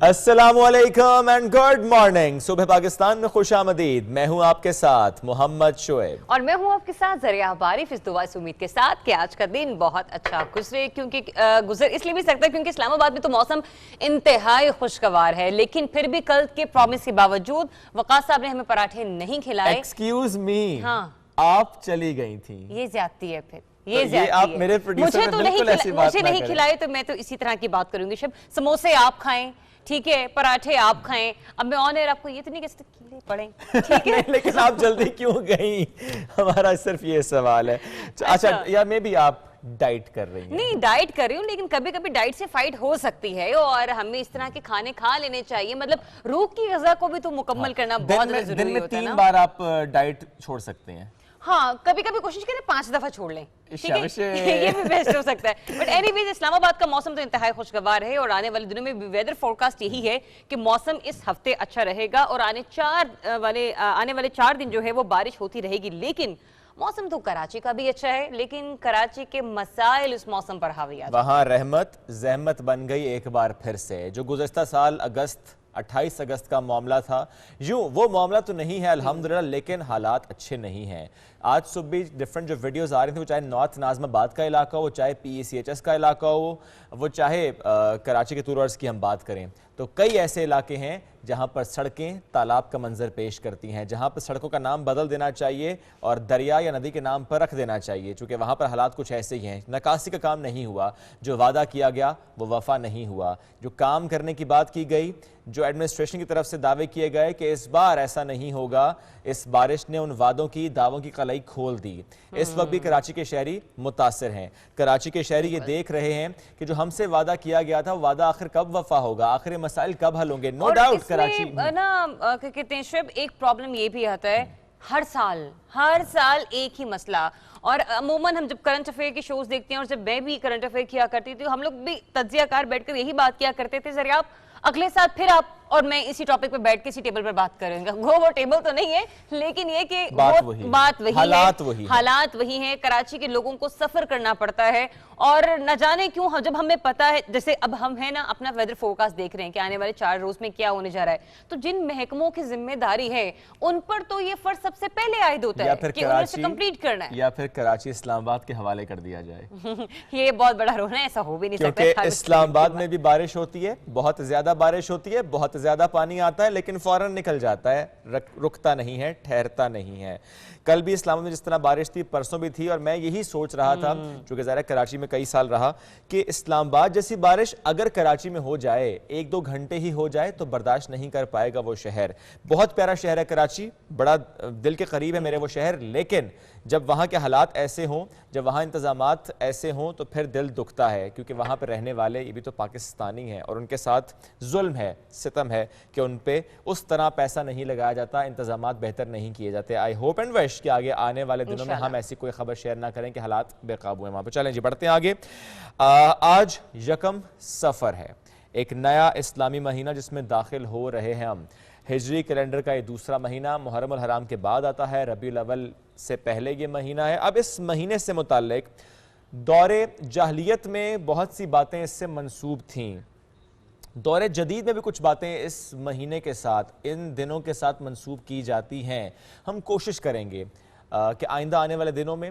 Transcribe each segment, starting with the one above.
अस्सलामुअलैकुम and good morning. सुबह पाकिस्तान में खुश आमदीद। मैं हूं आपके साथ मोहम्मद शोएब और मैं हूं आपके साथ ज़रिया बारिफ। इस दुआ से उम्मीद के साथ कि आज का दिन बहुत अच्छा गुजरे, क्योंकि गुजर इसलिए भी सकता है क्योंकि इस्लामाबाद में तो मौसम इंतहाई खुशगवार है, लेकिन फिर भी कल के प्रॉमिस के बावजूद वक़ास साहब ने हमें पराठे नहीं खिलाए। एक्सक्यूज मी, हाँ, आप चली गई थी। ये ज्यादती है फिर आप मेरे प्रोड्यूसर मुझे तो नहीं खिलाए तो मैं तो इसी तरह की बात करूंगी। शब समोसे आप खाएं, ठीक है, पराठे आप खाएं। अब मैं ऑन एयर आपको ये तो नहीं कह सकती कीड़े पड़े, ठीक है। लेकिन आप जल्दी क्यों गई, हमारा सिर्फ ये सवाल है। अच्छा, या मे बी आप डाइट कर रही हैं? नहीं, डाइट कर रही हूँ, लेकिन कभी कभी डाइट से फाइट हो सकती है और हमें इस तरह के खाने खा लेने चाहिए। मतलब रूह की ग़िज़ा को भी तो मुकम्मल करना बहुत ज़रूरी होता है। दिन में 3 बार आप डाइट छोड़ सकते हैं। हाँ, कभी कभी कोशिश करें 5 दफा छोड़ लें, ठीक है। ये भी बेस्ट हो सकता है। बट एनीवेज, इस्लामाबाद का मौसम तो इंतहाई खुशगवार है और आने वाले दिनों में वेदर फोरकास्ट यही है कि मौसम इस हफ्ते अच्छा रहेगा और आने वाले 4 दिन जो है वो बारिश होती रहेगी। लेकिन मौसम तो कराची का भी अच्छा है, लेकिन कराची के मसाइल इस मौसम पर हावी आ जाते हैं। वहाँ रहमत जहमत बन गई एक बार फिर से। जो गुज़श्ता साल 28 अगस्त का मामला था, यूँ वो मामला तो नहीं है अल्हम्दुलिल्लाह, लेकिन हालात अच्छे नहीं हैं। आज सुबह डिफरेंट जो वीडियोस आ रही थी, वो चाहे नॉर्थ नाज़माबाद का इलाका हो, चाहे PECHS का इलाका हो, वो चाहे कराची के तूर्स की हम बात करें, तो कई ऐसे इलाके हैं जहां पर सड़कें तालाब का मंजर पेश करती हैं, जहां पर सड़कों का नाम बदल देना चाहिए और दरिया या नदी के नाम पर रख देना चाहिए, चूँकि वहां पर हालात कुछ ऐसे ही हैं। नकासी का काम नहीं हुआ, जो वादा किया गया वो वफा नहीं हुआ, जो काम करने की बात की गई, जो एडमिनिस्ट्रेशन की तरफ से दावे किए गए कि इस बार ऐसा नहीं होगा, इस बारिश ने उन वादों की दावों की कलाई खोल दी। इस वक्त भी कराची के शहरी मुतासिर हैं। कराची के शहरी ये देख रहे हैं कि जो हमसे वादा किया गया था वो वादा आखिर कब वफा होगा, आखिर मसाइल कब हल होंगे। नो डाउट कराची ना कहते हैं शुभ, एक प्रॉब्लम ये भी आता है, हर साल एक ही मसला। और अमूमन हम जब करंट अफेयर के शोज देखते हैं और जब मैं भी करंट अफेयर किया करती थी, हम लोग भी तज्जियाकार बैठकर यही बात किया करते थे, जरा आप अगले साल फिर आप और मैं इसी टॉपिक पे बैठ के इसी टेबल पर बात करेंगे। वो टेबल तो नहीं है, लेकिन ये कि बात वही हालात वही हैं। कराची के लोगों को सफर करना पड़ता है और न जाने क्यों जब हमें पता है, जैसे अब हम है ना अपना वेदर फोरकास्ट देख रहे हैं कि आने वाले 4 रोज में क्या होने जा रहा है, तो जिन महकमों की जिम्मेदारी है उन पर तो ये फर्ज सबसे पहले आयद होता है कि उन्हें से कंप्लीट करना है, या फिर कराची इस्लामाबाद के हवाले कर दिया जाए। ये बहुत बड़ा रोल है, ऐसा हो भी नहीं सकता। क्योंकि इस्लामाबाद में भी बारिश होती है, बहुत ज्यादा बारिश होती है, बहुत ज्यादा पानी आता है, लेकिन फौरन निकल जाता है, रुकता नहीं है, ठहरता नहीं है। कल भी इस्लामाबाद में जिस तरह बारिश थी, परसों भी थी, और मैं यही सोच रहा था, क्योंकि ज़रा कराची में कई साल रहा, कि इस्लामाबाद जैसी बारिश अगर कराची में हो जाए, 1-2 घंटे ही हो जाए, तो बर्दाश्त नहीं कर पाएगा वो शहर। बहुत प्यारा शहर है कराची, बड़ा दिल के करीब है मेरे वो शहर, लेकिन जब वहाँ के हालात ऐसे हों, जब वहाँ इंतज़ामात ऐसे हों, तो फिर दिल दुखता है, क्योंकि वहाँ पर रहने वाले ये भी तो पाकिस्तानी हैं और उनके साथ जुल्म है, सितम है कि उन पे उस तरह पैसा नहीं लगाया जाता, इंतज़ामात बेहतर नहीं किए जाते। आई होप एंड विश कि आगे आने वाले दिनों में हम ऐसी कोई खबर शेयर ना करें कि हालात बेकाबू हैं वहाँ पर। चलें जी, बढ़ते हैं आगे। आज यकम सफ़र है, एक नया इस्लामी महीना जिसमें दाखिल हो रहे हैं हम। हिजरी कैलेंडर का ये दूसरा महीना मुहर्रम अल हराम के बाद आता है, रबीउल अव्वल से पहले ये महीना है। अब इस महीने से मुताल्लिक दौरे जाहलियत में बहुत सी बातें इससे मंसूब थीं, दौरे जदीद में भी कुछ बातें इस महीने के साथ, इन दिनों के साथ मंसूब की जाती हैं। हम कोशिश करेंगे कि आइंदा आने वाले दिनों में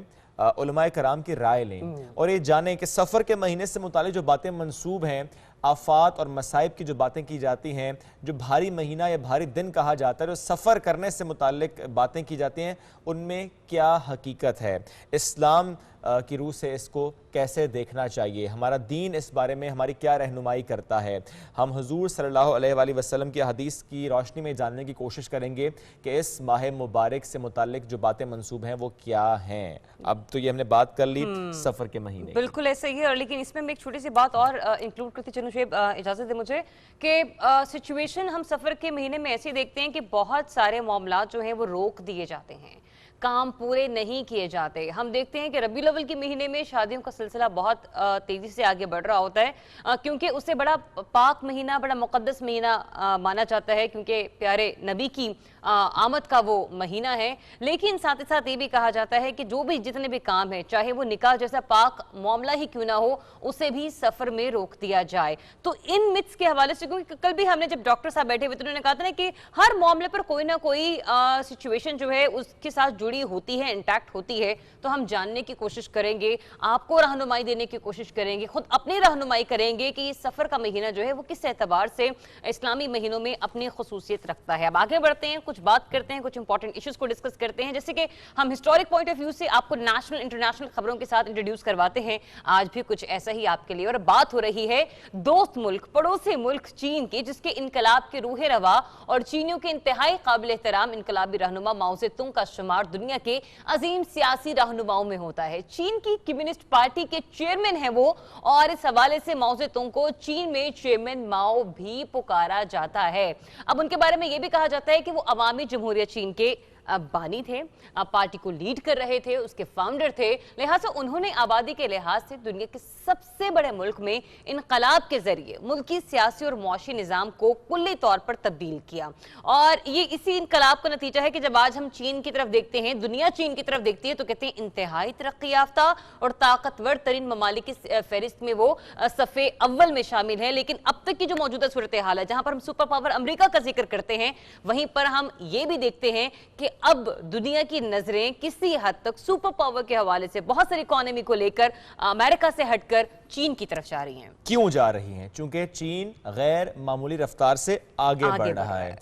उलमाए कराम की राय लें और ये जानें कि सफ़र के महीने से मुताल्लिक जो बातें मंसूब हैं, आफात और मसाइब की जो बातें की जाती हैं, जो भारी महीना या भारी दिन कहा जाता है, जो सफ़र करने से मुताल्लिक बातें की जाती हैं, उनमें क्या हकीकत है, इस्लाम की रूह से इसको कैसे देखना चाहिए, हमारा दीन इस बारे में हमारी क्या रहनुमाई करता है। हम हुजूर सल्लल्लाहु अलैहि वसल्लम की हदीस की रोशनी में जानने की कोशिश करेंगे कि इस माह मुबारक से मुताल्लिक जो बातें मंसूब हैं वो क्या हैं। अब तो ये हमने बात कर ली सफ़र के महीने, बिल्कुल ऐसे ही है, लेकिन इसमें मैं एक छोटी सी बात और इंक्लूड करती चलूँ। इजाज़त दे मुझे कि सिचुएशन हम सफ़र के महीने में ऐसे देखते हैं कि बहुत सारे मामला जो हैं वो रोक दिए जाते हैं। काम पूरे नहीं किए जाते। हम देखते हैं कि रबीउल अव्वल के महीने में शादियों का सिलसिला बहुत तेजी से आगे बढ़ रहा होता है, क्योंकि उसे बड़ा पाक महीना, बड़ा मुकद्दस महीना माना जाता है, क्योंकि प्यारे नबी की आमद का वो महीना है। लेकिन साथ ही साथ ये भी कहा जाता है कि जो भी जितने भी काम है, चाहे वो निकाह जैसा पाक मामला ही क्यों ना हो, उसे भी सफर में रोक दिया जाए। तो इन मिथ्स के हवाले से, क्योंकि कल भी हमने जब डॉक्टर साहब बैठे हुए तो उन्होंने कहा था ना कि हर मामले पर कोई ना कोई सिचुएशन जो है उसके साथ जुड़ी होती है, इंटैक्ट होती है। तो हम जानने की कोशिश करेंगे, आपको रहनुमाई देने की कोशिश करेंगे, खुद अपनी रहनुमाई करेंगे कि सफर का महीना जो है वो किस एतबार से इस्लामी महीनों में अपनी खसूसियत रखता है। अब आगे बढ़ते हैं, कुछ बात करते हैं, कुछ इंपॉर्टेंट इश्यूज को डिस्कस करते हैं, जैसे कि हम हिस्टोरिक पॉइंट ऑफ व्यू से आपको नेशनल इंटरनेशनल खबरों के साथ इंट्रोड्यूस करवाते हैं। आज भी कुछ ऐसा ही आपके लिए, और बात हो रही है दोस्त मुल्क, पड़ोसी मुल्क चीन के, जिसके इनकलाब के रूहे रवा और चीनियों के इंतहाई काबिल एहतराम इनकलाबी रहनुमा माओ ज़ेतुंग का शुमार दुनिया के अजीम सियासी रहनुमाओं में होता है। चीन की कम्युनिस्ट पार्टी के चेयरमैन है वो, और इस हवाले से माओ ज़ेतुंग को चीन में चेयरमैन माओ भी पुकारा जाता है। अब उनके बारे में यह भी कहा जाता है कि वो अवामी जमहूरियत चीन के बानी थे, पार्टी को लीड कर रहे थे, उसके फाउंडर थे। लिहाजा उन्होंने आबादी के लिहाज से दुनिया के सबसे बड़े मुल्क में इनकलाब के जरिए मुल्की सियासी और मुआशी निज़ाम को कुल्ली तौर पर तब्दील किया। और ये इसी इनकलाब का नतीजा है कि जब आज हम चीन की तरफ देखते हैं, दुनिया चीन की तरफ देखती है, तो कहते हैं इंतहाई तरक्की याफ्ता और ताकतवर तरीन ममालिक की फहरिस्त में वो सफ़े अव्वल में शामिल है। लेकिन अब तक की जो मौजूदा सूरत हाल है, जहां पर हम सुपर पावर अमरीका का जिक्र करते हैं, वहीं पर हम ये भी देखते हैं कि अब दुनिया की नजरें किसी हद तक सुपर पावर के हवाले से बहुत सारी इकोनॉमी को लेकर अमेरिका से हटकर चीन की तरफ जा रही हैं। क्यों जा रही हैं? चूंकि चीन गैर मामूली रफ्तार से आगे बढ़ रहा है।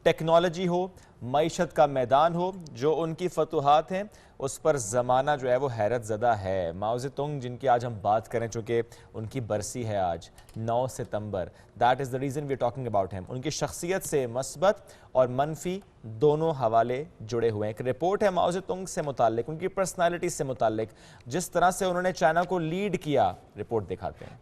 टेक्नोलॉजी हो, मईशत का मैदान हो, जो उनकी फतूहात हैं उस पर ज़माना जो है वो हैरत ज़दा है। माओ ज़ेतुंग जिनकी आज हम बात करें, चूँकि उनकी बरसी है आज 9 सितंबर, that is the reason we are talking about him. उनकी शख्सियत से मस्बत और मनफी दोनों हवाले जुड़े हुए हैं। एक रिपोर्ट है माओ ज़ेतुंग से मुताल्लिक, उनकी पर्सनालिटी से मुताल्लिक, जिस तरह से उन्होंने चाइना को लीड किया। रिपोर्ट दिखाते हैं।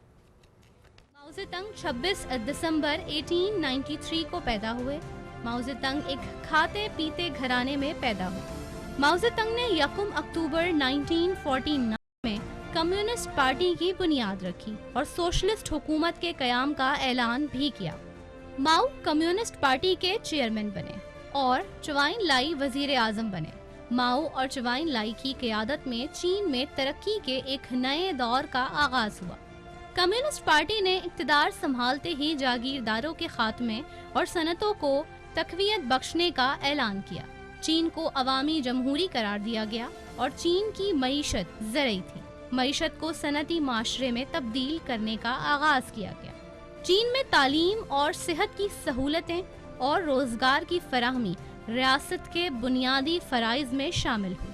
माओ ज़ेतुंग 26 दिसंबर 1893 को पैदा हुए। माओ ज़ेतुंग एक खाते पीते घराने में पैदा हुए। माओ ज़ेतुंग ने 1 अक्टूबर 1949 में कम्युनिस्ट पार्टी की बुनियाद रखी और सोशलिस्ट हुकूमत के क़याम का ऐलान भी किया। माओ कम्युनिस्ट पार्टी के चेयरमैन बने और चुवाइन लाई वजीर आज़म बने। माओ और चुवाइन लाई की क़यादत में चीन में तरक्की के एक नए दौर का आगाज हुआ। कम्युनिस्ट पार्टी ने इक़्तिदार संभालते ही जागीरदारों के खात्मे और सनतों को तक़वियत बख्शने का ऐलान किया। चीन को अवामी जमहूरी करार दिया गया और चीन की मईशत ज़रई थी। मईशत को सनती माशरे में तब्दील करने का आगाज़ किया गया। चीन में तालीम और सेहत की सहूलतें और रोज़गार की फराहमी रियासत के बुनियादी फ़राइज़ में शामिल हुई।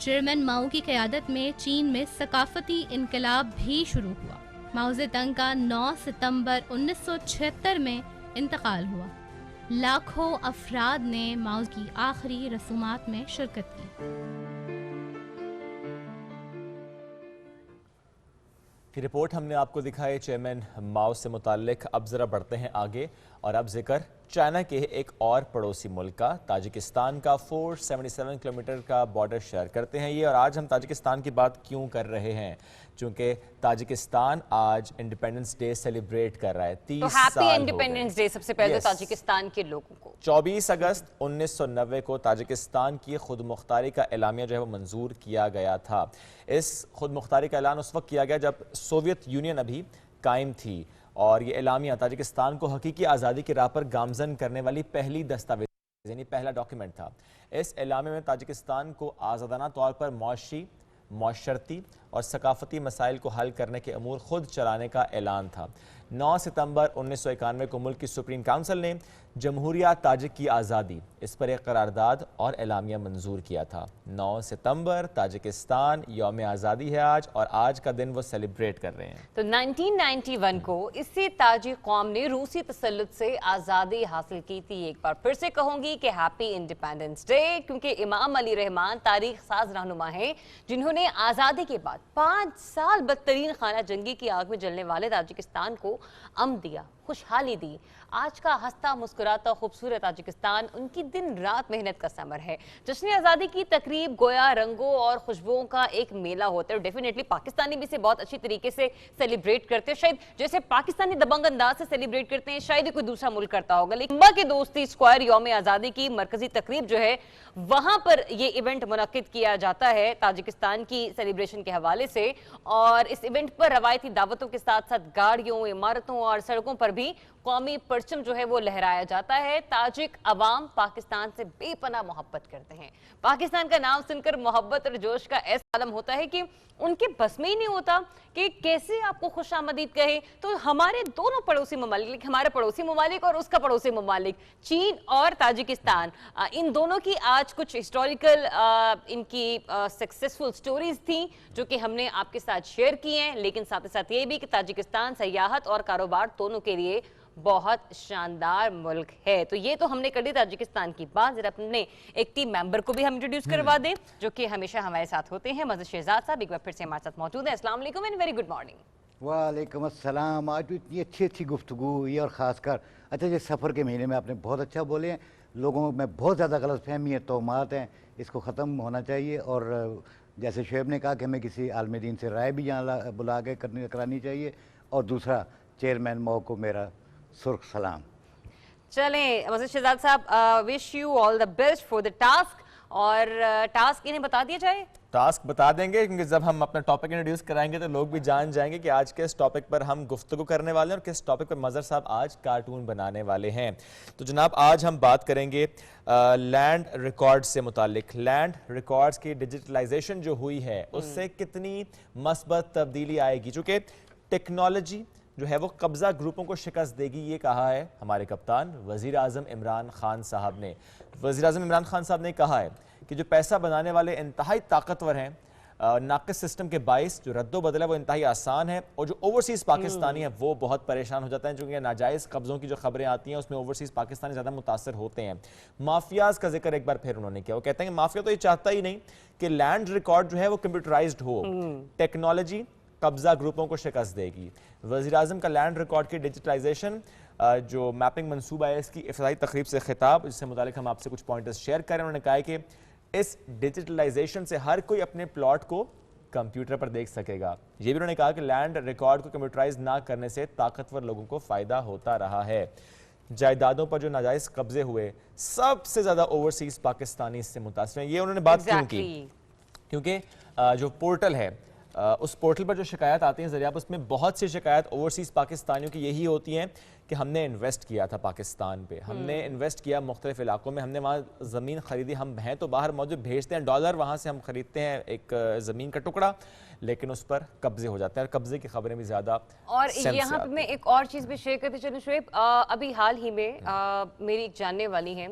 चेयरमैन माओ की क़यादत में चीन में सकाफ़ती इनकलाब भी शुरू हुआ। माओ ज़ेतुंग का 9 सितंबर 1976 में इंतकाल हुआ। लाखों अफराद ने माओ की आखिरी रसूमात में शिरकत की। की रिपोर्ट हमने आपको दिखाई चेयरमैन माओ से मुताल्लिक। अब ज़रा बढ़ते हैं आगे और अब जिक्र चाइना के एक और पड़ोसी मुल्क का, ताजिकिस्तान का। 477 किलोमीटर का बॉर्डर शेयर करते हैं ये। और आज हम ताजिकिस्तान की बात क्यों कर रहे हैं? चूंकि ताजिकिस्तान आज इंडिपेंडेंस डे सेलिब्रेट कर रहा है। 30 तो साल हैप्पी इंडिपेंडेंस डे सबसे पहले ताजिकिस्तान के लोगों को। 24 अगस्त 1990 को ताजिकिस्तान की खुद मुख्तारी का एलामिया जो है वो मंजूर किया गया था। इस खुद मुख्तारी का ऐलान उस वक्त किया गया जब सोवियत यूनियन अभी कायम थी, और ये एलामिया ताजिकिस्तान को हकीकी आज़ादी की राह पर गामजन करने वाली पहली दस्तावेज यानी पहला डॉक्यूमेंट था। इस एलामिया में ताजिकिस्तान को आज़ादाना तौर पर मुआशी, मुआशरती और सकाफती मसाइल को हल करने के अमूर खुद चलाने का ऐलान था। 9 सितंबर 1991 को मुल्क की सुप्रीम काउंसिल ने जमहूरिया ताजिक की आज़ादी, इस पर एक करारदाद और एलामिया मंजूर किया था। 9 सितंबर ताजिकिस्तान यौम आज़ादी है आज, और आज का दिन वो सेलिब्रेट कर रहे हैं। तो 1991 को इससे ताजिक कौम ने रूसी तसल्लुत से आज़ादी हासिल की थी। एक बार फिर से कहूंगी कि हैप्पी इंडिपेंडेंस डे, क्योंकि इमाम अली रहमान तारीख साज रहनुमा हैं जिन्होंने आज़ादी के बाद 5 साल बदतरीन खाना जंगी की आग में जलने वाले ताजिकिस्तान को को अमन दिया, खुशहाली दी। आज का हंसता मुस्कुराता खूबसूरत ताजिकिस्तान उनकी दिन रात मेहनत का समर है। जश्न आज़ादी की तकरीब गोया रंगों और खुशबुओं का एक मेला होता है और डेफिनेटली पाकिस्तानी भी इसे बहुत अच्छी तरीके से सेलिब्रेट करते हैं। शायद जैसे पाकिस्तानी दबंग अंदाज से सेलिब्रेट करते हैं शायद ही कोई दूसरा मुल्क करता होगा, लेकिन के दोस्ती स्क्वायर यौम आज़ादी की मरकजी तकरीब जो है वहां पर ये इवेंट मुनक्किद किया जाता है ताजिकिस्तान की सेलिब्रेशन के हवाले से। और इस इवेंट पर रवायती दावतों के साथ साथ गाड़ियों, इमारतों और सड़कों पर भी कौमी परचम जो है वो लहराया जाता है। ताजिक अवाम पाकिस्तान से बेपनाह मोहब्बत करते हैं। पाकिस्तान का नाम सुनकर मोहब्बत और जोश का ऐसा आलम होता है कि उनके बस में ही नहीं होता कि कैसे आपको खुशामदीद कहे। तो हमारे दोनों पड़ोसी ममालिक, हमारे पड़ोसी ममालिक और उसका पड़ोसी ममालिक चीन और ताजिकिस्तान, इन दोनों की आज कुछ हिस्टोरिकल इनकी सक्सेसफुल स्टोरीज थी जो कि हमने आपके साथ शेयर की हैं, लेकिन साथ ही साथ ये भी कि ताजिकिस्तान सयाहत और कारोबार दोनों के लिए बहुत शानदार मुल्क है। तो ये तो हमने कर दी ताजिकिस्तान की बात। जरा अपने एक टीम मेंबर को भी हम इंट्रोड्यूस करवा दें जो कि हमेशा हमारे साथ होते हैं। मज़हर शहजाद साहब एक बार फिर से हमारे साथ मौजूद हैं। अस्सलाम वालेकुम एंड वेरी गुड मॉर्निंग। वालेकुम अस्सलाम। आज तो इतनी अच्छी गुफ्तगू हुई और ख़ासकर अच्छा ये सफ़र के महीने में आपने बहुत अच्छा बोले हैं। लोगों में बहुत ज़्यादा गलत फहमी है, तोहमात हैं, इसको ख़त्म होना चाहिए। और जैसे शुएब ने कहा कि हमें किसी आलम दीन से राय भी यहाँ बुला के करानी चाहिए। और दूसरा चेयरमैन मौ को मेरा सुर्ख सलाम। चलें मज़हर शहजाद साहब, wish you all the best for the task. और टास्क इन्हें बता दिया जाए। टास्क बता देंगे क्योंकि जब हम अपना टॉपिक इंट्रोड्यूस कराएंगे तो लोग भी जान जाएंगे कि आज किस टॉपिक पर हम गुफ्तगू करने वाले हैं और किस टॉपिक पर मज़हर साहब आज कार्टून बनाने वाले हैं। तो जनाब आज हम बात करेंगे लैंड रिकॉर्ड से मुतालिक। लैंड रिकॉर्ड्स की डिजिटलाइजेशन जो हुई है उससे कितनी मस्बत तब्दीली आएगी, चूँकि टेक्नोलॉजी जो है वो कब्ज़ा ग्रुपों को शिकस्त देगी, ये कहा है हमारे कप्तान वज़ीर आज़म इमरान खान साहब ने। वज़ीर आज़म इमरान खान साहब ने कहा है कि जो पैसा बनाने वाले इंतहाई ताकतवर हैं, नाक़िस सिस्टम के बाइस जो रद्दो बदल है वो इंतहाई आसान है और जो ओवरसीज़ पाकिस्तानी है वो बहुत परेशान हो जाता है, क्योंकि नाजायज़ कब्ज़ों की जो खबरें आती हैं उसमें ओवरसीज़ पाकिस्तानी ज़्यादा मुतासर होते हैं। माफियाज़ का जिक्र एक बार फिर उन्होंने किया। वो कहते हैं कि माफिया तो ये चाहता ही नहीं कि लैंड रिकॉर्ड जो है वो कंप्यूटराइज्ड हो, टेक्नोलॉजी कब्ज़ा ग्रुपों को शिकस्त देगी। वज़ीर आज़म का लैंड रिकॉर्ड की डिजिटलाइजेशन जो मैपिंग मंसूबा है इसकी इफ्तिताही तकरीब से खिताब, जिससे मुतालिक हम आपसे कुछ पॉइंटर्स शेयर करें। उन्होंने कहा है कि इस डिजिटलाइजेशन से हर कोई अपने प्लॉट को कंप्यूटर पर देख सकेगा। ये भी उन्होंने कहा कि लैंड रिकॉर्ड को कंप्यूटराइज ना करने से ताकतवर लोगों को फ़ायदा होता रहा है। जायदादों पर जो नाजायज़ कब्जे हुए सबसे ज़्यादा ओवरसीज़ पाकिस्तानी इससे मुतासर हैं। ये उन्होंने बात क्यों की? क्योंकि जो पोर्टल है उस पोर्टल पर जो शिकायत आती हैं ज़रिया, उसमें बहुत सी शिकायत ओवरसीज़ पाकिस्तानियों की यही होती हैं कि हमने इन्वेस्ट किया था पाकिस्तान पे, हमने इन्वेस्ट किया मुख्तलिफ इलाकों में, हमने वहाँ ज़मीन ख़रीदी, हम हैं तो बाहर मौजूद, भेजते हैं डॉलर, वहाँ से हम ख़रीदते हैं एक ज़मीन का टुकड़ा, लेकिन उस पर कब्जे हो जाते हैं और कब्जे की खबरें भी ज़्यादा। और यहाँ पे मैं एक और चीज़ भी शेयर करती चलूँ शुएब, अभी हाल ही में मेरी एक जानने वाली हैं,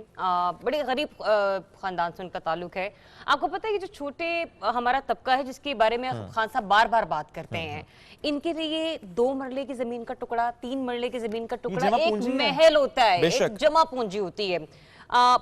बड़े गरीब ख़ानदान से उनका ताल्लुक है। आपको पता है कि जो छोटे हमारा तबका है जिसके बारे में खान साहब बार बार बात करते हैं, इनके लिए 2 मरले की ज़मीन का टुकड़ा, 3 मरले की ज़मीन का टुकड़ा एक महल होता है, एक जमा पूंजी होती है।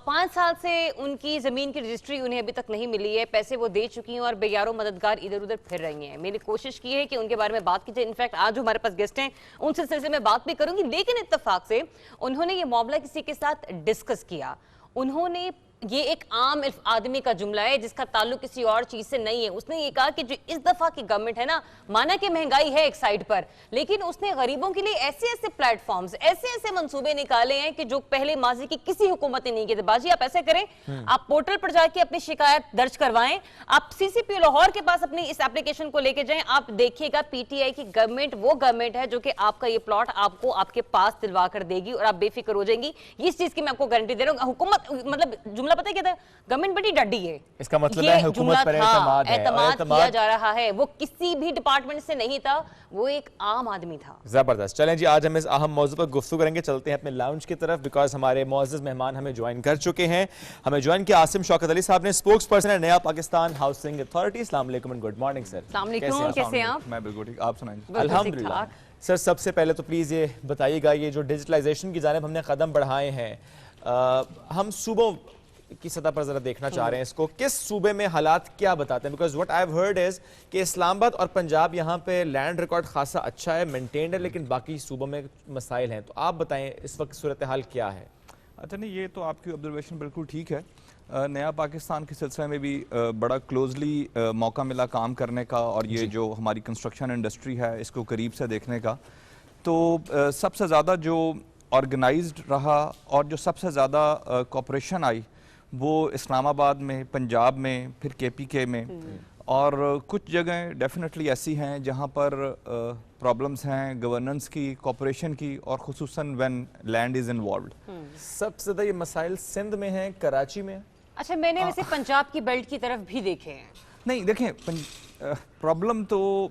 5 साल से उनकी जमीन की रजिस्ट्री उन्हें अभी तक नहीं मिली है, पैसे वो दे चुकी हैं और बेयारो मददगार इधर उधर फिर रही हैं। मैंने कोशिश की है कि उनके बारे में बात की जाए, इनफैक्ट आज जो हमारे पास गेस्ट हैं उनसे सिलसिले में बात भी करूंगी, लेकिन इत्तेफाक से उन्होंने ये मामला किसी के साथ डिस्कस किया। उन्होंने ये एक आम आदमी का जुमला है जिसका ताल्लुक किसी और चीज से नहीं है। उसने ये कहा कि जो इस दफा की गवर्नमेंट है ना, माना कि महंगाई है एक साइड पर, लेकिन उसने गरीबों के लिए ऐसे ऐसे प्लेटफॉर्म्स, ऐसे ऐसे मंसूबे निकाले हैं कि जो पहले माजी की किसी हुकूमत ने नहीं किए थे। बाजी आप ऐसे करें, आप पोर्टल पर जाके अपनी शिकायत दर्ज करवाएं, आप सीसीपी लाहौर के पास अपनी इस एप्लीकेशन को लेके जाएं, आप देखिएगा पीटीआई की गवर्नमेंट वो गवर्नमेंट है जो कि आपका ये प्लॉट आपको आपके पास दिलवा कर देगी और आप बेफिक्र हो जाएंगी। इस चीज की मैं आपको गारंटी दे रहा हूँ। हुकूमत मतलब जुमला पता है क्या था, गवर्नमेंट बड़ी डडी है, इसका मतलब है हुकूमत पर एतमाद है, एतमाद किया जा रहा है। वो किसी भी डिपार्टमेंट से नहीं था, वो एक आम आदमी था। जबरदस्त। चलें जी, आज हम इस अहम मौजू पर गुफ्तगू करेंगे। चलते हैं अपने लाउंज की तरफ, बिकॉज हमारे मुअज़्ज़ज़ मेहमान हमें ज्वाइन कर चुके हैं। हमें ज्वाइन किया आसिम शौकत अली साहब ने, स्पोक्स पर्सन है नया पाकिस्तान हाउसिंग अथॉरिटी। अस्सलाम वालेकुम एंड गुड मॉर्निंग सर। अस्सलाम वालेकुम, कैसे हैं आप? मैं बिल्कुल ठीक, आप सुनाइए। अल्हम्दुलिल्लाह। सर सबसे पहले तो प्लीज़ ये बताइएगा, ये जो डिजिटलाइजेशन की जानिब हमने कदम बढ़ाए हैं, हम सूबों کی سطح پر ذرا دیکھنا چاہ رہے ہیں اس کو, کس صوبے میں حالات کیا بتاتے ہیں؟ Because what I have heard is کہ اسلام آباد اور پنجاب یہاں پہ لینڈ ریکارڈ خاصا اچھا ہے, مینٹینڈ ہے, لیکن باقی صوبوں میں مسائل ہیں. تو آپ بتائیں اس وقت صورتحال کیا ہے؟ اچھا نہیں, یہ تو آپ کی آبزرویشن بالکل ٹھیک ہے. نیا پاکستان کے سلسلے میں بھی بڑا کلوزلی موقع ملا کام کرنے کا, اور یہ جو ہماری کنسٹرکشن انڈسٹری ہے اس کو قریب سے دیکھنے کا. تو سب سے زیادہ جو آرگنائزڈ رہا اور جو سب سے زیادہ کوپریشن آئی وہ اسلام آباد میں, پنجاب میں, پھر کے پی کے میں, اور کچھ جگہیں ڈیفینیٹلی ایسی ہیں جہاں پر پرابلمز ہیں گورننس کی, کوپریشن کی, اور خصوصاً وین لینڈ از انوالوڈ. سب سے زیادہ یہ مسائل سندھ میں ہیں, کراچی میں. اچھا, میں نے ویسے پنجاب کی بیلٹ کی طرف بھی دیکھے ہیں. نہیں دیکھیں, پرابلم تو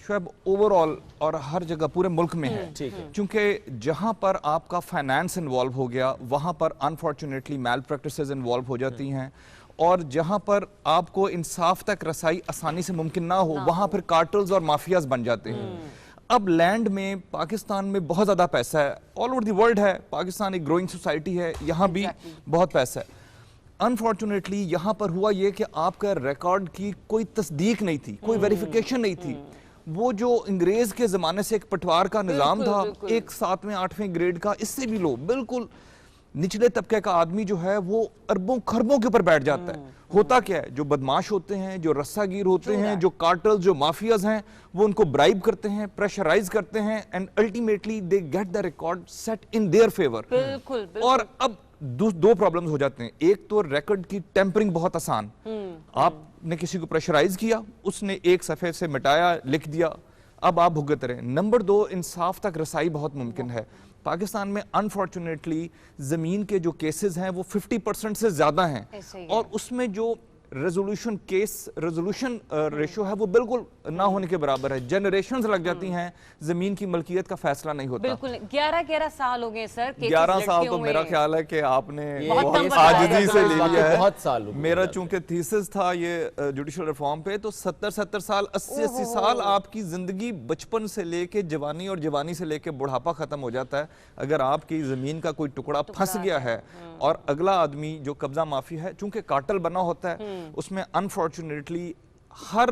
شعیب اوور آل اور ہر جگہ پورے ملک میں ہے, چونکہ جہاں پر آپ کا فائنانس انوالو ہو گیا وہاں پر انفارچونیٹلی میل پریکٹسز انوالو ہو جاتی ہیں, اور جہاں پر آپ کو انصاف تک رسائی آسانی سے ممکن نہ ہو وہاں پھر کارٹلز اور مافیاز بن جاتے ہیں. اب لینڈ میں پاکستان میں بہت زیادہ پیسہ ہے, آل اوور دی ورلڈ ہے, پاکستان ایک گروئنگ سوسائٹی ہے, یہاں بھی بہت پیسہ ہے. انفارچونیٹلی یہاں پر ہوا یہ کہ آپ کا ریکارڈ کی کوئی تصدیق نہیں تھی, کوئی ویریفیکیشن نہیں تھی. وہ جو انگریز کے زمانے سے ایک پٹوار کا نظام تھا, ایک 7ویں 8ویں گریڈ کا, اس سے بھی لو, بالکل نچلے طبقے کا آدمی جو ہے وہ اربوں خربوں کے اوپر بیٹھ جاتا ہے. ہوتا کیا ہے, جو بدماش ہوتے ہیں, جو رسہ گیر ہوتے ہیں, جو کارٹلز, جو مافیاز ہیں, وہ ان کو برائب کرتے ہیں, پریشرائز کرتے ہیں, and ultimately they get the record set in their favour. اور اب دو پرابلمز ہو جاتے ہیں. ایک تو ریکارڈ کی ٹیمپرنگ بہت آسان, آپ نے کسی کو پریشرائز کیا, اس نے ایک صفحے سے مٹایا, لکھ دیا, اب آپ بھگت رہے. نمبر 2, انصاف تک رسائی بہت ممکن ہے. پاکستان میں انفارچونیٹلی زمین کے جو کیسز ہیں وہ 50% سے زیادہ ہیں, اور اس میں جو ریزولوشن ریشو ہے وہ بالکل نہ ہونے کے برابر ہے. جنریشنز لگ جاتی ہیں, زمین کی ملکیت کا فیصلہ نہیں ہوتا. بالکل 11 سال ہو گئے سر. 11 سال تو میرا خیال ہے کہ آپ نے بہت عاجزی سے لے لیا ہے. بہت سال. میرا چونکہ تھیسس تھا یہ جوڈیشل ریفارم پہ, تو 70 سال 80 سال آپ کی زندگی بچپن سے لے کے جوانی, اور جوانی سے لے کے بڑھاپا ختم ہو جاتا ہے اگر آپ کی زمین کا کوئی ٹکڑا پھنس گیا ہے. اور اگلا آدمی جو قبضہ مافی ہے, چونکہ کارٹل بنا ہوتا ہے, اس میں انفارچونیٹلی ہر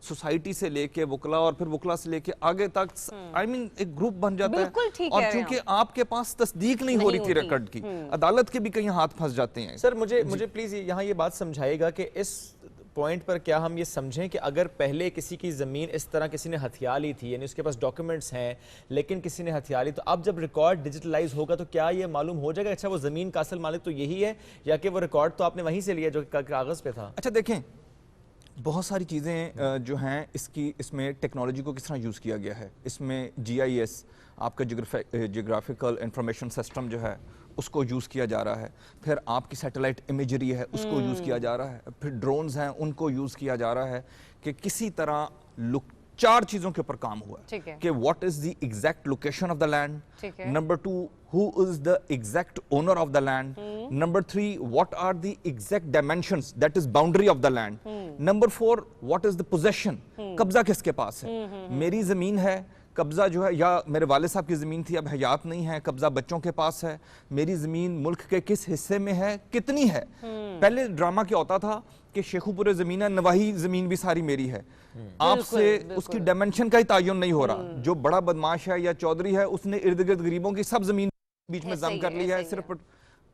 سوسائٹی سے لے کے وکلا, اور پھر وکلا سے لے کے آگے تک ایک گروپ بن جاتا ہے. اور چونکہ آپ کے پاس تصدیق نہیں ہو رہی تھی ریکارڈ کی, عدالت کے بھی کہیں ہاتھ پھنس جاتے ہیں. سر مجھے پلیز یہاں یہ بات سمجھائے گا کہ اس پوائنٹ پر کیا ہم یہ سمجھیں کہ اگر پہلے کسی کی زمین اس طرح کسی نے ہتھیا لی تھی, یعنی اس کے پاس ڈاکیومنٹس ہیں لیکن کسی نے ہتھیا لی, تو اب جب ریکارڈ ڈیجیٹلائز ہوگا تو کیا یہ معلوم ہو جائے گا اچھا وہ زمین کا اصل مالک تو یہی ہے, یا کہ وہ ریکارڈ تو آپ نے وہیں سے لیا جو کاغذ پہ تھا؟ اچھا دیکھیں, بہت ساری چیزیں جو ہیں اس میں ٹیکنالوجی کو کس طرح یوز کیا گیا ہے. اس میں GIS, آپ کا جیوگرافیکل انفارمیشن سسٹم جو ہے اس کو یوز کیا جا رہا ہے. پھر آپ کی سیٹلائٹ امیجری ہے اس کو یوز کیا جا رہا ہے. پھر ڈرونز ہیں ان کو یوز کیا جا رہا ہے کہ کسی طرح 4 چیزوں کے اوپر کام ہوا ہے کہ what is the exact location of the land, number 2 who is the exact owner of the land, number 3 what are the exact dimensions, that is boundary of the land, number 4 what is the possession, قبضہ کس کے پاس ہے. میری زمین ہے, قبضہ جو ہے, یا میرے والد صاحب کی زمین تھی اب حیات نہیں ہے, قبضہ بچوں کے پاس ہے. میری زمین ملک کے کس حصے میں ہے, کتنی ہے. پہلے ڈرامہ کیا ہوتا تھا کہ شیخو پورے زمین ہے, نواحی زمین بھی ساری میری ہے. آپ سے اس کی ڈائمنشن کا ہی تعین نہیں ہو رہا. جو بڑا بدماش ہے یا چودھری ہے اس نے ارد گرد غریبوں کی سب زمین بیچ میں ضم کر لی ہے صرف.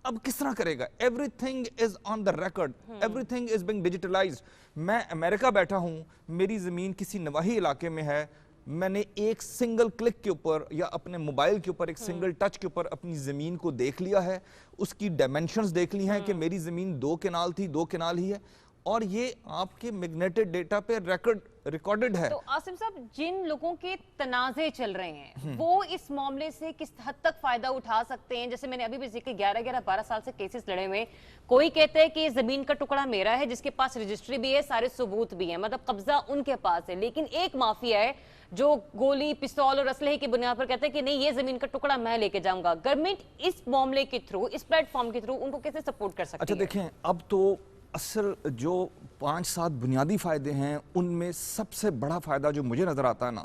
اب کس طرح کرے گا؟ Everything is on the record, everything is being digitalized. میں امریکہ بیٹھا ہوں, میری زمین کسی نواحی علاقے میں ہے, میں نے ایک سنگل کلک کے اوپر یا اپنے موبائل کے اوپر ایک سنگل ٹچ کے اوپر اپنی زمین کو دیکھ لیا ہے, اس کی ڈائمنشنز دیکھ لی ہیں کہ میری زمین 2 کنال تھی, 2 کنال ہی ہے, اور یہ آپ کے میگنیٹڈ ڈیٹا پہ ریکارڈڈ ہے. تو عاصم صاحب, جن لوگوں کے تنازع چل رہے ہیں وہ اس معاملے سے کس حد تک فائدہ اٹھا سکتے ہیں؟ جیسے میں نے ابھی بھی ذکر 11-12 سال سے کیسز لڑے ہوئے, کوئی کہتا ہے کہ یہ زمین کا ٹکڑا میرا ہے, جس کے پاس رجسٹری بھی ہے, سارے ثبوت بھی ہیں, مطلب قبضہ ان کے پاس ہے, لیکن ایک مافیا ہے جو گولی, پستول اور اسلحے کی بنیاد پر کہتا ہے کہ نہیں یہ زمین کا ٹکڑا میں لے کے جاؤں گا. گورنمنٹ اس معاملے کے تھرو, اس پلیٹ فارم کے تھرو ان کو کیسے سپورٹ کر سکتی ہے؟ اچھا دیکھیں, اب تو اصل جو 5-7 بنیادی فائدے ہیں ان میں سب سے بڑا فائدہ جو مجھے نظر آتا ہے نا,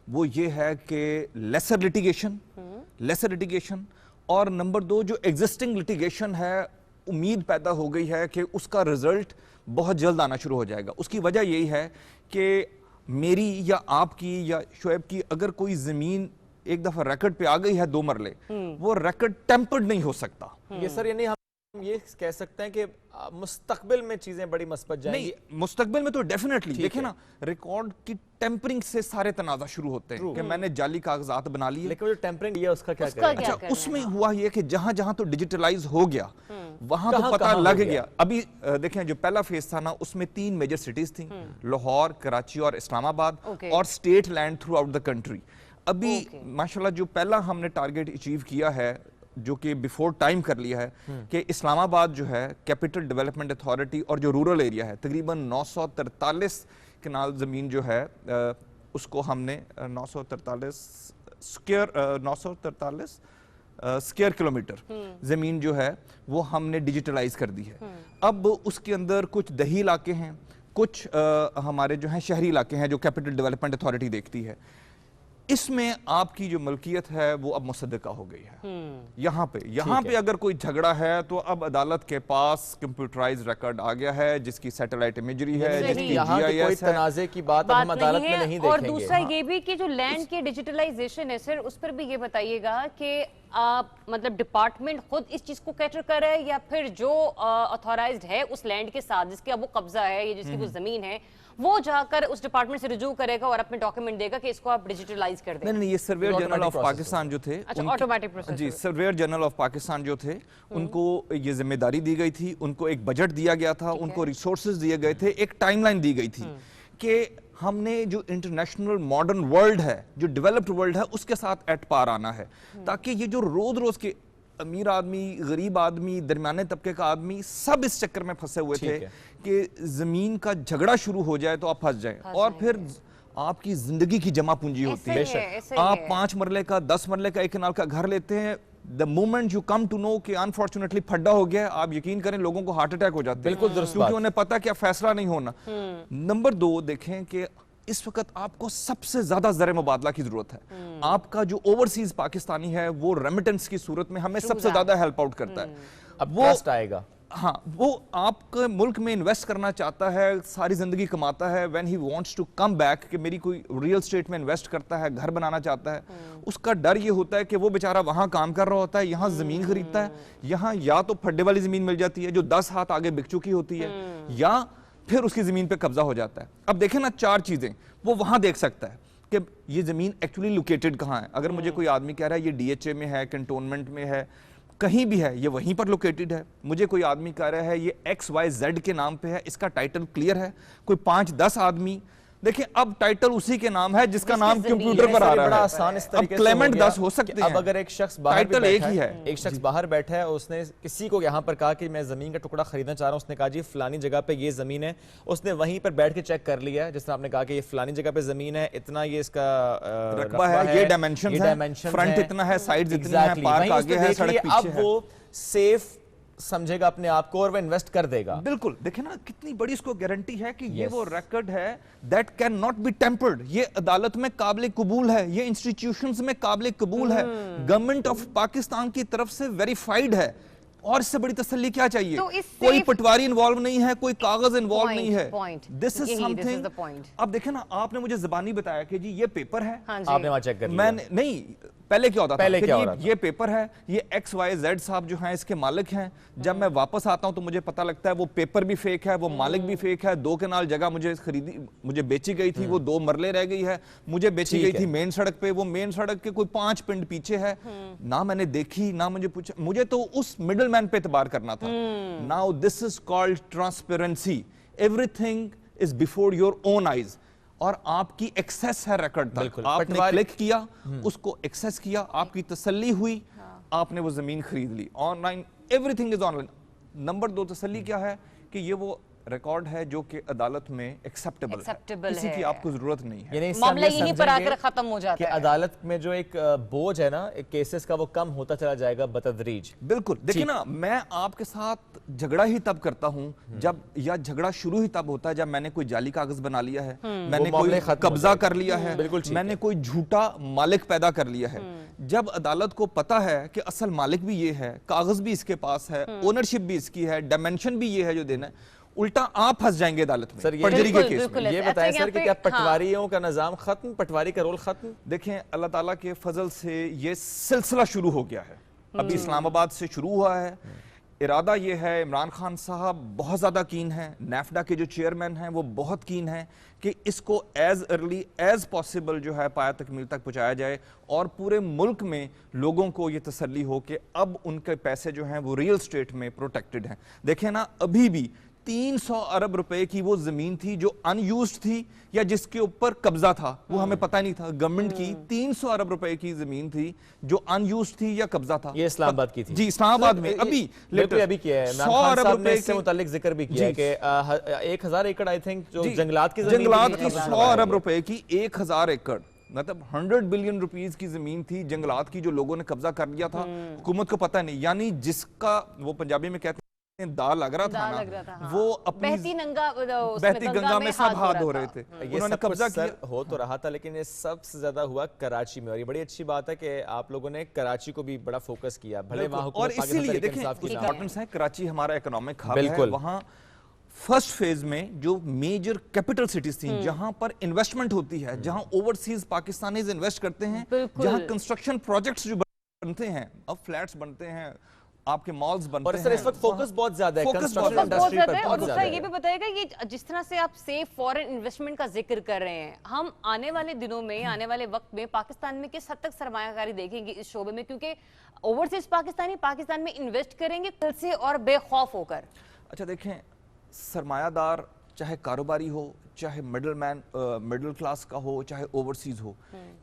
وہ یہ ہے کہ لیسر لٹیگیشن, اور نمبر 2 جو ایگزسٹنگ لٹیگیشن ہے امید پیدا ہو گئی ہے کہ اس کا رزلٹ بہت جلد آنا شروع ہو جائے گا. اس کی وجہ یہی ہے کہ میری یا آپ کی یا شعیب کی اگر کوئی زمین ایک دفعہ ریکٹ پہ آ گئی ہے 2 مرلے, وہ ریکٹ ٹیمپرڈ نہیں ہو سکتا. یہ سر یعنی ہم یہ کہہ سکتے ہیں کہ مستقبل میں چیزیں بڑی مثبت جائیں گی. نہیں, مستقبل میں تو ڈیفینیٹلی دیکھیں نا, ریکارڈ کی ٹیمپرنگ سے سارے تنازع شروع ہوتے ہیں کہ میں نے جعلی کاغذات بنا لیے. لیکن جو ٹیمپرنگ ہے اس کا کیا کریں؟ اچھا, اس میں ہوا یہ کہ جہاں جہاں تو ڈیجیٹلائز ہو گیا وہاں تو پتہ لگ گیا. ابھی دیکھیں جو پہلا فیز تھا نا, اس میں 3 میجر سٹیز تھیں, لاہور, کراچی اور اسلام آباد, اور state land throughout the country. ابھی ماشاءاللہ جو پہلا ہم نے ٹارگیٹ اچیو کیا ہے, جو کہ بیفور ٹائم کر لیا ہے, کہ اسلام آباد جو ہے کیپٹل ڈیولپمنٹ اتھارٹی اور جو رورل ایریا ہے تقریباً 943 کنال زمین جو ہے اس کو ہم نے 943 سکیئر کلومیٹر زمین جو ہے وہ ہم نے ڈیجیٹلائز کر دی ہے. اب اس کے اندر کچھ دیہی علاقے ہیں, کچھ ہمارے جو ہیں شہری علاقے ہیں جو کیپٹل ڈیولپمنٹ اتھارٹی دیکھتی ہے. اس میں آپ کی جو ملکیت ہے وہ اب مصدقہ ہو گئی ہے. یہاں پہ اگر کوئی جھگڑا ہے تو اب عدالت کے پاس کمپیوٹرائز ریکارڈ آ گیا ہے, جس کی سیٹلائٹ امیجری ہے, جس کی یہاں GIS کوئی تنازع کی بات ہم عدالت میں نہیں دیکھیں گے. اور دوسرا یہ بھی کہ جو لینڈ کی ڈیجیٹلائزیشن ہے سر, اس پر بھی یہ بتائیے گا کہ آپ مطلب ڈپارٹمنٹ خود اس چیز کو کیٹر کر رہا ہے, یا پھر جو اتھورائزڈ ہے اس لینڈ کے ساتھ جس کا وہ قبضہ ہے یا جس کی وہ زمین ہے, وہ جا کر اس ڈپارٹمنٹ سے رجوع کرے گا اور اپنے ڈاکیومنٹ دے گا کہ اس کو آپ ڈیجیٹلائز کر دیں؟ نہیں, یہ سرویئر جنرل آف پاکستان جو تھے, آٹومیٹک پروسیس, جی سرویئر جنرل آف پاکستان جو تھے, ان کو یہ ذمہ داری دی گئی تھی, ان کو ایک بجٹ دیا گیا تھا, ان کو ریسورسز دیے گئے تھے, ایک ٹائم لائن دی گئی تھی کہ ہم نے جو انٹرنیشنل ماڈرن ورلڈ ہے, جو ڈیولپڈ ورلڈ ہے, اس کے ساتھ ایٹ پار آنا ہے, تاکہ یہ جو روز کے امیر آدمی, غریب آدمی, درمیانے طبقے کا آدمی, سب اس چکر میں پھنسے ہوئے تھے کہ زمین کا جھگڑا شروع ہو جائے تو آپ پھنس جائیں. اور پھر آپ کی زندگی کی جمع پونجی ہوتی ہے, آپ 5 مرلے کا 10 مرلے کا 1 کنال کا گھر لیتے ہیں, the moment you come to know کہ unfortunately پھڈا ہو گیا, آپ یقین کریں لوگوں کو ہارٹ اٹیک ہو جاتے ہیں, بالکل درست بات, کیونکہ انہیں پتا کہ فیصلہ نہیں ہونا. نمبر 2 دیکھیں کہ اس وقت آپ کو سب سے زیادہ زر مبادلہ کی ضرورت ہے. آپ کا جو اوورسیز پاکستانی ہے وہ ریمیٹنس کی صورت میں ہمیں سب سے زیادہ ہیلپ آؤٹ کرتا ہے. اب ٹرسٹ آئے گا, ہاں, وہ آپ کے ملک میں انویسٹ کرنا چاہتا ہے, ساری زندگی کماتا ہے, when he wants to come back کہ میری کوئی ریئل اسٹیٹ میں انویسٹ کرتا ہے, گھر بنانا چاہتا ہے, اس کا ڈر یہ ہوتا ہے کہ وہ بیچارہ وہاں کام کر رہا ہوتا ہے, یہاں زمین خریدتا ہے, یہاں یا تو پھڈے والی زمین مل جاتی ہے جو 10 ہاتھ آگے بک چکی ہوتی ہے, یا پھر اس کی زمین پہ قبضہ ہو جاتا ہے. اب دیکھیں نا 4 چیزیں وہ وہاں دیکھ سکتا ہے کہ یہ زمین ایکچولی لوکیٹڈ کہاں ہے. اگر مجھے کوئی آدمی کہہ رہا ہے یہ DHA میں ہے, کنٹونمنٹ میں ہے, کہیں بھی ہے, یہ وہیں پر لوکیٹڈ ہے. مجھے کوئی آدمی کہہ رہا ہے یہ XYZ کے نام پہ ہے, اس کا ٹائٹل کلیئر ہے. کوئی 5-10 آدمی دیکھیں, اب ٹائٹل اسی کے نام ہے جس کا نام کمپیوٹر پر آ رہا ہے. اب کلیمنٹ 10 ہو سکتے ہیں. اب اگر ایک شخص باہر ٹائٹل ایک ہی ہے, ایک شخص باہر بیٹھا ہے, اس نے کسی کو یہاں پر کہا کہ میں زمین کا ٹکڑا خریدنا چاہ رہا ہوں, اس نے کہا جی فلانی جگہ پہ یہ زمین ہے, اس نے وہیں پر بیٹھ کے چیک کر لیا ہے, جس طرح آپ نے کہا کہ یہ فلانی جگہ پہ زمین ہے, اتنا یہ اس کا رقبہ ہے, یہ ڈائمنشنز ہیں, فرنٹ اتنا ہے, سائڈز اتنی ہیں, پارک آگے ہے, سڑک پیچھے ہے. اب وہ سیف سمجھے گا اپنے آپ کو اور وہ انویسٹ کر دے گا. بالکل, دیکھیں نا کتنی بڑی اس کو گارنٹی ہے کہ یہ وہ ریکارڈ ہے that cannot be tempered. یہ عدالت میں قابل قبول ہے, یہ انسٹیٹیوشنز میں قابل قبول ہے, گورنمنٹ آف پاکستان کی طرف سے ویریفائیڈ ہے. اور اس سے بڑی تسلی کیا چاہیے؟ کوئی پٹواری انوالو نہیں ہے, کوئی کاغذ انوالو نہیں ہے. This is something. اب دیکھیں نا, آپ نے مجھے زبانی بتایا کہ جی یہ پیپر ہے, آپ نے وہاں چیک کر لیا. میں نہیں, پہلے کیا ہوتا تھا کہ یہ پیپر ہے, یہ XYZ صاحب جو ہیں اس کے مالک ہیں. جب میں واپس آتا ہوں تو مجھے پتا لگتا ہے وہ پیپر بھی فیک ہے, وہ مالک بھی فیک ہے. 2 کنال جگہ مجھے بیچی گئی تھی, وہ 2 مرلے رہ گئی ہے, مجھے بیچی گئی تھی مین سڑک پہ, وہ مین سڑک کے کوئی 5 پنڈ پیچھے ہے, نہ میں نے دیکھی نہ مجھے پوچھا, مجھے تو اس مڈل مین پہ اعتبار کرنا تھا. Now this is called transparency. Everything is before your own eyes. اور آپ کی ایکسیس ہے ریکارڈ تک, آپ نے کلک کیا, اس کو ایکسیس کیا, آپ کی تسلی ہوئی, آپ نے وہ زمین خرید لی. On line, every thing is on line. Number 2 تسلی کیا ہے کہ یہ وہ ریکارڈ ہے جو کہ عدالت میں ایکسیپٹیبل ہے، کسی کی آپ کو ضرورت نہیں ہے۔ یعنی اس سے ہم معاملہ یہ یہیں پر آ سمجھیں کر گے ختم ہو جاتا کہ ہے۔ عدالت میں جو ایک بوجھ ہے نا کیسز کا وہ کم ہوتا چلا جائے گا بتدریج۔ بالکل، دیکھیں نا میں آپ کے ساتھ جھگڑا ہی تب کرتا ہوں جب، یا جھگڑا شروع ہی تب ہوتا ہے جب میں نے کوئی جعلی کاغذ بنا لیا ہے، میں نے کوئی قبضہ کر لیا ہے، میں نے کوئی جھوٹا مالک پیدا کر لیا ہے۔ جب عدالت کو پتا ہے کہ اصل مالک بھی یہ ہے، کاغذ بھی اس کے پاس ہے، اونرشپ بھی اس کی ہے، ڈائمنشن بھی یہ ہے جو دینا ہے، الٹا آپ پھنس جائیں گے عدالت میں پرجری کے کیس میں۔ یہ بتائیں سر کہ کیا پٹواریوں کا نظام ختم، پٹواری کا رول ختم؟ دیکھیں اللہ تعالیٰ کے فضل سے یہ سلسلہ شروع ہو گیا ہے، ابھی اسلام آباد سے شروع ہوا ہے۔ ارادہ یہ ہے، عمران خان صاحب بہت زیادہ کین ہیں، نیفڈا کے جو چیئرمین ہیں وہ بہت کین ہیں کہ اس کو ایز ارلی ایز پاسبل جو ہے پایہ تکمیل تک پہنچایا جائے اور پورے ملک میں لوگوں کو یہ تسلی ہو کہ اب ان کے پیسے جو ہیں وہ ریل اسٹیٹ میں پروٹیکٹڈ ہیں۔ دیکھیں نا ابھی بھی 300 ارب روپے کی وہ زمین تھی جو ان یوزڈ تھی یا جس کے اوپر قبضہ تھا، وہ ہمیں پتہ نہیں تھا، گورنمنٹ کی 300 ارب روپے کی زمین تھی جو ان یوزڈ تھی یا قبضہ تھا۔ یہ اسلام آباد کی تھی؟ جی اسلام آباد میں ابھی کیا ہے، عمران خان صاحب نے اس سے متعلق ذکر بھی کیا ہے کہ 1000 ایکڑ آئی تھنک جو جنگلات کی زمین، جنگلات کی 100 ارب روپے کی 1000 ایکڑ مطلب 100 بلین روپیز کی زمین تھی جنگلات کی جو لوگوں نے قبضہ کر لیا تھا، حکومت کو پتہ نہیں، یعنی جس کا وہ پنجابی میں کہتے ہیں دال لگ رہا تھا نا، وہ اپنی بہتی گنگا میں سب ہاتھ دھو رہے تھے، انہوں نے قبضہ کیا۔ ہو تو رہا تھا لیکن یہ سب سے زیادہ ہوا کراچی میں، اور یہ بڑی اچھی بات ہے کہ آپ لوگوں نے کراچی کو بھی بڑا فوکس کیا، بھلے وہاں اور حکومت اسی لیے دیکھیں امپورٹنس ہے، کراچی ہمارا اکنامک ہب ہے، وہاں فرسٹ فیز میں جو میجر کیپٹل سٹیز تھیں جہاں پر انویسٹمنٹ ہوتی ہے، جہاں اوورسیز پاکستانیز انویسٹ کرتے ہیں، جہاں کنسٹرکشن پروجیکٹس جو بنتے ہیں، اب فلیٹس بنتے ہیں، آپ کے مالز بنتے ہیں، اور اس طرح اس وقت فوکس بہت زیادہ ہے کنسٹرکشن بہت انڈسٹری زیادہ پر، ہے۔ اور بہت دوسرا زیادہ یہ ہے۔ بھی بتائے گا یہ جس طرح سے آپ سیف فورن انویسٹمنٹ کا ذکر کر رہے ہیں، ہم آنے والے دنوں میں آنے والے وقت میں پاکستان میں کس حد تک سرمایہ کاری دیکھیں گے اس شعبے میں، کیونکہ اوورسیز پاکستانی پاکستان میں انویسٹ کریں گے دل سے اور بے خوف ہو کر؟ اچھا دیکھیں سرمایہ دار چاہے کاروباری ہو، چاہے مڈل کلاس کا ہو، چاہے اوورسیز ہو،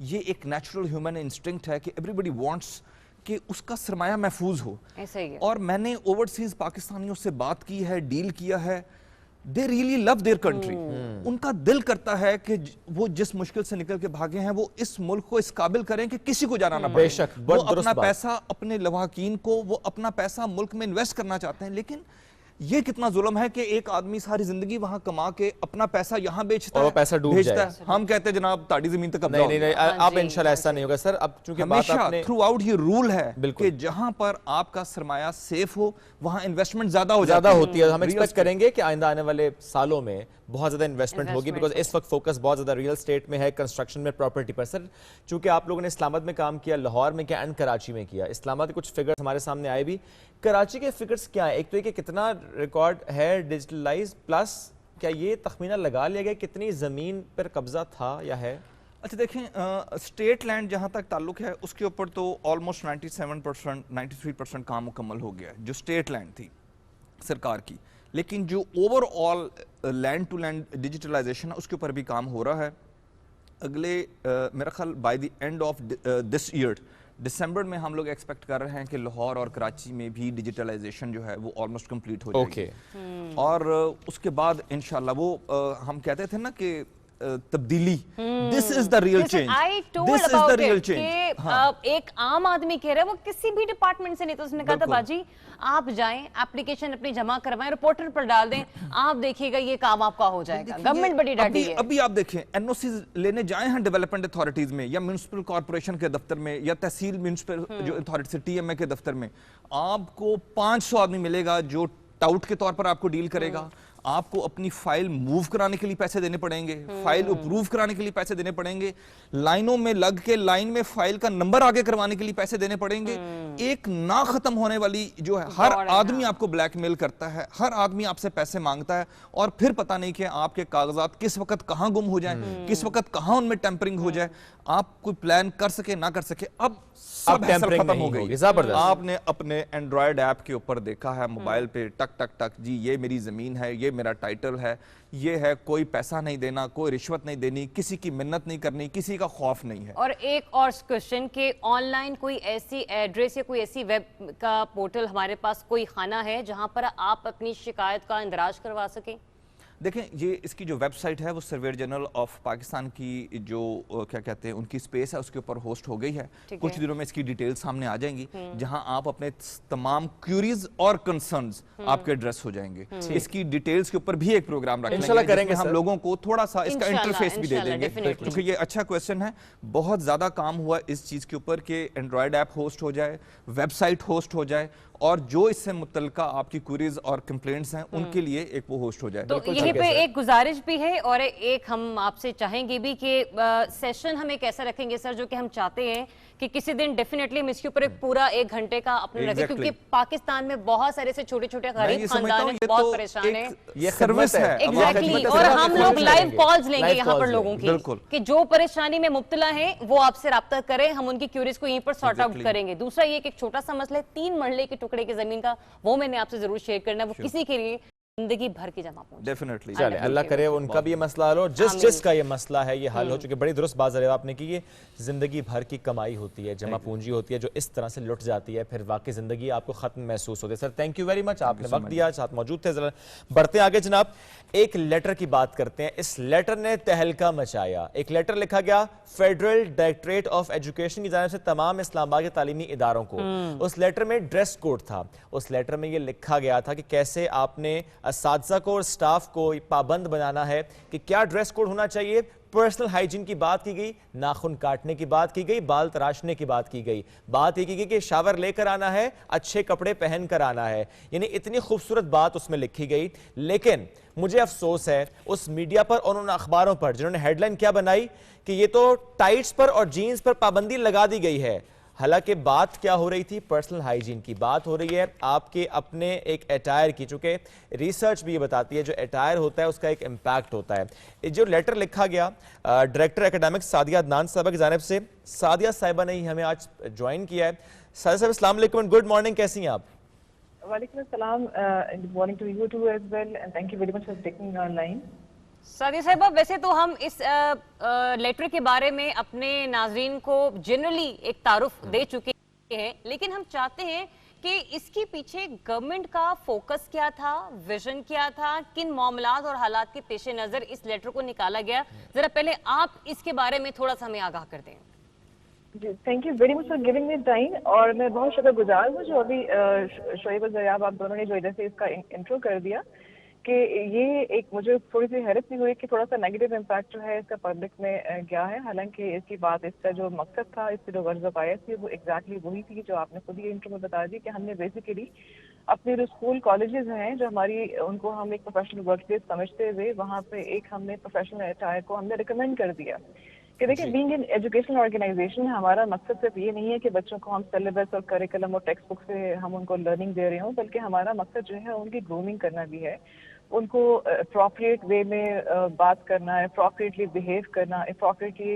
یہ ایک نیچرل ہیومن انسٹنکٹ ہے کہ ایوری بڈی وانٹس کہ اس کا سرمایہ محفوظ ہو۔ ایسا ہی ہے۔ اور میں نے اوورسیز پاکستانیوں سے بات کی ہے، ڈیل کیا ہے، they really love their country، ان کا دل کرتا ہے کہ وہ جس مشکل سے نکل کے بھاگے ہیں وہ اس ملک کو اس قابل کریں کہ کسی کو جانا نہ پڑے، بے شک، وہ بہت درست اپنا بات۔ پیسہ اپنے لواحقین کو، وہ اپنا پیسہ ملک میں انویسٹ کرنا چاہتے ہیں، لیکن یہ کتنا ظلم ہے کہ ایک آدمی ساری زندگی وہاں کما کے اپنا پیسہ یہاں بیچتا ہے، اور وہ پیسہ ڈوب بھیجتا جائے۔ ہے، ہم کہتے ہیں جناب تاڑی زمین تک قبضہ نہیں، اب انشاءاللہ ایسا نہیں ہوگا سر، اب چونکہ بات آپ ہمیشہ نے تھرو آؤٹ یہ رول ہے کہ جہاں پر آپ کا سرمایہ سیف ہو وہاں انویسٹمنٹ زیادہ ہوتی ہے۔ ہم ایکسپیکٹ کریں گے کہ آئندہ آنے والے سالوں میں بہت زیادہ انویسٹمنٹ ہوگی، بیکاز اس وقت فوکس بہت زیادہ ریل اسٹیٹ میں ہے، کنسٹرکشن میں، پراپرٹی پر۔ سر چونکہ آپ لوگوں نے اسلام آباد میں کام کیا، لاہور میں کیا، اینڈ کراچی میں کیا، اسلام آباد کے کچھ فگرز ہمارے سامنے آئے بھی، کراچی کے فگرز کیا ہیں؟ ایک تو یہ کہ کتنا ریکارڈ ہے ڈیجیٹلائز، پلس کیا یہ تخمینہ لگا لیا گیا کتنی زمین پر قبضہ تھا یا ہے؟ اچھا دیکھیں اسٹیٹ لینڈ جہاں تک تعلق ہے اس کے اوپر تو آلموسٹ 97%، 93% کام مکمل ہو گیا ہے جو اسٹیٹ لینڈ تھی سرکار کی، لیکن جو overall land to land digitalization ہے اس کے اوپر بھی کام ہو رہا ہے۔ اگلے میرا خیال by the end of this year دسمبر میں ہم لوگ ایکسپیکٹ کر رہے ہیں کہ لاہور اور کراچی میں بھی ڈیجیٹلائزیشن جو ہے وہ آلموسٹ کمپلیٹ ہو جائے گی، اور اس کے بعد انشاءاللہ وہ ہم کہتے تھے نا کہ تبدیلی، this is the real change، I told this is about the real it change۔ کہ ایک عام آدمی کہہ رہا ہے وہ کسی بھی ڈپارٹمنٹ سے نہیں، تو اس نے کہا تھا باجی آپ جائیں اپلیکیشن اپنی جمع کروائیں، رپورٹر پر ڈال دیں، آپ دیکھیے گا یہ کام آپ کا ہو جائے گا۔ گورنمنٹ بڑی ڈاٹی ہے۔ ابھی آپ دیکھیں این او سیز لینے جائیں ہیں ڈیولپمنٹ اتھارٹیز میں یا میونسپل کارپوریشن کے دفتر میں یا تحصیل میونسپل جو اتھارٹی سے ٹی ایم اے کے دفتر میں، آپ کو 500 آدمی ملے گا جو ٹاؤٹ کے طور پر آپ کو ڈیل کرے گا، آپ کو اپنی فائل موو کرانے کے لیے پیسے دینے پڑیں گے، فائل اپروو کرانے کے لیے پیسے دینے پڑیں گے، لائنوں میں لگ کے لائن میں فائل کا نمبر آگے کروانے کے لیے پیسے دینے پڑیں گے، ایک نہ ختم ہونے والی جو ہے، ہر آدمی آپ کو بلیک میل کرتا ہے، ہر آدمی آپ سے پیسے مانگتا ہے، اور پھر پتہ نہیں کہ آپ کے کاغذات کس وقت کہاں گم ہو جائیں، کس وقت کہاں ان میں ٹیمپرنگ ہو جائے، آپ کوئی پلان کر سکے نہ کر سکے، اب سب حیثل ختم ہو گئی۔ آپ نے اپنے اینڈرائیڈ ایپ کے اوپر دیکھا ہے موبائل پہ ٹک ٹک ٹک، جی یہ میری زمین ہے، یہ میرا ٹائٹل ہے، یہ ہے، کوئی پیسہ نہیں دینا، کوئی رشوت نہیں دینی، کسی کی منت نہیں کرنی، کسی کا خوف نہیں ہے۔ اور ایک اور کوشچن کہ آن لائن کوئی ایسی ایڈریس یا کوئی ایسی ویب کا پورٹل ہمارے پاس کوئی خانہ ہے جہاں پر آپ اپنی شکایت کا اندراج کروا سکیں؟ देखें, ये इसकी जो वेबसाइट है वो सर्वेयर जनरल ऑफ पाकिस्तान की जो क्या कहते हैं उनकी स्पेस है उसके ऊपर होस्ट हो गई है। कुछ दिनों में इसकी डिटेल्स सामने आ जाएंगी, जहां आप अपने तमाम क्यूरीज और कंसर्न्स आपके एड्रेस हो जाएंगे। इसकी डिटेल्स के ऊपर भी एक प्रोग्राम इंशाल्लाह रखेंगे, करेंगे हम लोगों को थोड़ा सा इसका इंटरफेस भी दे देंगे, क्योंकि ये अच्छा क्वेश्चन है। बहुत ज्यादा काम हुआ इस चीज के ऊपर कि एंड्रॉयड ऐप होस्ट हो जाए, वेबसाइट होस्ट हो जाए, और जो इससे मुतल्लिका आपकी क्वेरीज और कंप्लेंट्स हैं उनके लिए एक वो होस्ट हो जाए। तो यहीं पे एक गुजारिश भी है और एक हम आपसे चाहेंगे भी कि सेशन हम एक ऐसा रखेंगे सर जो कि हम चाहते हैं कि किसी दिन डेफिनेटली हम इसके ऊपर एक पूरा 1 घंटे का अपने रखें, क्योंकि पाकिस्तान में बहुत सारे से छोटे-छोटे गरीब खानदान हैं, बहुत परेशान हैं। ये सर्विस है एग्जैक्टली, और हम लोग लाइव कॉल्स लेंगे यहाँ पर लोगों की कि जो परेशानी में मुब्तला हैं वो आपसे राब्ता करें, हम उनकी क्यूरीज को यहीं पर सॉर्ट आउट करेंगे। दूसरा ये एक छोटा सा मसला है 3 मरले के टुकड़े की जमीन का, वो मैंने आपसे जरूर शेयर करना है, वो किसी के लिए जिंदगी भर की जमा पहुंचे। डेफिनेटली चले अल्लाह करे उनका भी ये मसला हल हो, जिस का ये मसला है ये हल हो। चूंकि बड़ी दुरुस्त बात जरिए आपने की, ये जिंदगी भर की कमाई होती है, जमा पूंजी होती है, जो इस तरह से लुट जाती है फिर वाकई जिंदगी आपको खत्म महसूस होती है। Sir thank you very much, आपने वक्त दिया, साथ मौजूद थे। जरा बढ़ते आगे जनाब, एक लेटर की बात करते हैं। इस लेटर ने तहलका मचाया। एक लेटर लिखा गया फेडरल डायरेक्टरेट ऑफ एजुकेशन की जानिब से तमाम इस्लामाबाद के तालीमी इदारों को। उस लेटर में ड्रेस कोड था। उस लेटर में ये लिखा गया था कि कैसे आपने असातिज़ा को और स्टाफ को पाबंद बनाना है कि क्या ड्रेस कोड होना चाहिए। पर्सनल हाइजीन की बात की गई, नाखून काटने की बात की गई, बाल तराशने की बात की गई, बात ये की गई कि शावर लेकर आना है, अच्छे कपड़े पहन कर आना है। यानी इतनी खूबसूरत बात उसमें लिखी गई। लेकिन मुझे अफसोस है उस मीडिया पर और उन अखबारों पर जिन्होंने हेडलाइन क्या बनाई कि ये तो टाइट्स पर और जीन्स पर पाबंदी लगा दी गई है। हालांकि बात क्या हो रही थी, पर्सनल हाइजीन की बात हो रही है, आपके अपने एक अटायर की। चूंकि रिसर्च भी ये बताती है जो अटायर होता है उसका एक इम्पैक्ट होता है। जो लेटर लिखा गया डायरेक्टर एकेडमिक्स सादिया अदनान साहबा की जानिब से, सादिया साहिबा ने ही हमें आज ज्वाइन किया है। सादिया साहब अस्सलाम वालेकुम एंड गुड मॉर्निंग, कैसी हैं आप? वालेकुम अस्सलाम, good morning to you too as well and thank you very much for taking our line. Sadia साहिबा, वैसे तो हम इस लेटर के बारे में अपने नाजरीन को जनरली एक तारुफ दे चुके हैं, लेकिन हम चाहते हैं कि इसके पीछे गवर्नमेंट का फोकस क्या था, विजन क्या था, किन मामलात और हालात के पेश नज़र इस लेटर को निकाला गया। जरा पहले आप इसके बारे में थोड़ा सा हमें आगाह कर दें। जी, thank you very much for giving me time, और मैं बहुत शुक्रगुजार हूँ जो अभी शोएब और ज़रियाब आप दोनों ने जो इधर से इसका इंट्रो कर दिया कि ये एक मुझे थोड़ी सी हैरत भी हुई कि थोड़ा सा नेगेटिव इम्पैक्ट जो है इसका पब्लिक में गया है। हालांकि इसकी बात, इसका जो मकसद था, इसकी जो गर्ज बायस थी वो एग्जैक्टली वही थी जो आपने खुद ही इंट्रो में बता दी कि हमने बेसिकली अपने जो स्कूल कॉलेजेस हैं जो हमारी, उनको हम एक प्रोफेशनल वर्क प्लेस समझते हुए वहाँ पे एक हमने प्रोफेशनल अटायर को हमने रिकमेंड कर दिया कि देखिए बीइंग एन एजुकेशनल ऑर्गेनाइजेशन हमारा मकसद सिर्फ ये नहीं है कि बच्चों को हम सिलेबस और करिकुलम और टेक्स्ट बुक से हम उनको लर्निंग दे रहे हों, बल्कि हमारा मकसद जो है उनकी ग्रूमिंग करना भी है, उनको अप्रोप्रिएट वे में बात करना, अप्रोप्रिएटली बिहेव करना, अप्रोप्रिएटली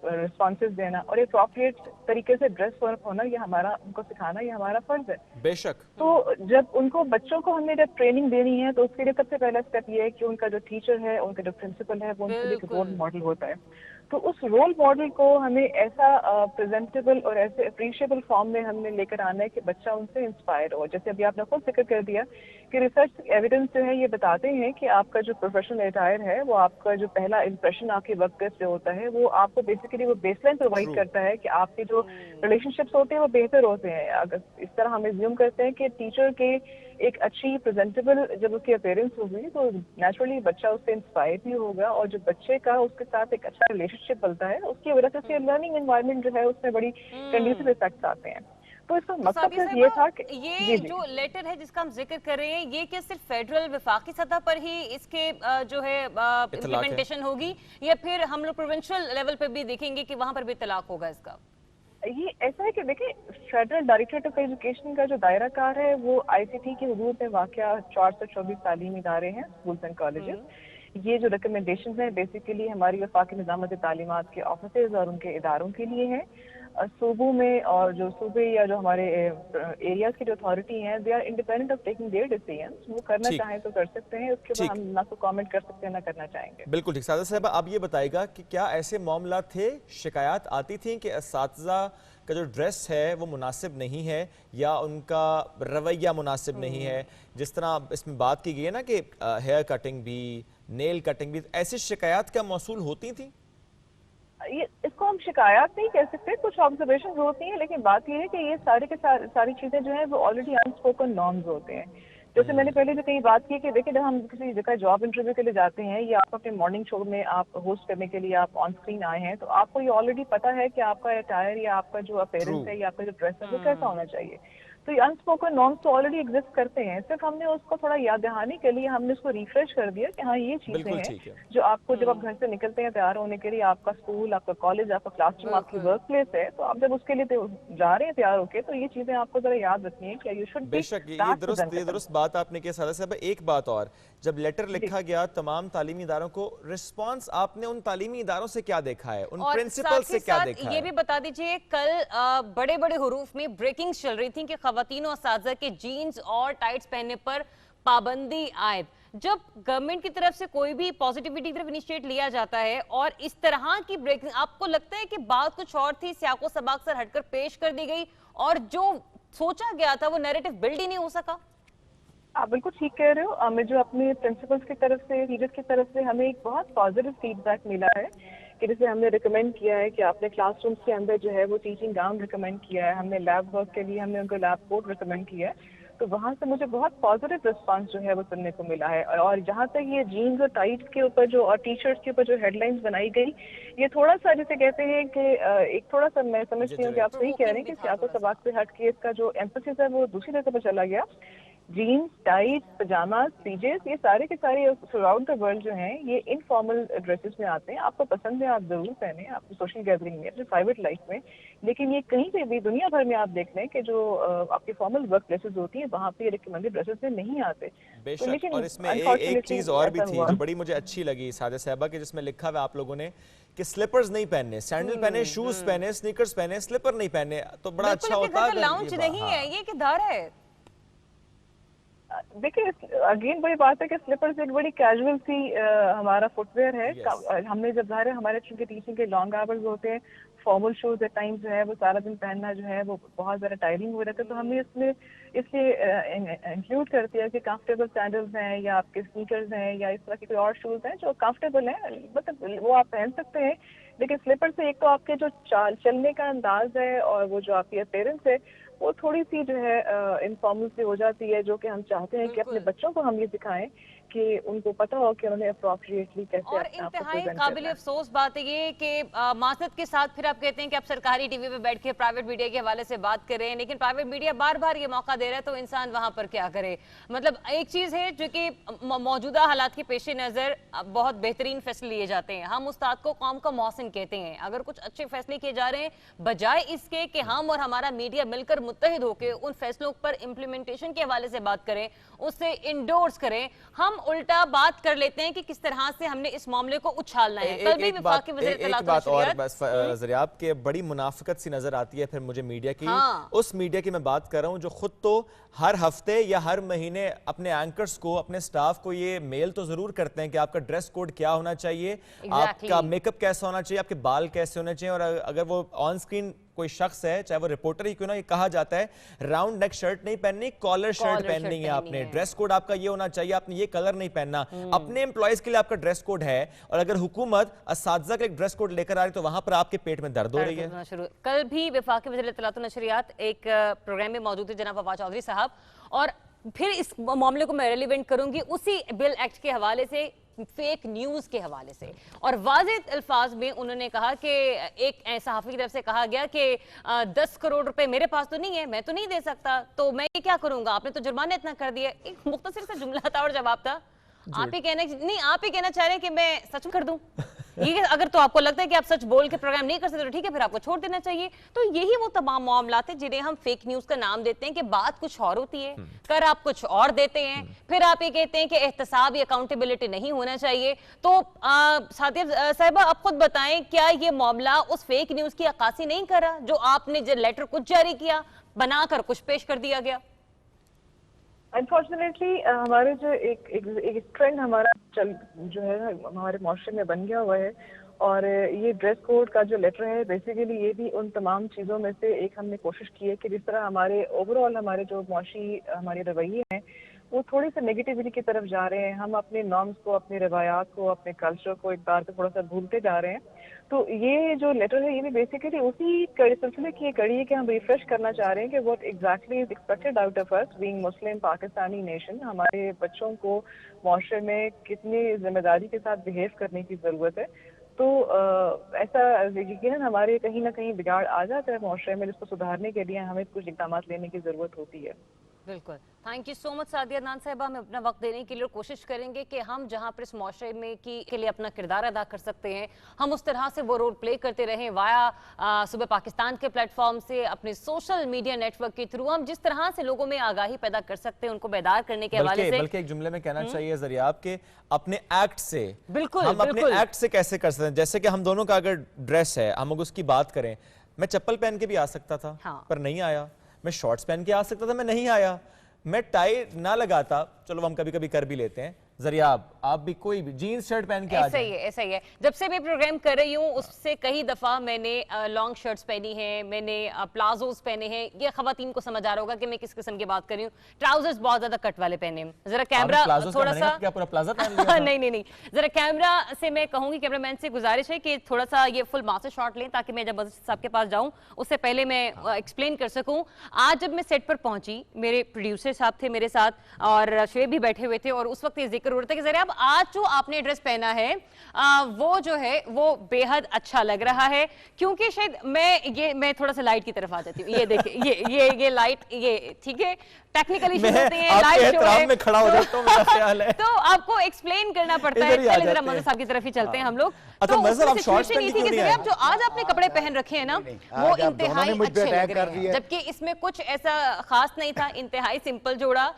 रिस्पॉन्सेस देना और अप्रोप्रिएट तरीके से ड्रेस वर्क होना, ये हमारा उनको सिखाना, ये हमारा फर्ज है। बेशक। तो जब उनको बच्चों को हमने जब ट्रेनिंग देनी है तो उसके लिए सबसे पहला स्टेप ये है कि उनका जो टीचर है, उनका जो प्रिंसिपल है, वो उनके लिए एक रोल मॉडल होता है। तो उस रोल मॉडल को हमें ऐसा प्रेजेंटेबल और ऐसे अप्रिशिएबल फॉर्म में हमने लेकर आना है कि बच्चा उनसे इंस्पायर हो। जैसे अभी आपने खुद जिक्र कर दिया कि रिसर्च एविडेंस जो है ये बताते हैं कि आपका जो प्रोफेशनल अटायर है वो आपका जो पहला इंप्रेशन आपके वर्क प्लेस पे होता है, वो आपको बेसिकली वो बेसलाइन प्रोवाइड करता है कि आपके जो रिलेशनशिप्स होते हैं वो बेहतर होते हैं। अगर इस तरह हम एज्यूम करते हैं कि टीचर के एक अच्छी प्रेजेंटेबल जब उसकी अपीयरेंस होगी तो नेचुरली बच्चा उससे इंस्पायर भी होगा, और जो बच्चे का उसके साथ एक अच्छा रिलेशनशिप बनता है उसकी वजह से उसके लर्निंग एनवायरनमेंट जो है उसमें बड़ी कंडीसिव इफेक्ट्स आते हैं। तो इसका मकसद सिर्फ ये था कि ये जो लेटर है जिसका हम जिक्र कर रहे हैं, ये क्या सिर्फ फेडरल वफाकी सतह पर ही इसके जो है इम्प्लीमेंटेशन होगी, या फिर हम लोग प्रोविंशियल लेवल पर भी देखेंगे कि वहां पर भी तलाक होगा इसका? ये ऐसा है कि देखिए फेडरल डायरेक्टरेट ऑफ एजुकेशन का जो दायरा कार है वो ICT की हदूद में वाक़या 424 तालीमी इदारे हैं, स्कूल्स एंड कॉलेजेस। ये जो रिकमेंडेशन है बेसिकली हमारी वफाकी निज़ामत तालीमात के ऑफिसर्स और उनके इदारों के लिए है। सूबों में और जो सूबे या जो हमारे एरियाज की जो अथॉरिटी हैं, they are independent of taking their decisions. वो करना चाहें तो कर सकते हैं, उसके बाद हम ना तो कमेंट कर सकते हैं ना करना चाहेंगे। बिल्कुल ठीक। सादिया साहब आप ये बताइएगा कि क्या ऐसे मामला थे, शिकायत आती थी कि असातिज़ा کا جو ڈریس ہے وہ مناسب نہیں ہے یا ان کا رویہ مناسب نہیں ہے. جس طرح اس میں بات کی گئی ہے نا کہ ہیئر کٹنگ بھی, نیل کٹنگ بھی, ایسی شکایات کیا موصول ہوتی تھیں؟ اس کو ہم شکایات نہیں کہہ سکتے, کچھ آبزرویشن ہوتی ہیں, لیکن بات یہ ہے کہ یہ ساری چیزیں جو ہیں وہ آلریڈی انسپوکن نارمز ہوتے ہیں. جیسے میں نے پہلے بھی کئی بات کی کہ دیکھیں جب ہم کسی جگہ جاب انٹرویو کے لیے جاتے ہیں یا آپ اپنے مارننگ شو میں آپ ہوسٹ کرنے کے لیے آپ آن اسکرین آئے ہیں, تو آپ کو یہ آلریڈی پتا ہے کہ آپ کا اٹائر یا آپ کا جو اپیرنس ہے یا آپ کا جو ڈریس ہے وہ کیسا ہونا چاہیے. تو یہ انسپوکن نارمس تو آلریڈی ایگزسٹ کرتے ہیں, صرف ہم نے اس کو تھوڑا یاد دہانی کے لیے ہم نے اس کو ریفریش کر دیا کہ ہاں یہ چیزیں ہیں جو آپ کو جب آپ گھر سے نکلتے ہیں تیار ہونے کے لیے, آپ کا اسکول, آپ کا کالج, آپ کا کلاس روم, آپ کی ورک پلیس ہے, تو آپ جب اس کے لیے جا رہے ہیں تیار ہو کے, تو یہ چیزیں آپ کو ذرا یاد رکھنی ہے کہ یو شوڈ بے شک یہ درست بات آپ نے کی سادہ صاحب. ایک بات اور, جب لیٹر لکھا گیا تمام تعلیمی اداروں کو, رسپانس آپ نے ان تعلیمی اداروں سے کیا دیکھا ہے, ان پرنسپل سے کیا دیکھا ہے؟ یہ بھی بتا دیجئے, کل بڑے بڑے حروف میں بریکنگز چل رہی تھیں کہ خواتین و اساتذہ کے جینز اور ٹائٹس پہننے پر پابندی عائد. جب گورنمنٹ کی طرف سے کوئی بھی پازیٹیوٹی کی طرف انیشیٹ لیا جاتا ہے اور اس طرح کی بریکنگ, آپ کو لگتا ہے کہ بات کچھ اور تھی, سیاق و سباق سے ہٹ کر پیش کر دی گئی اور جو سوچا گیا تھا وہ نیریٹو بلڈ ہی نہیں ہو سکا؟ آپ بالکل ٹھیک کہہ رہے ہو. ہمیں جو اپنے پرنسپلس کی طرف سے, ٹیچرس کی طرف سے ہمیں ایک بہت پازیٹیو فیڈ بیک ملا ہے کہ جسے ہم نے ریکمینڈ کیا ہے کہ آپ نے کلاس رومس کے اندر جو ہے وہ ٹیچنگ گاؤن ریکمینڈ کیا ہے, ہم نے لیب ورک کے لیے ہم نے ان کو لیب کوٹ ریکمینڈ کیا ہے. تو وہاں سے مجھے بہت پازیٹیو رسپانس جو ہے وہ سننے کو ملا ہے. اور جہاں تک یہ جینز اور ٹائٹس کے اوپر جو اور ٹی شرٹس کے اوپر جو ہیڈ لائنز بنائی گئی, یہ تھوڑا سا جسے کہتے ہیں کہ ایک تھوڑا سا میں سمجھتی ہوں کہ آپ صحیح کہہ رہے ہیں کہ سیاق و سباق سے ہٹ کے اس کا جو ایمفسس ہے وہ دوسری جگہ پر چلا گیا. جینز, ٹائٹ, پجاماز, پیجز, یہ سارے کے سارے تھرو آؤٹ دا ورلڈ جو ہیں یہ انفارمل ڈریسز میں آتے ہیں. آپ کو پسند ہے آپ ضرور پہنیں, آپ کی سوشل گیدرنگ میں, اپنے پرائیویٹ لائف میں, لیکن یہ کہیں پہ بھی دنیا بھر میں آپ دیکھ لیں کہ جو آپ کی فارمل ورک پلیسز ہوتی ہیں وہاں پہ ریکمینڈیڈ ڈریسز میں نہیں آتے. بے شک, اور اس میں ایک چیز اور بھی تھی جو بڑی مجھے اچھی لگی سعادہ صاحبہ, کہ جس میں لکھا ہوا آپ لوگوں نے کہ سلیپرز نہیں پہننے, سینڈل پہنے, شوز پہنے, سنیکرز پہنے, سلیپر نہیں پہنے, تو بڑا اچھا ہوتا ہے. لاؤنج نہیں ہے یہ, کہ دھار ہے. دیکھیں اگین بڑی بات ہے کہ سلیپرز ایک بڑی کیجول سی ہمارا فٹ ویئر ہے. ہم نے جب ظاہر ہے ہمارے چونکہ ٹیچنگ کے لانگ آورز ہوتے ہیں, فارمل شوز ایٹ ٹائمز جو ہے وہ سارا دن پہننا جو ہے وہ بہت زیادہ ٹائرنگ ہو رہتا ہے, تو ہم نے اس لیے انکلوڈ کر دیا کہ کمفرٹیبل سینڈلز ہیں یا آپ کے سنیکرز ہیں یا اس طرح کے کوئی اور شوز ہیں جو کمفرٹیبل ہیں, مطلب وہ آپ پہن سکتے ہیں. لیکن سلیپر سے ایک تو آپ کے جو چلنے کا انداز ہے اور وہ جو آپ کی اپیرنس ہے وہ تھوڑی سی جو ہے انفارمل سی ہو جاتی ہے, جو کہ ہم چاہتے ہیں کہ اپنے بچوں کو ہم یہ سکھائیں کہ ان کو پتہ ہو کہ انہوں نے اپروپریٹلی کیسے. اور انتہائی قابل افسوس بات ہے یہ کہ معذرت کے ساتھ پھر آپ کہتے ہیں کہ آپ سرکاری ٹی وی پہ بیٹھ کے پرائیویٹ میڈیا کے حوالے سے بات کر رہے ہیں, لیکن پرائیویٹ میڈیا بار بار یہ موقع دے رہا ہے تو انسان وہاں پر کیا کرے. مطلب ایک چیز ہے جو کہ موجودہ حالات کے پیش نظر بہت بہترین فیصلے لیے جاتے ہیں. ہم استاد کو قوم کا محسن کہتے ہیں. اگر کچھ اچھے فیصلے کیے جا رہے ہیں بجائے اس کے کہ ہم اور ہمارا میڈیا مل کر متحد ہو کے ان فیصلوں پر امپلیمنٹیشن کے حوالے سے بات کریں, اسے انڈورس کریں, ہم الٹا بات کر لیتے ہیں کہ کس طرح سے ہم نے اس معاملے کو اچھالنا ہے. کل بھی وفاقی وزیر اطلاعات و نشریات, بس ذریعہ کے بڑی منافقت سی نظر آتی ہے پھر مجھے میڈیا کی, اس میڈیا کی میں بات کر رہا ہوں جو خود تو ہر ہفتے یا ہر مہینے اپنے اینکرز کو, اپنے سٹاف کو یہ میل تو ضرور کرتے ہیں کہ آپ کا ڈریس کوڈ کیا ہونا چاہیے, آپ کا میک اپ کیسا ہونا چاہیے, آپ کے بال کیسے ہونے چاہیے, اور اگر وہ آن سکرین کوئی شخص ہے چاہے وہ رپورٹر ہی کیوں نہ, یہ کہا جاتا ہے راؤنڈ نیک شرٹ نہیں پہننی, کالر شرٹ پہننی ہے آپ نے, ڈریس کوڈ آپ کا یہ ہونا چاہیے, آپ نے یہ کلر نہیں پہننا. اپنے امپلائیز کے لیے آپ کا ڈریس کوڈ ہے, اور اگر حکومت اساتذہ کا ایک ڈریس کوڈ لے کر آ رہی تو وہاں پر آپ کے پیٹ میں درد ہو رہی ہے. کل بھی وفاقی وزیر اطلاعات و نشریات ایک پروگرام میں موجود تھے جناب وفا چودھری صاحب, اور پھر اس معاملے کو میں ریلیونٹ کروں گی اسی بل ایکٹ کے حوالے سے, فیک نیوز کے حوالے سے, اور واضح الفاظ میں انہوں نے کہا کہ ایک صحافی کی طرف سے کہا گیا کہ 10 کروڑ روپے میرے پاس تو نہیں ہے, میں تو نہیں دے سکتا, تو میں یہ کیا کروں گا, آپ نے تو جرمانہ اتنا کر دیا. ایک مختصر سا جملہ تھا اور جواب تھا. آپ ہی کہنا چاہ رہے ہیں کہ میں سچ کر دوں. یہ اگر تو آپ کو لگتا ہے کہ آپ سچ بول کے پروگرام نہیں کر سکتے تو ٹھیک ہے, پھر آپ کو چھوڑ دینا چاہیے. تو یہی وہ تمام معاملات ہیں جنہیں ہم فیک نیوز کا نام دیتے ہیں کہ بات کچھ اور ہوتی ہے, کر آپ کچھ اور دیتے ہیں, پھر آپ یہ کہتے ہیں کہ احتساب یا اکاؤنٹیبلٹی نہیں ہونا چاہیے. تو سعدیہ صاحبہ آپ خود بتائیں, کیا یہ معاملہ اس فیک نیوز کی عکاسی نہیں کر رہا جو آپ نے لیٹر کچھ جاری کیا, بنا کر کچھ پیش کر دیا گیا؟ انفارچونیٹلی ہمارے جو ایک ٹرینڈ ہمارا جو ہے ہمارے معاشرے میں بن گیا ہوا ہے, اور یہ ڈریس کوڈ کا جو لیٹر ہے بیسیکلی یہ بھی ان تمام چیزوں میں سے ایک ہم نے کوشش کی ہے کہ جس طرح ہمارے اوور آل ہمارے جو معاشی ہمارے رویے ہیں وہ تھوڑے سے نگیٹیوٹی کی طرف جا رہے ہیں. ہم اپنے نارمس کو, اپنے روایات کو, اپنے کلچر کو ایک بار سے تھوڑا سا بھولتے جا رہے ہیں. تو یہ جو لیٹر ہے یہ بھی بیسیکلی اسی سلسلے کی ایک کڑی ہے کہ ہم ریفریش کرنا چاہ رہے ہیں کہ what exactly is expected out of اس بینگ مسلم پاکستانی نیشن. ہمارے بچوں کو معاشرے میں کتنی ذمہ داری کے ساتھ بہیو کرنے کی ضرورت ہے. تو ایسا یقیناً ہمارے کہیں نہ کہیں بگاڑ آ جاتا ہے معاشرے میں, جس کو سدھارنے کے لیے ہمیں کچھ اقدامات لینے کی ضرورت ہوتی ہے. بالکل. تھینک یو سو مچ سعدیہ عدنان صاحبہ. ہم اپنا وقت دینے کے لیے کوشش کریں گے کہ ہم جہاں پر اس معاشرے میں کے لیے اپنا کردار ادا کر سکتے ہیں ہم اس طرح سے وہ رول پلے کرتے رہیں وایا صوبہ پاکستان کے پلیٹ فارم سے, اپنے سوشل میڈیا نیٹ ورک کے تھرو. ہم جس طرح سے لوگوں میں آگاہی پیدا کر سکتے ہیں ان کو بیدار کرنے کے حوالے سے, بلکہ ایک جملے میں کہنا چاہیے ضریاب کہ اپنے ایکٹ سے, بالکل ہم اپنے ایکٹ سے کیسے کر سکتے ہیں. جیسے کہ ہم دونوں کا اگر ڈریس ہے, ہم اس کی بات کریں, میں چپل پہن کے بھی آ سکتا تھا پر نہیں آیا, میں شارٹس پہن کے آ سکتا تھا, میں نہیں آیا, میں ٹائی نہ لگاتا, چلو ہم کبھی کبھی کر بھی لیتے ہیں. ضریاب آپ بھی کوئی بھی جینز شرٹ پہن کے آ جائیں. ایسا ہی ہے. جب سے میں پروگرام کر رہی ہوں اس سے کئی دفعہ میں نے لانگ شرٹس پہنی ہیں, میں نے پلازوز پہنے ہیں. یہ خواتین کو سمجھ آ رہا ہوگا کہ میں کس قسم کی بات کر رہی ہوں. ٹراؤزرز بہت زیادہ کٹ والے پہنے. ذرا کیمرہ تھوڑا سا, کیا پورا پلازا پہن لیا؟ نہیں, ذرا کیمرہ سے میں کہوں گی, کیمرہ مین سے گزارش ہے کہ تھوڑا سا یہ فل ماسٹر شاٹ لیں تاکہ میں جب وزیر صاحب کے پاس جاؤں اس سے پہلے میں ایکسپلین کر سکوں. آج جب میں سیٹ پر پہنچی, میرے پروڈیوسر صاحب تھے میرے ساتھ اور شعیب بھی بیٹھے ہوئے تھے, اور اس وقت یہ ذکر ہو رہا تھا کہ ذرا اب آج جو آپ نے ڈریس پہنا ہے وہ جو ہے وہ بے حد اچھا لگ رہا ہے. کیونکہ شاید میں تھوڑا سا لائٹ کی طرف آ جاتی ہوں. یہ دیکھیں یہ لائٹ, یہ ٹھیک ہے ٹیکنیکلی ایشوز ہوتے ہیں, لائٹ شو ہے, میں کھڑا ہو جاتا ہوں, میرا خیال ہے تو آپ کو ایکسپلین کرنا پڑتا ہے. پہلے ذرا مظہر صاحب کی طرف ہی چلتے ہیں ہم لوگ. تو سچویشن یہ تھی کہ ذرا جو آج آپ نے کپڑے پہن رکھے ہیں نا وہ انتہائی اچھے لگ رہے ہیں, جبکہ اس میں کچھ ایسا خاص نہیں تھا. انتہائی سمپل جوڑا,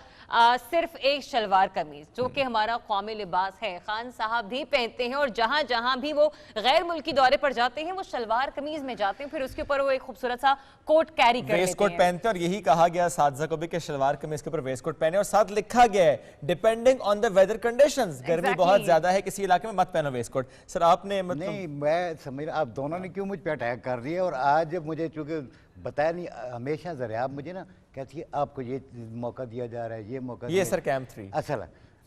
صرف ایک شلوار قمیض جو کہ ہمارا قومی لباس ہے. خان صاحب بھی پہنتے ہیں اور جہاں جہاں بھی وہ غیر ملکی دورے پر جاتے ہیں وہ شلوار قمیض میں جاتے ہیں, پھر اس کے اوپر وہ ایک خوبصورت سا کوٹ کیری کر لیتے ہیں. ویسٹ کوٹ پہنتے ہیں, اور یہی کہا گیا اساتذہ کو بھی کہ شلوار قمیض کے اوپر ویسٹ کوٹ پہنے, اور ساتھ لکھا گیا ہے depending on the weather conditions. گرمی بہت زیادہ ہے کسی علاقے میں مت پہنو ویسٹ کوٹ. سر آپ نے نہیں, میں سمجھ رہا آپ دونوں نے کیوں مجھ پہ اٹیک کر دیا. اور آج جب مجھے چونکہ بتایا نہیں, ہمیشہ ضریاب مجھے نا کہتی ہے آپ کو یہ موقع دیا جا رہا ہے, یہ موقع, یہ سر کیمپ 3 اصل.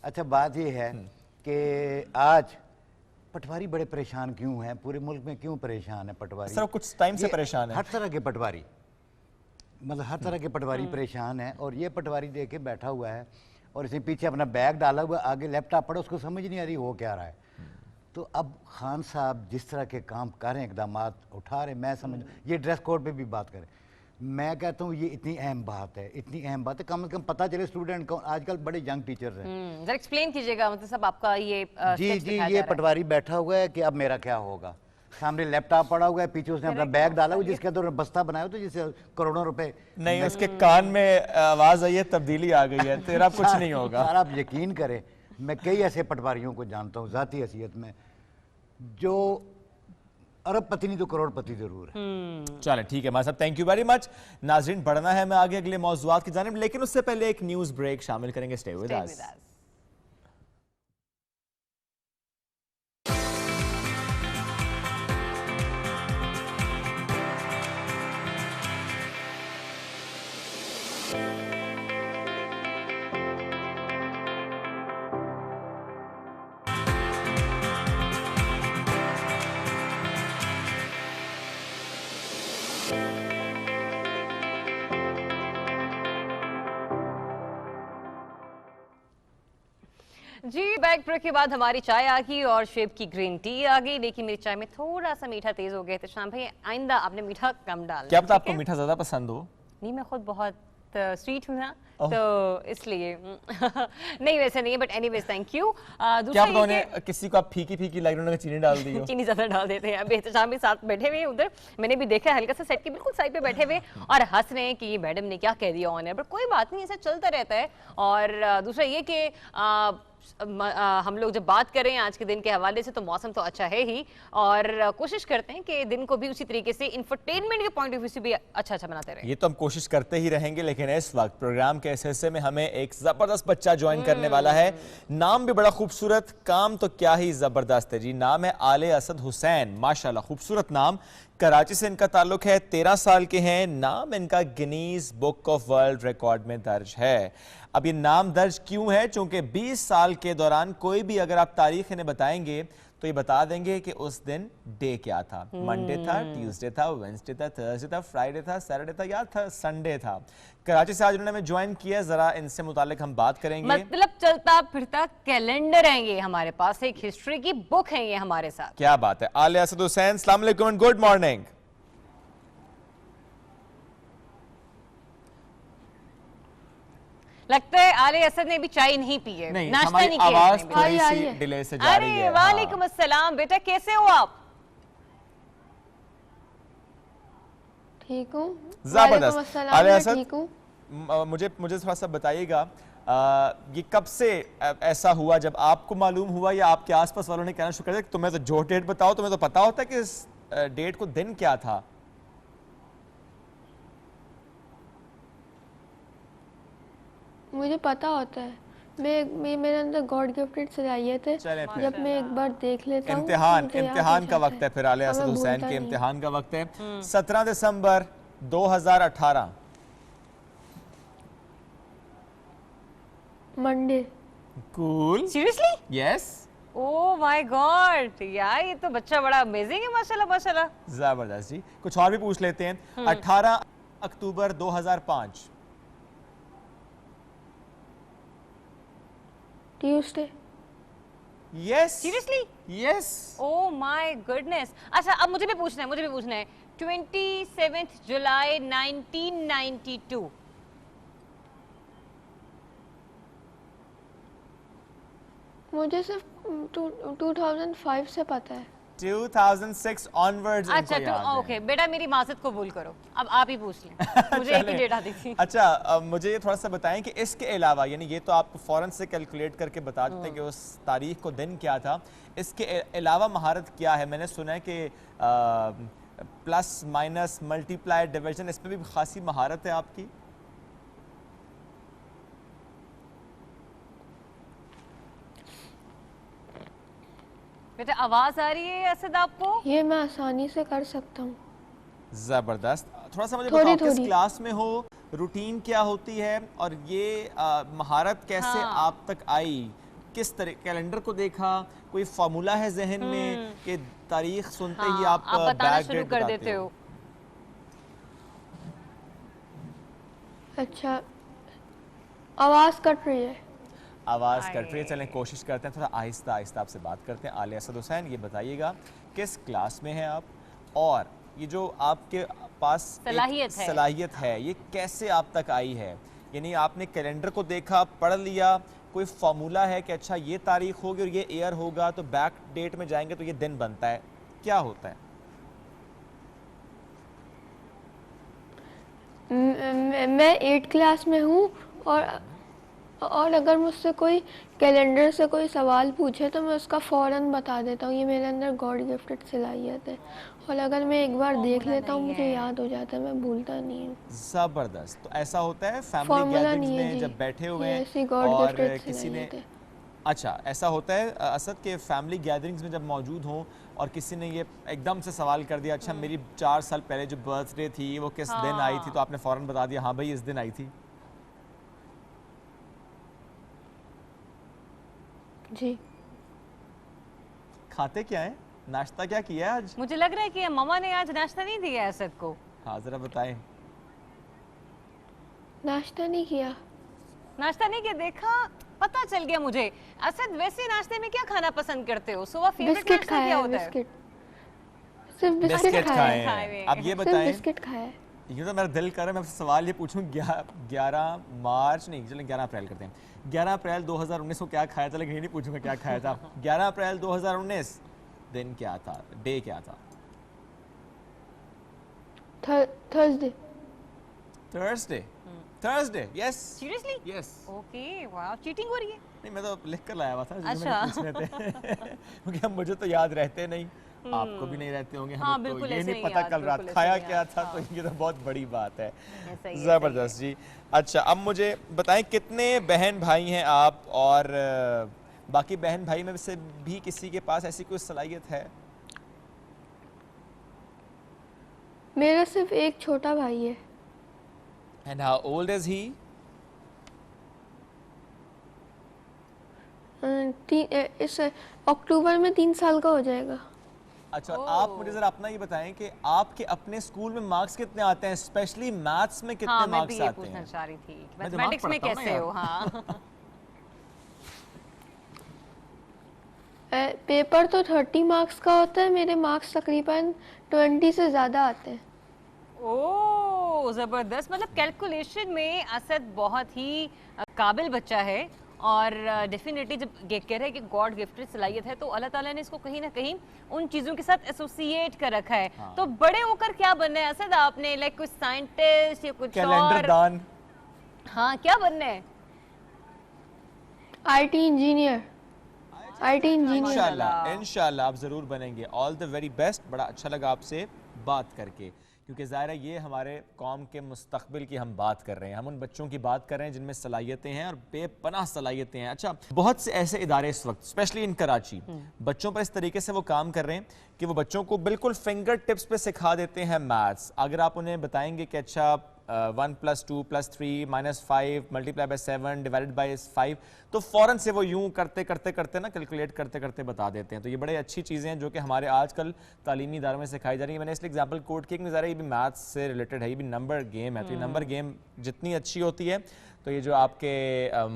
اچھا بات یہ ہے کہ آج پٹواری بڑے پریشان کیوں ہیں, پورے ملک میں کیوں پریشان ہے پٹواری؟ سر کچھ ٹائم سے پریشان ہے. ہر طرح کے پٹواری, مطلب ہر طرح کے پٹواری پریشان ہیں. اور یہ پٹواری دے کے بیٹھا ہوا ہے اور اس نے پیچھے اپنا بیگ ڈالا ہوا, آگے لیپ ٹاپ پڑا, اس کو سمجھ نہیں آ رہی ہو کیا رہا ہے. تو اب خان صاحب جس طرح کے کام کر رہے ہیں, اقدامات اٹھا رہے ہیں, میں سمجھ, یہ ڈریس کوڈ پہ بھی بات کریں, میں کہتا ہوں یہ اتنی اہم بات ہے, اتنی اہم بات ہے, کم از کم پتہ چلے اسٹوڈنٹ کو. آج کل بڑے ینگ ٹیچرز ہیں. ذرا ایکسپلین کیجئے گا مطلب صاحب آپ کا یہ جی یہ پٹواری بیٹھا ہوا ہے کہ اب میرا کیا ہوگا. سامنے لیپ ٹاپ پڑا ہوا ہے, پیچھے اس نے اپنا بیگ ڈالا ہوا جس کے اندر بستہ بنایا ہوا, تو جس سے کروڑوں روپے. نہیں, اس کے کان میں آواز آئی ہے, تبدیلی آ گئی ہے, تیرا کچھ نہیں ہوگا. سر آپ یقین کریں, میں کئی ایسے پٹواریوں کو جانتا ہوں ذاتی حیثیت میں جو ارب پتی نہیں تو کروڑ پتی ضرور ہے. چلیں ٹھیک ہے ماں صاحب, تھینک یو ویری مچ. ناظرین بڑھنا ہے میں آگے اگلے موضوعات کی جانب, لیکن اس سے پہلے ایک نیوز بریک شامل کریں گے. Stay with us. جی بیک بریک کے بعد ہماری چائے آ گئی اور شیب کی گرین ٹی آ گئی, لیکن میری چائے میں تھوڑا سا میٹھا تیز ہو گیا. تو شام بھائی آئندہ آپ نے میٹھا کم ڈالنا. کیا پتا آپ کو میٹھا زیادہ پسند ہو؟ نہیں, میں خود بہت سویٹ ہوں نا, تو اس لیے نہیں, ویسے نہیں ہے, but anyways thank you. کیا پتا انہیں کسی کو آپ پھیکی پھیکی لگ رہے ہیں, چینی ڈال دی ہو؟ چینی زیادہ ڈال دیتے ہیں. اب احتشام بھی ساتھ بیٹھے ہوئے ادھر, میں نے بھی دیکھا ہلکا سا سیٹ کے بالکل سائڈ پہ بیٹھے ہوئے اور ہنس رہے ہیں کہ یہ میڈم نے کیا کہہ دیا آن ایئر, بٹ کوئی بات نہیں, ایسا چلتا رہتا ہے. اور دوسرا یہ کہ हम लोग जब बात करें आज के दिन के हवाले से तो मौसम तो अच्छा है ही, और कोशिश करते हैं कि दिन को भी उसी तरीके से इंफरटेनमेंट के पॉइंट ऑफ व्यू से भी अच्छा बनाते रहें। ये तो हम कोशिश करते ही रहेंगे, लेकिन इस वक्त प्रोग्राम के इस हिस्से में हमें एक जबरदस्त बच्चा ज्वाइन करने वाला है। नाम भी बड़ा खूबसूरत, काम तो क्या ही जबरदस्त है जी। नाम है आले असद हुसैन, माशाल्लाह खूबसूरत नाम। कराची से इनका ताल्लुक है, 13 साल के हैं। नाम इनका Guinness book of world record में दर्ज है। अब ये नाम दर्ज क्यों है? चूंकि 20 साल के दौरान कोई भी अगर आप तारीख इन्हें बताएंगे तो ये बता देंगे कि उस दिन डे क्या था। मंडे था, ट्यूसडे था, वेंसडे था, थर्सडे था, फ्राइडे था, सैटरडे था या था संडे था। कराची से आज उन्होंने हमें ज्वाइन किया, जरा इनसे मुतालिक हम बात करेंगे। मतलब चलता फिरता कैलेंडर है ये हमारे पास, एक हिस्ट्री की बुक है ये हमारे साथ। क्या बात है। आले असद हुसैन, अस्सलाम वालेकुम एंड गुड मॉर्निंग। लगता है आले असद ने भी चाय नहीं पी है, नहीं, नाश्ता हमारी नहीं किया आवाज है। थोड़ी सी डिले से जा रही अरे है। वालेकुम अस्सलाम, बेटा कैसे हो आप? ठीक हूँ। जबरदस्त। आले असद, ठीक हूँ। मुझे थोड़ा सा बताइएगा, ये कब से ऐसा हुआ? जब आपको मालूम हुआ या आपके आसपास वालों ने कहना शुरू कर दिया कि तुम्हें तो जो डेट बताओ, तुम्हें तो पता होता है कि इस डेट को दिन क्या था? मुझे पता होता है, मेरे अंदर गॉड गिफ्टेड सलाहियत है। चलें फिर। जब मैं एक बार देख लेता हूँ इम्तिहान का वक्त है। फिर आले असद हुसैन के इम्तिहान का वक्त है। 17 दिसंबर 2018 Monday. Cool. Seriously? Yes. Oh my God यार, ये तो बच्चा बड़ा अमेजिंग है, माशाल्लाह माशाल्लाह। जबरदस्त जी। कुछ और भी पूछ लेते हैं। 18 अक्टूबर 2005 Tuesday. Yes. Seriously? Yes. Oh my goodness. अच्छा अब मुझे भी पूछना है 27 जुलाई 1992। मुझे सिर्फ 2005 से पता है। 2006 ऑनवर्ड्स अच्छा इनको याद है। ओके बेटा, मेरी माजरत कबूल करो, अब आप ही पूछ लें। मुझे एक ही डेट आती थी। अच्छा, मुझे ये थोड़ा सा बताएं कि इसके अलावा, यानी ये तो आपको फौरन से कैलकुलेट करके बता देते हैं कि उस तारीख को दिन क्या था, इसके अलावा महारत क्या है? मैंने सुना है कि प्लस माइनस मल्टीप्लाई डिवीजन, इस पे भी खासी महारत है आपकी। बेटा आवाज आ रही है असद आपको? ये मैं आसानी से कर सकता हूँ। जबरदस्त। थोड़ा सा मुझे थोड़ी बताओ किस थोड़ी। क्लास में हो, रूटीन क्या होती है, और ये महारत कैसे आप तक आई? किस तरह कैलेंडर को देखा, कोई फार्मूला है जहन में कि तारीख सुनते ही आप बताना बैक शुरू डेट कर बताते देते हो। अच्छा, आवाज कट रही है। आवाज कट रही है, चलें कोशिश करते हैं थोड़ा आहिस्ता आहिस्ता आपसे बात करते हैं। आले असद हुसैन, ये बताइएगा किस क्लास में हैं आप, और ये जो आपके पास सलाहियत है ये कैसे आप तक आई है? यानी आपने कैलेंडर को देखा, पढ़ लिया, कोई फार्मूला है कि अच्छा ये तारीख होगी और ये ईयर होगा तो बैक डेट में जाएंगे तो ये दिन बनता है, क्या होता है? मैं 8th क्लास में हूँ, और अगर मुझसे कोई कैलेंडर से कोई सवाल पूछे तो मैं उसका फ़ौरन बता देता हूँ। ये मेरे अंदर गॉड गिफ्टेड सलाहियत है, और अगर मैं एक बार देख लेता हूँ मुझे याद हो जाता है, मैं भूलता नहीं हूँ। जबरदस्त। तो ऐसा होता है फैमिली फॉर्मूला गैदरिंग्स नहीं है में जी, जब बैठे हुए ये हैं ऐसी गॉड और गिफ्टेड किसी ने, सलाहियत है। अच्छा ऐसा होता है असद के फैमिली गैदरिंग्स में जब मौजूद हों और किसी ने ये एकदम से सवाल कर दिया, अच्छा मेरी 4 साल पहले जो बर्थडे थी वो किस दिन आई थी, तो आपने फौरन बता दिया हाँ भाई इस दिन आई थी। जी। खाते क्या है, नाश्ता क्या किया है आज? मुझे लग रहा है कि मम्मा ने आज नाश्ता नहीं दिया है असद को। हाँ जरा बताएं। नाश्ता नहीं किया। नाश्ता नहीं किया, देखा पता चल गया मुझे। असद वैसे नाश्ते में क्या खाना पसंद करते हो? सुबह फेवरेट बिस्किट नाश्ता खाया क्या है, होता है? बिस्किट। सिर्फ बिस्किट खाया है। हैं। अब ये सिर्फ बताएं, बिस्किट खाया है। यूँ तो मेरा दिल कर रहा है मैं आपसे सवाल ये पूछूं, 11 मार्च नहीं, चलें 11 अप्रैल करते हैं। 11 अप्रैल 2019 को क्या खाया था, लेकिन ये नहीं पूछूंगा क्या खाया था। 11 अप्रैल 2019 दिन क्या था, डे क्या था? Thursday. Thursday. Thursday, yes seriously? Yes. Okay, वाह, चीटिंग हो रही है। नहीं, मैं तो लिख कर लाया हुआ था जो अच्छा। मैंने पूछने थे क्योंकि अब मुझे तो याद रहते नहीं, आपको भी नहीं रहते होंगे, हाँ, हमें तो बिल्कुल ये ऐसे नहीं नहीं पता याद, कल रात बिल्कुल ऐसे खाया नहीं क्या याद, था, हाँ। तो ये तो बहुत बड़ी बात है। ऐसा ही है, जबरदस्त जी। अच्छा, अब मुझे बताएं कितने बहन भाई हैं आप, और बाकी बहन भाई में से भी किसी के पास ऐसी कोई सलाहियत है? मेरा सिर्फ एक छोटा भाई है। And how old is he? इस अक्टूबर में 3 साल का हो जाएगा। अच्छा, और आप मुझे जरा अपना ये बताएं कि आपके अपने स्कूल में मार्क्स कितने आते हैं, स्पेशली मैथ्स में कितने हाँ, मैं भी मार्क्स ये आते पूछना हैं? चाह रही थी, मैं दिमाग मैथमेटिक्स में पढ़ता हूँ ना कैसे यार। हो? हाँ। पेपर तो 30 मार्क्स का होता है, मेरे मार्क्स तकरीबन 20 से ज़्यादा आते हैं। ओह, जबरदस्त। मतलब कैलकुलेशन में असद बहुत ही काबिल बच्चा है, और डेफिनेटली जब ये कह रहे हैं कि गॉड गिफ्टेड सलाहियत है, तो अल्लाह ताला ने इसको कहीं ना कहीं उन चीज़ों के साथ एसोसिएट कर रखा है। तो बड़े होकर क्या बनना है असद आपने? लाइक कुछ साइंटिस्ट या कुछ कैलेंडर और? दान? हाँ, क्या बनना है? IT engineer. IT engineer. इंशाल्लाह, इंशाल्लाह आप ज़रूर बनेंगे। All the very best. बड़ा अच्छा लगा आपसे बात करके, क्योंकि ज़ाहिर है ये हमारे कौम के मुस्तक़बिल की हम बात कर रहे हैं, हम उन बच्चों की बात कर रहे हैं जिनमें सलाहियतें हैं और बेपनाह सलाहियतें हैं। अच्छा, बहुत से ऐसे इदारे इस वक्त स्पेशली इन कराची बच्चों पर इस तरीके से वो काम कर रहे हैं कि वो बच्चों को बिल्कुल फिंगर टिप्स पे सिखा देते हैं मैथ्स। अगर आप उन्हें बताएंगे कि अच्छा 1 + 2 + 3 - 5 × 7 / 5, तो फ़ौरन से वो यूं करते करते करते ना कैलकुलेट करते करते बता देते हैं। तो ये बड़े अच्छी चीज़ें हैं जो कि हमारे आजकल तालीमी इदारों में सिखाई जा रही है। मैंने इसलिए एग्जांपल कोट किया कि ज़रा ये भी मैथ्स से रिलेटेड है, ये भी नंबर गेम है। तो ये नंबर गेम जितनी अच्छी होती है तो ये जो आपके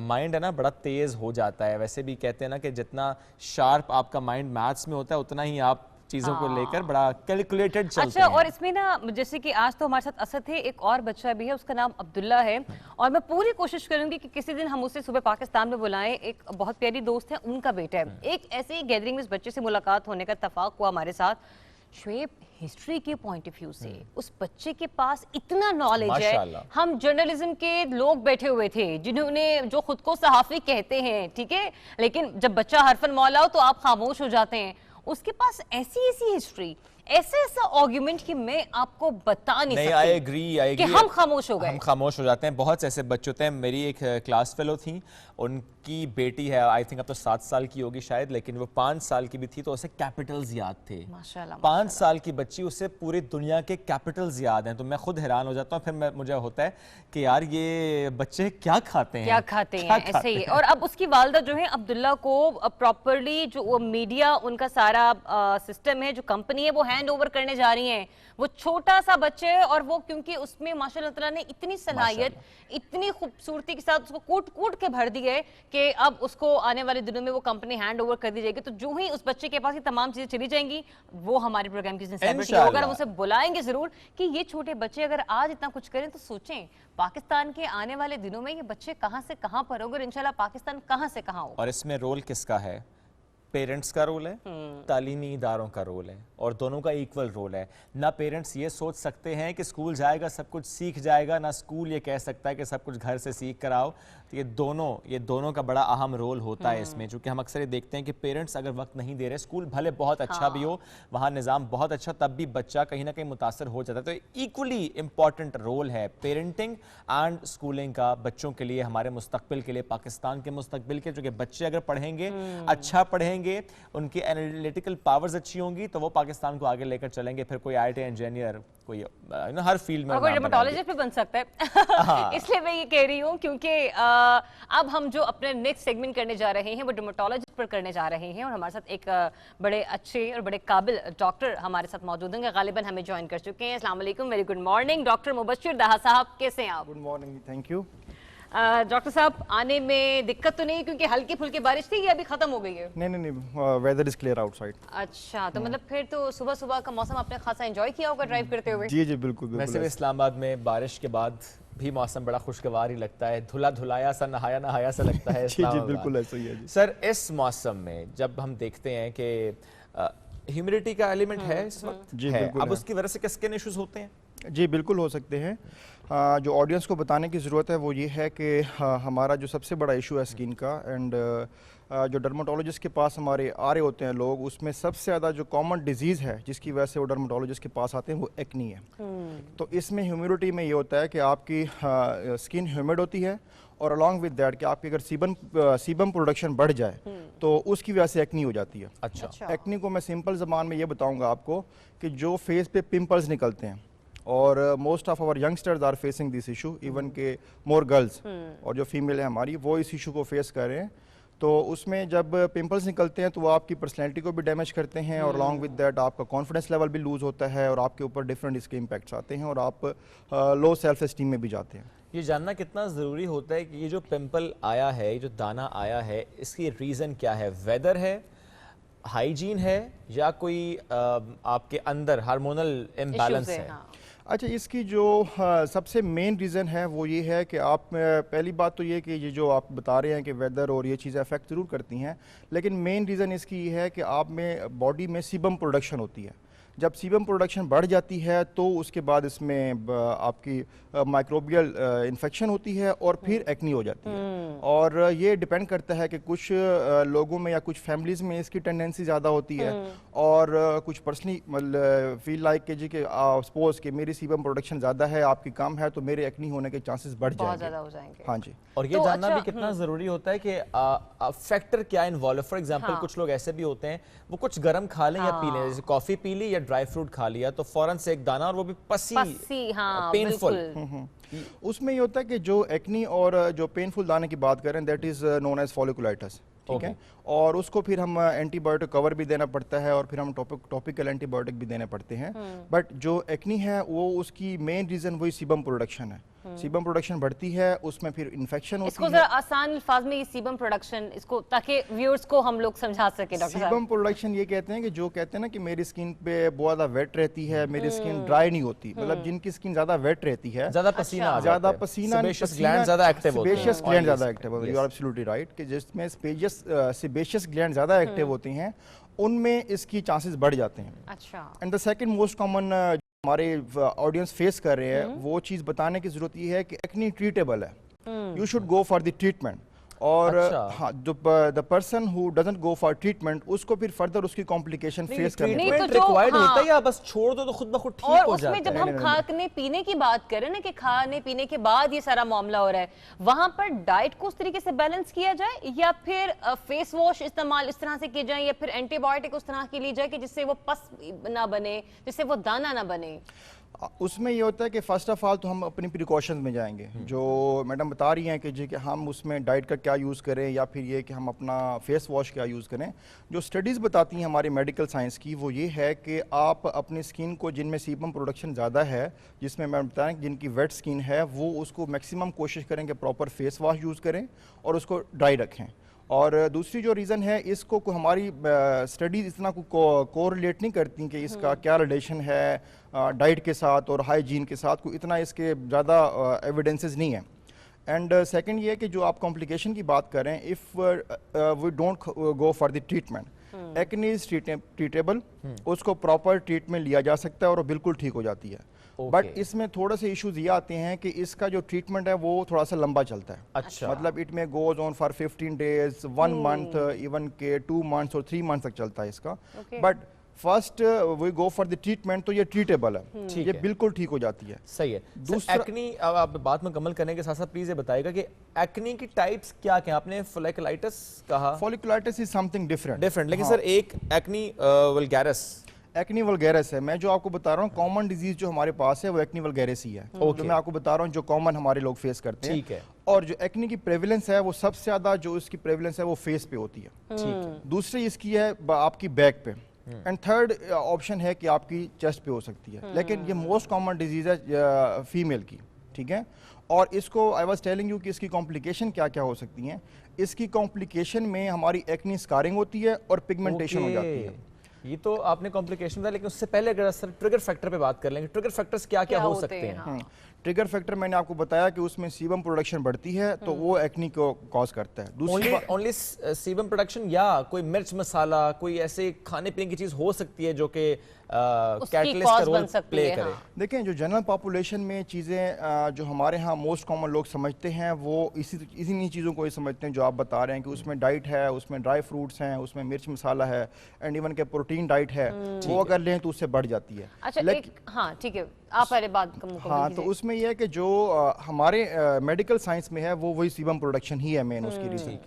माइंड है ना बड़ा तेज़ हो जाता है। वैसे भी कहते हैं ना कि जितना शार्प आपका माइंड मैथ्स में होता है उतना ही आप चीज़ों को लेकर बड़ा कैलकुलेटेड चलते अच्छा, हैं। और इसमें ना जैसे कि आज तो हमारे साथ असद है, एक और बच्चा भी है, उसका नाम अब्दुल्ला है, और मैं पूरी कोशिश करूंगी कि किसी दिन हम उसे सुबह पाकिस्तान में बुलाएं। एक बहुत प्यारी दोस्त है, उनका बेटा है। एक ऐसे ही गैदरिंग में इस बच्चे से मुलाकात होने का इत्तेफाक हुआ हमारे साथ। शुएब, हिस्ट्री के पॉइंट ऑफ व्यू से उस बच्चे के पास इतना नॉलेज है। माशाल्लाह। हम जर्नलिज्म के लोग बैठे हुए थे जिन्होंने जो खुद को सहाफी कहते हैं, ठीक है, लेकिन जब बच्चा हरफन मौला हो तो आप खामोश हो जाते हैं। उसके पास ऐसी ऐसी हिस्ट्री, ऐसा आर्गुमेंट कि मैं आपको बता नहीं सकती। आई एग्री कि हम खामोश हो गए। हम खामोश हो जाते हैं। बहुत से ऐसे बच्चे होते हैं। मेरी एक क्लास फेलो थी, उनकी बेटी है, आई थिंक अब तो 7 साल की होगी शायद, लेकिन वो 5 साल की भी थी, तो उसे कैपिटल्स याद थे। माशाल्लाह, 5 साल की बच्ची, उसे पूरी दुनिया के कैपिटल्स याद हैं। तो मैं खुद हैरान हो जाता हूँ। फिर मुझे होता है कि यार ये बच्चे क्या खाते हैं, क्या खाते हैं, ऐसे ही। और अब उसकी वालदा जो है अब्दुल्ला को प्रॉपरली जो वो मीडिया उनका सारा सिस्टम है, जो कंपनी है, वो हैंड ओवर करने जा रही हैं। वो छोटा सा बच्चे है, और वो क्योंकि उसमें माशाल्लाह ताला ने इतनी सलाहियत, इतनी खूबसूरती के साथ उसको कूट कूट के भर दी है कि अब उसको आने वाले दिनों में वो कंपनी हैंड ओवर कर दी जाएगी। तो जो ही उस बच्चे के पास ये तमाम चीजें चली जाएंगी, वो हमारे प्रोग्राम की सेलिब्रिटी होगा। हम उसे बुलाएंगे जरूर कि ये छोटे बच्चे अगर आज इतना कुछ करें तो सोचें पाकिस्तान के आने वाले दिनों में ये बच्चे कहां से कहां पर होंगे, और इंशाल्लाह पाकिस्तान कहां से कहां होगा। और इसमें रोल किसका है? पेरेंट्स का रोल है, तालीमी इदारों का रोल है, और दोनों का इक्वल रोल है। ना पेरेंट्स ये सोच सकते हैं कि स्कूल जाएगा सब कुछ सीख जाएगा, ना स्कूल ये कह सकता है कि सब कुछ घर से सीख कर आओ। तो ये दोनों का बड़ा अहम रोल होता है इसमें, चूँकि हम अक्सर ये देखते हैं कि पेरेंट्स अगर वक्त नहीं दे रहे, स्कूल भले बहुत अच्छा भी हो, वहाँ निज़ाम बहुत अच्छा, तब भी बच्चा कहीं ना कहीं मुतासर हो जाता है। तो इक्वली इम्पॉर्टेंट रोल है पेरेंटिंग एंड स्कूलिंग का बच्चों के लिए, हमारे मुस्तकबिल के लिए, पाकिस्तान के मुस्तकबिल के। चूँकि बच्चे अगर पढ़ेंगे, अच्छा पढ़ेंगे, उनकी एनालिटिकल पावर्स अच्छी होंगी, तो वो पाकिस्तान को आगे लेकर चलेंगे। फिर कोई IIT इंजीनियर, कोई हर फील्ड में, कोई डर्मेटोलॉजिस्ट भी बन सकता है। इसलिए मैं ये कह रही हूँ क्योंकि अब हम जो अपने नेक्स्ट सेगमेंट करने जा रहे हैं वो डर्मेटोलॉजिस्ट पर करने जा रहे हैं, और हमारे साथ एक बड़े अच्छे और बड़े काबिल डॉक्टर हमारे साथ मौजूद हैं, गालिबन हमें ज्वाइन कर चुके हैं। अस्सलाम वालेकुम, very good morning. Doctor Mubashshir दाहा साहब, कैसे हैं आप? Good morning, thank you. Doctor साहब, आने में दिक्कत तो नहीं, क्योंकि हल्की फुल्की बारिश थी, ये अभी खत्म हो गई है? नहीं, वेदर इज क्लियर आउटसाइड। अच्छा, तो मतलब फिर तो सुबह सुबह का मौसम आपने खासा एंजॉय किया होगा ड्राइव करते हुए? जी जी बिल्कुल बिल्कुल। वैसे भी इस्लामाबाद में बारिश के बाद भी मौसम बड़ा खुशगवार ही लगता है, धुला धुलाया सा, नहाया नहाया सा लगता है। जी जी बिल्कुल ऐसा ही है जी। सर, इस मौसम में जब हम देखते हैं कि ह्यूमिडिटी का एलिमेंट है इस वक्त जी, है, बिल्कुल अब है। उसकी वजह से क्या स्किन इश्यूज होते हैं? जी बिल्कुल हो सकते हैं। जो ऑडियंस को बताने की ज़रूरत है वो ये है कि हमारा जो सबसे बड़ा इशू है स्किन का, एंड जो डर्माटोलॉजिस्ट के पास हमारे आ रहे होते हैं लोग, उसमें सबसे ज़्यादा जो कॉमन डिजीज़ है जिसकी वजह से वो डर्माटोलॉजिस्ट के पास आते हैं वो एक्नी है। तो इसमें ह्यूमिडिटी में ये होता है कि आपकी स्किन ह्यूमिड होती है, और अलॉन्ग विद दैट कि आपकी अगर सीबम प्रोडक्शन बढ़ जाए तो उसकी वजह से एक्नी हो जाती है। अच्छा। एक्नी को मैं सिंपल ज़बान में ये बताऊंगा आपको कि जो फेस पे पिंपल्स निकलते हैं, और most of our youngsters are facing this issue, even के मोर गर्ल्स और जो फीमेल है हमारी वो इस इशू को फेस कर रहे हैं। तो उसमें जब पिंपल्स निकलते हैं तो वो आपकी पर्सनैलिटी को भी डैमेज करते हैं, और अलॉन्ग विद दैट आपका कॉन्फिडेंस लेवल भी लूज़ होता है, और आपके ऊपर डिफरेंट इसके इम्पैक्ट्स आते हैं, और आप लो सेल्फ एस्टीम में भी जाते हैं। ये जानना कितना ज़रूरी होता है कि ये जो पिंपल आया है, ये जो दाना आया है, इसकी रीज़न क्या है? वेदर है, हाइजीन है, या कोई आपके अंदर हार्मोनल इम्बैलेंस है? अच्छा, इसकी जो सबसे मेन रीज़न है वो ये है कि आप पहली बात तो ये कि ये जो आप बता रहे हैं कि वेदर और ये चीज़ें अफेक्ट ज़रूर करती हैं, लेकिन मेन रीज़न इसकी ये है कि आप में बॉडी में सीबम प्रोडक्शन होती है। जब सीबम प्रोडक्शन बढ़ जाती है तो उसके बाद इसमें आपकी माइक्रोबियल इन्फेक्शन होती है, और फिर एक्नी हो जाती है। और ये डिपेंड करता है कि कुछ लोगों में या कुछ फैमिलीज़ में इसकी टेंडेंसी ज़्यादा होती है, और कुछ पर्सनली फील लाइक कि जी कि सपोज कि मेरी सीबम प्रोडक्शन ज़्यादा है, आपकी कम है, तो मेरे एक्नी होने के चांसेस बढ़ जाएंगे। हाँ जी। और ये जानना भी कितना ज़रूरी होता है कि फैक्टर क्या इन्वॉल्व है। फॉर एग्जांपल कुछ लोग ऐसे भी होते हैं वो कुछ गर्म खा लें या पी लें, जैसे कॉफ़ी पी ली या ड्राई फ्रूट खा लिया तो फौरन से एक दाना, और वो भी पसी पेनफुल। उसमें ये होता है कि जो एक्नी और जो पेनफुल दाने की बात करें, that is known as folliculitis, ठीक है, और उसको फिर हम एंटीबायोटिक कवर भी देना पड़ता है, और फिर हम टॉपिकल एंटीबायोटिक भी देने पड़ते हैं। बट जो एक्नी है वो उसकी मेन रीज़न वही सीबम प्रोडक्शन है। सीबम प्रोडक्शन बढ़ती है, उसमें फिर इन्फेक्शन होती है। इसको जरा आसान अल्फाज में ये सीबम प्रोडक्शन, इसको ताकि व्यूअर्स को हम लोग समझा सके डॉक्टर साहब। सीबम प्रोडक्शन ये कहते हैं कि जो कहते हैं ना कि मेरी स्किन पे बहुत ज़्यादा वेट रहती है, मेरी स्किन ड्राई नहीं होती, मतलब जिनकी स्किन ज़्यादा वेट रहती है, ज़्यादा पसीना सेबेशियस ग्लैंड ज़्यादा एक्टिव होती है। यू आर एब्सोल्युटली राइट कि जिसमें सेबेशियस ग्लैंड ज़्यादा एक्टिव होती हैं, उनमें इसकी चांसेस बढ़ जाते हैं। अच्छा। And the second most common हमारे ऑडियंस फेस कर रहे हैं, वो चीज़ बताने की ज़रूरत ये है कि एक्नी ट्रीटेबल है, you should go for the treatment. और हाँ, जो the person who doesn't go for treatment, उसको फिर फर्दर उसकी कॉम्प्लिकेशन फेस करनी नहीं, तो रिक्वायर्ड होता है, या बस छोड़ दो तो खुद ब खुद ठीक हो जाता है? और उसमें जब हम खाने पीने की बात करें ना कि खाने पीने के बाद ये सारा मामला हो रहा है, वहां पर डाइट को उस तरीके से बैलेंस किया जाए, या फिर फेस वॉश इस्तेमाल इस तरह से किए जाए, या फिर एंटीबायोटिक उस तरह की ली जाए कि जिससे वो पस ना बने, जिससे वो दाना ना बने? उसमें ये होता है कि फ़र्स्ट ऑफ ऑल तो हम अपनी प्रिकॉशंस में जाएंगे, जो मैडम बता रही हैं कि जी कि हम उसमें डाइट का क्या यूज़ करें, या फिर ये कि हम अपना फेस वॉश क्या यूज़ करें। जो स्टडीज़ बताती हैं हमारी मेडिकल साइंस की, वो ये है कि आप अपनी स्किन को, जिनमें सीबम प्रोडक्शन ज़्यादा है, जिसमें मैं बताएं जिनकी वेट स्किन है, वो उसको मैक्सिमम कोशिश करें कि प्रॉपर फेस वॉश यूज़ करें और उसको ड्राई रखें। और दूसरी जो रीज़न है, इसको हमारी स्टडीज़ इतना कोरिलेट नहीं करती कि इसका क्या रिलेशन है डाइट के साथ और हाइजीन के साथ, कोई इतना इसके ज़्यादा एविडेंसेस नहीं है। एंड सेकंड ये कि जो आप कॉम्प्लिकेशन की बात करें, if we don't go for the treatment, acne is treatable, उसको प्रॉपर ट्रीटमेंट लिया जा सकता है और वो बिल्कुल ठीक हो जाती है। बट इसमें थोड़े से इश्यूज ये आते हैं कि इसका जो ट्रीटमेंट है वो थोड़ा सा लंबा चलता है। अच्छा। मतलब इट में goes on for 15 days, 1 month, even के 2 मंथ्स और 3 मंथ्स तक चलता है इसका। But first we go for the treatment, तो ये ट्रीटेबल है, ये बिल्कुल ठीक हो जाती है। सही है। दूसरा एक्नी, अब आप बात मुकम्मल करने के साथ साथ प्लीज ये बताइएगा कि एक्नी की टाइप्स क्या क्या? आपने फॉलिकुलाइटिस कहा, फॉलिकुलाइटिस इज समथिंग डिफरेंट, लेकिन सर एक एक्नी वल्गैरिस, एक्नी वल्गैरिस है। मैं जो आपको बता रहा हूँ कॉमन डिजीज जो हमारे पास है वो एक्नी वल्गैरिस ही है, जो मैं आपको बता रहा हूँ जो कॉमन हमारे लोग फेस करते हैं। ठीक है। और जो एक्नी की प्रेवलेंस है वो सबसे ज्यादा जो इसकी प्रेवलेंस है वो फेस पे होती है। ठीक है। दूसरी इसकी है आपकी बैक पे, एंड थर्ड ऑप्शन है कि आपकी चेस्ट पे हो सकती है, लेकिन ये मोस्ट कॉमन डिजीज है फीमेल की। ठीक है। और इसको आई वाज टेलिंग यू कि इसकी कॉम्प्लिकेशन क्या क्या हो सकती हैं। इसकी कॉम्प्लिकेशन में हमारी एक्नी स्कारिंग होती है और पिगमेंटेशन हो जाती है। ये तो आपने कॉम्प्लिकेशन बताया, लेकिन उससे पहले अगर सर ट्रिगर फैक्टर पे बात कर लेंगे, ट्रिगर फैक्टर्स क्या क्या हो सकते हैं? ट्रिगर फैक्टर मैंने आपको बताया कि उसमें सीबम प्रोडक्शन बढ़ती है तो वो एक्नी को कॉज करता है। दूसरी ओनली सीबम प्रोडक्शन या कोई मिर्च मसाला, कोई ऐसे खाने पीने की चीज हो सकती है जो कि कैटलिस्ट का रोल प्ले करे? देखें, जो जनरल पॉपुलेशन में चीज़ें जो हमारे यहाँ मोस्ट कॉमन लोग समझते हैं वो इसी चीज़ों को ही समझते हैं जो आप बता रहे हैं कि उसमें डाइट है, उसमें ड्राई फ्रूट्स हैं, उसमें मिर्च मसाला है एंड इवन के प्रोटीन डाइट है, वो अगर लें तो उससे बढ़ जाती है। अच्छा, हाँ ठीक है, आप पहले बात का मुकम्मल हाँ, तो उसमें यह है कि जो हमारे मेडिकल साइंस में है वो वही सीबम प्रोडक्शन ही है मेन उसकी reason.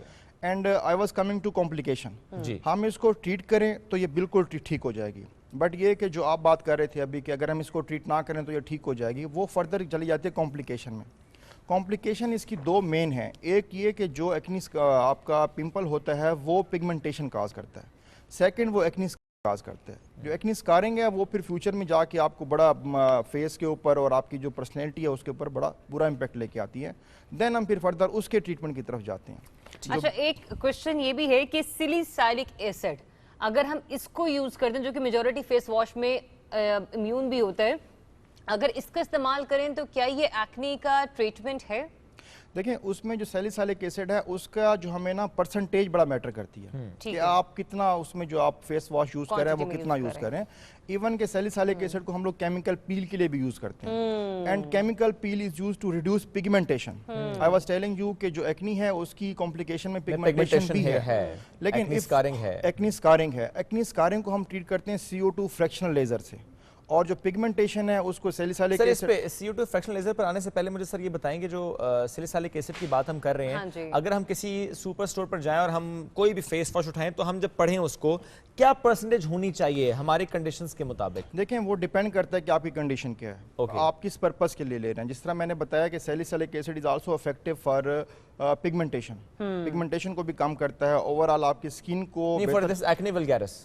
And I was coming to complication. हम इसको ट्रीट करें तो ये बिल्कुल ठीक हो जाएगी, बट ये कि जो आप बात कर रहे थे अभी कि अगर हम इसको ट्रीट ना करें तो ये ठीक हो जाएगी, वो फर्दर चली जाती है कॉम्प्लिकेशन में। कॉम्प्लिकेशन इसकी दो मेन है, एक ये कि जो एक्नी आपका पिंपल होता है वो पिगमेंटेशन काज करता है, सेकंड वो एक्नी काज करता है। जो एक्नी स्कारिंग है वो फिर फ्यूचर में जाके आपको बड़ा फेस के ऊपर और आपकी जो पर्सनैलिटी है उसके ऊपर बड़ा बुरा इम्पैक्ट लेके आती है। देन हम फिर फर्दर उसके ट्रीटमेंट की तरफ जाते हैं। अच्छा, एक क्वेश्चन ये भी है कि सैलिसिलिक एसिड अगर हम इसको यूज करते हैं जो कि मेजॉरिटी फेस वॉश में इम्यून भी होता है, अगर इसका इस्तेमाल करें तो क्या ये एक्ने का ट्रीटमेंट है? देखें, उसमें जो सैलिसिलिक एसिड है उसका जो हमें ना परसेंटेज बड़ा मैटर करती है कि आप कितना उसमें जो आप फेस वॉश यूज करें वो कितना यूज करें। इवन के सैलिसिलिक एसिड को हम लोग केमिकल पील के लिए भी यूज करते हैं and chemical peel is used to reduce pigmentation. I was telling you कि जो एक्नी है उसकी कॉम्प्लिकेशन में पिगमेंटेशन भी है, लेकिन एक्नी स्कारिंग को हम ट्रीट करते हैं CO2 फ्रैक्शनल लेजर से, और जो पिगमेंटेशन है उसको सैलिसिलिक एसिड। सर, इस पे CO2 फ्रैक्शनल लेजर पर आने से पहले मुझे सर ये बताएंगे, जो सैलिसिलिक एसिड की बात हम कर रहे हैं, अगर हम किसी सुपर स्टोर पर जाएं और हम कोई भी फेस वॉश उठाएं तो हम जब पढ़ें उसको क्या परसेंटेज होनी चाहिए हमारी कंडीशंस के मुताबिक? देखें, वो डिपेंड करता है कि आपकी कंडीशन क्या है, आप किस पर्पस के लिए ले रहे हैं। जिस तरह मैंने बताया कि salicylic acid is also effective for pigmentation को भी कम करता है, ओवरऑल आपकी स्किन को। For this acne vulgaris,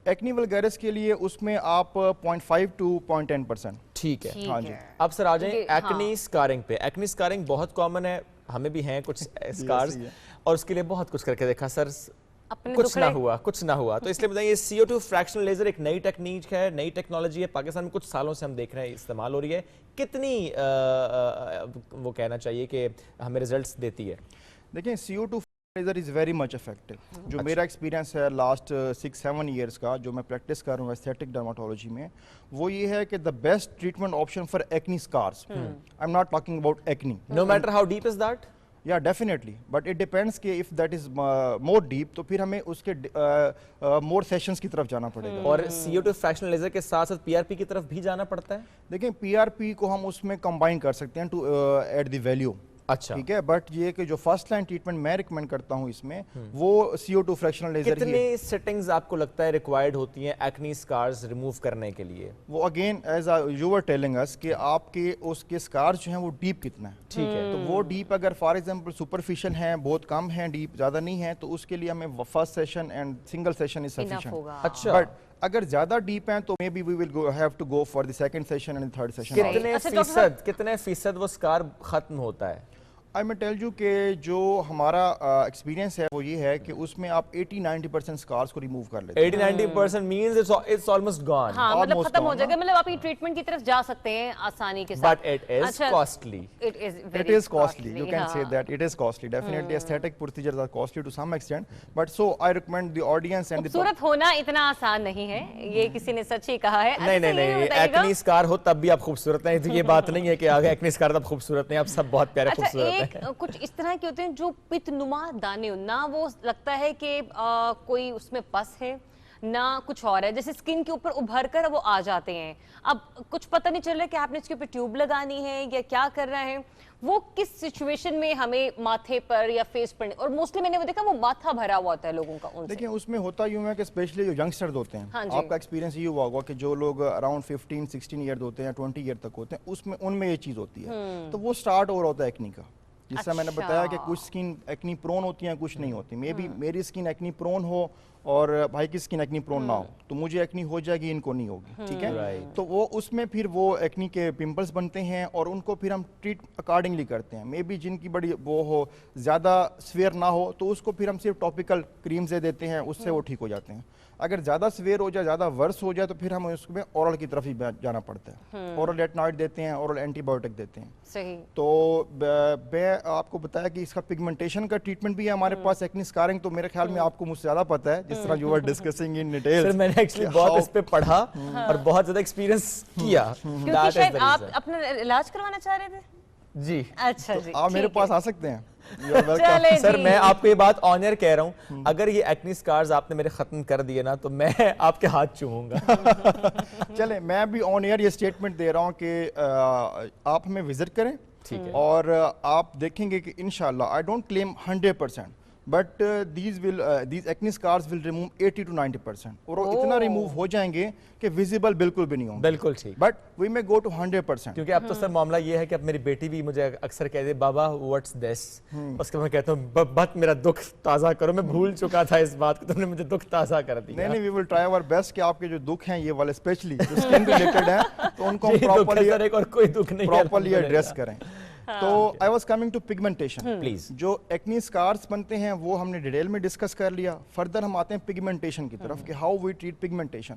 acne vulgaris के लिए उसमें आप 0.5 to 0.10%। ठीक है, हाँ जी। अब सर आ जाएं एक्नी स्कारिंग पे। एक्नी स्कारिंग बहुत कॉमन है, हमें भी हैं कुछ स्कार्स और उसके लिए बहुत कुछ करके देखा सर, कुछ ना हुआ। तो इसलिए बताइए, CO2 फ्रैक्शनल लेजर एक नई टेक्निक है, नई टेक्नोलॉजी है, पाकिस्तान में कुछ सालों से हम देख रहे हैं इस्तेमाल हो रही है, कितनी वो कहना चाहिए कि हमें रिजल्ट्स देती है? देखिए, CO2 laser is very much effective. जो मेरा एक्सपीरियंस है लास्ट 6-7 ईयर्स का, जो मैं प्रैक्टिस कर रहा हूँ एस्थेटिक डर्माटोलॉजी में, वो ये है कि the best treatment option for acne scars. I am not talking about acne, no matter how deep is that. या डेफिनेटली, बट इट डिपेंड्स कि if that is more deep तो फिर हमें उसके मोर सेशंस की तरफ जाना पड़ेगा। और CO2 फ्रैक्शनल लेजर के साथ साथ PRP की तरफ भी जाना पड़ता है? देखिए, PRP को हम उसमें कंबाइन कर सकते हैं टू एड द वैल्यू। अच्छा, ठीक है, बट ये कि जो फर्स्ट लाइन ट्रीटमेंट मैं रिकमेंड करता हूँ इसमें वो CO2 फ्रैक्शनल लेजर ही है। कितनी सेटिंग्स आपको लगता है रिक्वायर्ड होती हैं एक्नी स्कार्स रिमूव करने के लिए? वो again as you were telling us कि आपके उसके स्कार्स जो हैं वो डीप कितना है। ठीक है, तो वो डीप अगर फॉर एग्जांपल सुपरफिशियल हैं, बहुत कम हैं, डीप ज़्यादा नहीं है, तो उसके लिए हमें first session and single session is sufficient. अच्छा, बट अगर ज्यादा डीप हैं तो maybe we will have to go for the second session and third session. कितने फीसद वो स्कार खत्म होता है? आई मैं टेल यू कि जो हमारा एक्सपीरियंस है वो ये है कि उसमें आप 80-90% स्कार्स को रिमूव कर लेते हैं। 80-90% मींस इट्स ऑलमोस्ट गॉन। हाँ, मतलब खत्म हो जाएगा, मतलब आप ये ट्रीटमेंट की तरफ जा सकते हैं आसानी के साथ। But it is costly. It is costly. You can say that it is costly. Definitely, aesthetic procedures are costly to some extent. But so I recommend the audience and the खूबसूरत होना इतना आसान नहीं है, ये किसी ने सच ही कहा है। नहीं, एक्नी स्कार हो तब भी आप खूबसूरत हैं, ये बात नहीं है कि आगे एक्नी स्कार तब खूबसूरत नहीं, आप सब बहुत प्यारे खूबसूरत हैं। कुछ इस तरह के होते हैं जो पितनुमा दाने, ना वो लगता है कि कोई उसमें पस है ना कुछ और है, जैसे स्किन के ऊपर उभर कर वो आ जाते हैं। अब कुछ पता नहीं चल रहा कि आपने इसके ऊपर ट्यूब लगानी है या क्या कर रहा है, वो किस सिचुएशन में हमें माथे पर या फेस पर, और मोस्टली मैंने वो देखा वो माथा भरा हुआ होता है लोगों का उनसे। देखिए, उसमें होता यूं है कि स्पेशली जो यंगस्टर्स होते हैं, हाँ आपका एक्सपीरियंस ये हुआ होगा कि जो लोग अराउंड 15-16 ईयर होते हैं, 20 ईयर तक होते हैं, उसमें उनमें ये चीज़ होती है, तो वो स्टार्ट हो रहा होता है एक्नी का। जिससे मैंने बताया कि कुछ स्किन एक्नी प्रोन होती हैं, कुछ नहीं होती। मे बी मेरी स्किन एक्नी प्रोन हो اور بھائی کی اسکن ایکنی پرون نہ ہو, تو مجھے ایکنی ہو جائے گی, ان کو نہیں ہوگی, ٹھیک ہے. تو وہ اس میں پھر وہ ایکنی کے پمپلس بنتے ہیں اور ان کو پھر ہم ٹریٹ اکارڈنگلی کرتے ہیں. مے بی جن کی بڑی وہ ہو, زیادہ سویئر نہ ہو, تو اس کو پھر ہم صرف ٹاپیکل کریمز دے دیتے ہیں, اس سے وہ ٹھیک ہو جاتے ہیں. اگر زیادہ سویئر ہو جائے, زیادہ ورس ہو جائے, تو پھر ہم اس میں اورل کی طرف ہی جانا پڑتا ہے. اورل ریٹنائڈ دیتے ہیں, اورل اینٹی بایوٹک دیتے ہیں. صحیح. تو میں آپ کو بتایا کہ اس کا پگمنٹیشن کا ٹریٹمنٹ بھی ہے ہمارے پاس, ایکنی اسکارنگ, تو میرے خیال میں آپ کو مجھ سے زیادہ پتہ ہے, جس طرح you are discussing in detail. Sir میں نے ایکچولی بہت اس پہ پڑھا اور بہت زیادہ ایکسپیرینس کیا. کیونکہ شاید آپ اپنا علاج کروانا چاہ رہے تھے. جی اچھا جی, آپ میرے پاس آ سکتے ہیں. سر میں آپ کو یہ بات آن ایئر کہہ رہا ہوں, اگر یہ ایکنی سکارز آپ نے میرے ختم کر دیے نا, تو میں آپ کے ہاتھ چوموں گا. چلیں, میں بھی آن ایئر یہ اسٹیٹمنٹ دے رہا ہوں کہ آپ ہمیں وزٹ کریں, اور آپ دیکھیں گے کہ انشاءاللہ, I don't claim 100%, but these acne scars will remove 80 to 90%, اور وہ اتنا ریموو ہو جائیں گے کہ ویزیبل بالکل بھی نہیں ہوں. بالکل ٹھیک. بٹ وی میں گو ٹو 100%. کیونکہ اب تو سر معاملہ یہ ہے کہ اب میری بیٹی بھی مجھے اکثر کہہ دے, بابا واٹس دس, اس کے میں کہتا ہوں بات میرا دکھ تازہ کرو, میں بھول چکا تھا اس بات کو, تم نے مجھے دکھ تازہ کر دیا. نہیں, وی ول ٹرائی آور بیسٹ کہ آپ کے جو دکھ ہیں یہ والے اسپیشلی جو اسکن ریلیٹڈ ہیں, تو ان کو ہم پراپرلی ایڈریس کریں. تو I was coming to pigmentation. Please. جو ایکنی سکارز بنتے ہیں وہ ہم نے ڈیٹیل میں ڈسکس کر لیا. فردر ہم آتے ہیں پگمنٹیشن کی طرف کہ how we treat pigmentation.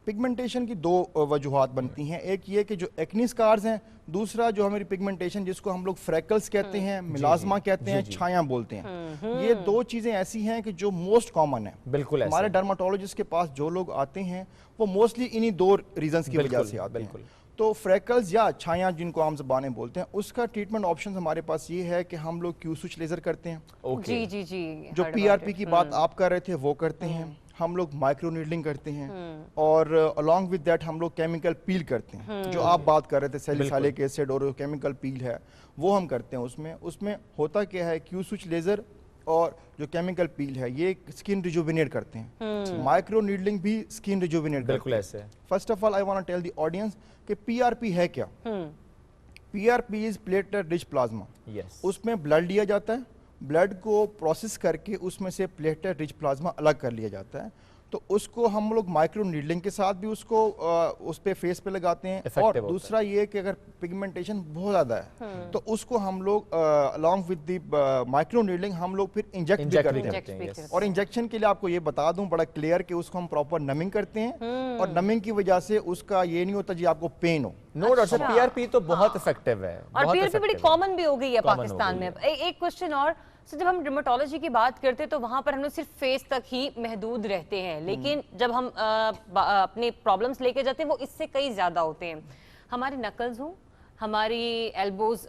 Pigmentation کی دو وجوہات بنتی ہیں, ایک یہ کہ جو ایکنی سکارز ہیں, دوسرا جو ہماری پگمنٹیشن جس کو ہم لوگ فریکلز کہتے ہیں, ملازمہ کہتے ہیں, چھایاں بولتے ہیں. یہ دو چیزیں ایسی ہیں کہ جو موسٹ کامن ہیں. بالکل ہمارے ڈرماٹولوجسٹ کے پاس جو لوگ آتے ہیں وہ موسٹلی انہی دو ریزنز کی وجہ سے آتے ہیں. تو فریکلز یا چھایاں جن کو عام زبانیں بولتے ہیں, اس کا ٹریٹمنٹ آپشنز ہمارے پاس یہ ہے کہ ہم لوگ کیو سوئچ لیزر کرتے ہیں. جی جی جی, جو پی آر پی کی بات آپ کر رہے تھے وہ کرتے ہیں. ہم لوگ مائکرو نیڈلنگ کرتے ہیں, اور along with that ہم لوگ کیمیکل پیل کرتے ہیں. جو آپ بات کر رہے تھے سیلیسائلک ایسڈ اور کیمیکل پیل ہے وہ ہم کرتے ہیں. اس میں ہوتا کیا ہے, کیو سوئچ لیزر اور جو کیمیکل پیل ہے یہ اسکن ریجوینیٹ کرتے ہیں. مائکرو نیڈلنگ بھی اسکن ریجوینیٹ کرتے ہیں. بالکل ایسے. First of all I want to tell the audience کہ پی آر پی ہے کیا. P R P is platelet rich plasma. اس میں بلڈ لیا جاتا ہے, بلڈ کو پروسیس کر کے اس میں سے پلیٹلیٹ رچ پلازما الگ کر لیا جاتا ہے. تو اس کو ہم لوگ مائکرو نیڈلنگ کے ساتھ بھی اس کو اس پہ فیس پہ لگاتے ہیں. اور دوسرا یہ کہ اگر پگمنٹیشن بہت زیادہ ہے تو اس کو ہم لوگ along with the مائکرو نیڈلنگ ہم لوگ پھر انجیکٹ بھی کرتے ہیں. اور انجیکشن کے لیے آپ کو یہ بتا دوں بڑا کلیئر کہ اس کو ہم پراپر نمنگ کرتے ہیں, اور نمنگ کی وجہ سے اس کا یہ نہیں ہوتا جی آپ کو پین ہو. نو ڈاکٹر صاحب, پی آر پی تو بہت افیکٹو ہے, اور پی آر پی بڑی کامن بھی ہو گئی ہے پاکستان میں. ایک کوشچن اور, جب ہم ڈرماٹولوجی کی بات کرتے ہیں تو وہاں پر ہم لوگ صرف فیس تک ہی محدود رہتے ہیں, لیکن جب ہم اپنے پرابلمس لے کے جاتے ہیں وہ اس سے کئی زیادہ ہوتے ہیں. ہماری نکلز ہوں, ہماری ایلبوز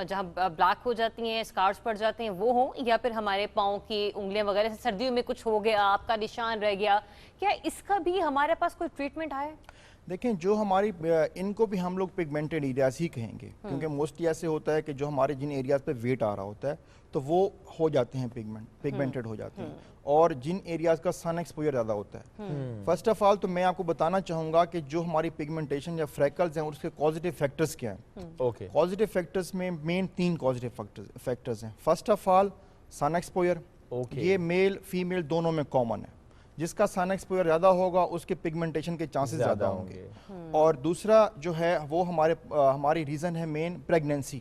جہاں بلیک ہو جاتی ہیں, اسکارز پڑ جاتے ہیں وہ ہوں, یا پھر ہمارے پاؤں کی انگلیاں وغیرہ سے سردیوں میں کچھ ہو گیا, آپ کا نشان رہ گیا, کیا اس کا بھی ہمارے پاس کوئی ٹریٹمنٹ ہے؟ دیکھیں, جو ہماری ان کو بھی ہم لوگ پگمنٹڈ ایریاز ہی کہیں گے, کیونکہ موسٹلی ایسے ہوتا ہے کہ جو ہمارے جن ایریاز پہ ویٹ آ رہا ہوتا ہے تو وہ ہو جاتے ہیں پگمنٹڈ ہو جاتے ہیں, اور جن ایریاز کا سن ایکسپوجر زیادہ ہوتا ہے. فرسٹ آف آل تو میں آپ کو بتانا چاہوں گا کہ جو ہماری پگمنٹیشن یا فریکلز ہیں اس کے کازیٹیو فیکٹرز کیا ہیں. کازیٹیو فیکٹرز میں مین 3 کازیٹیو فیکٹرز ہیں. First of all sun exposure, یہ میل فیمیل دونوں میں کامن ہے. جس کا سن ایکسپوجر زیادہ ہوگا اس کے پگمنٹیشن کے چانسز زیادہ ہوں گے. اور دوسرا جو ہے وہ ہماری ریزن ہے مین پریگنینسی.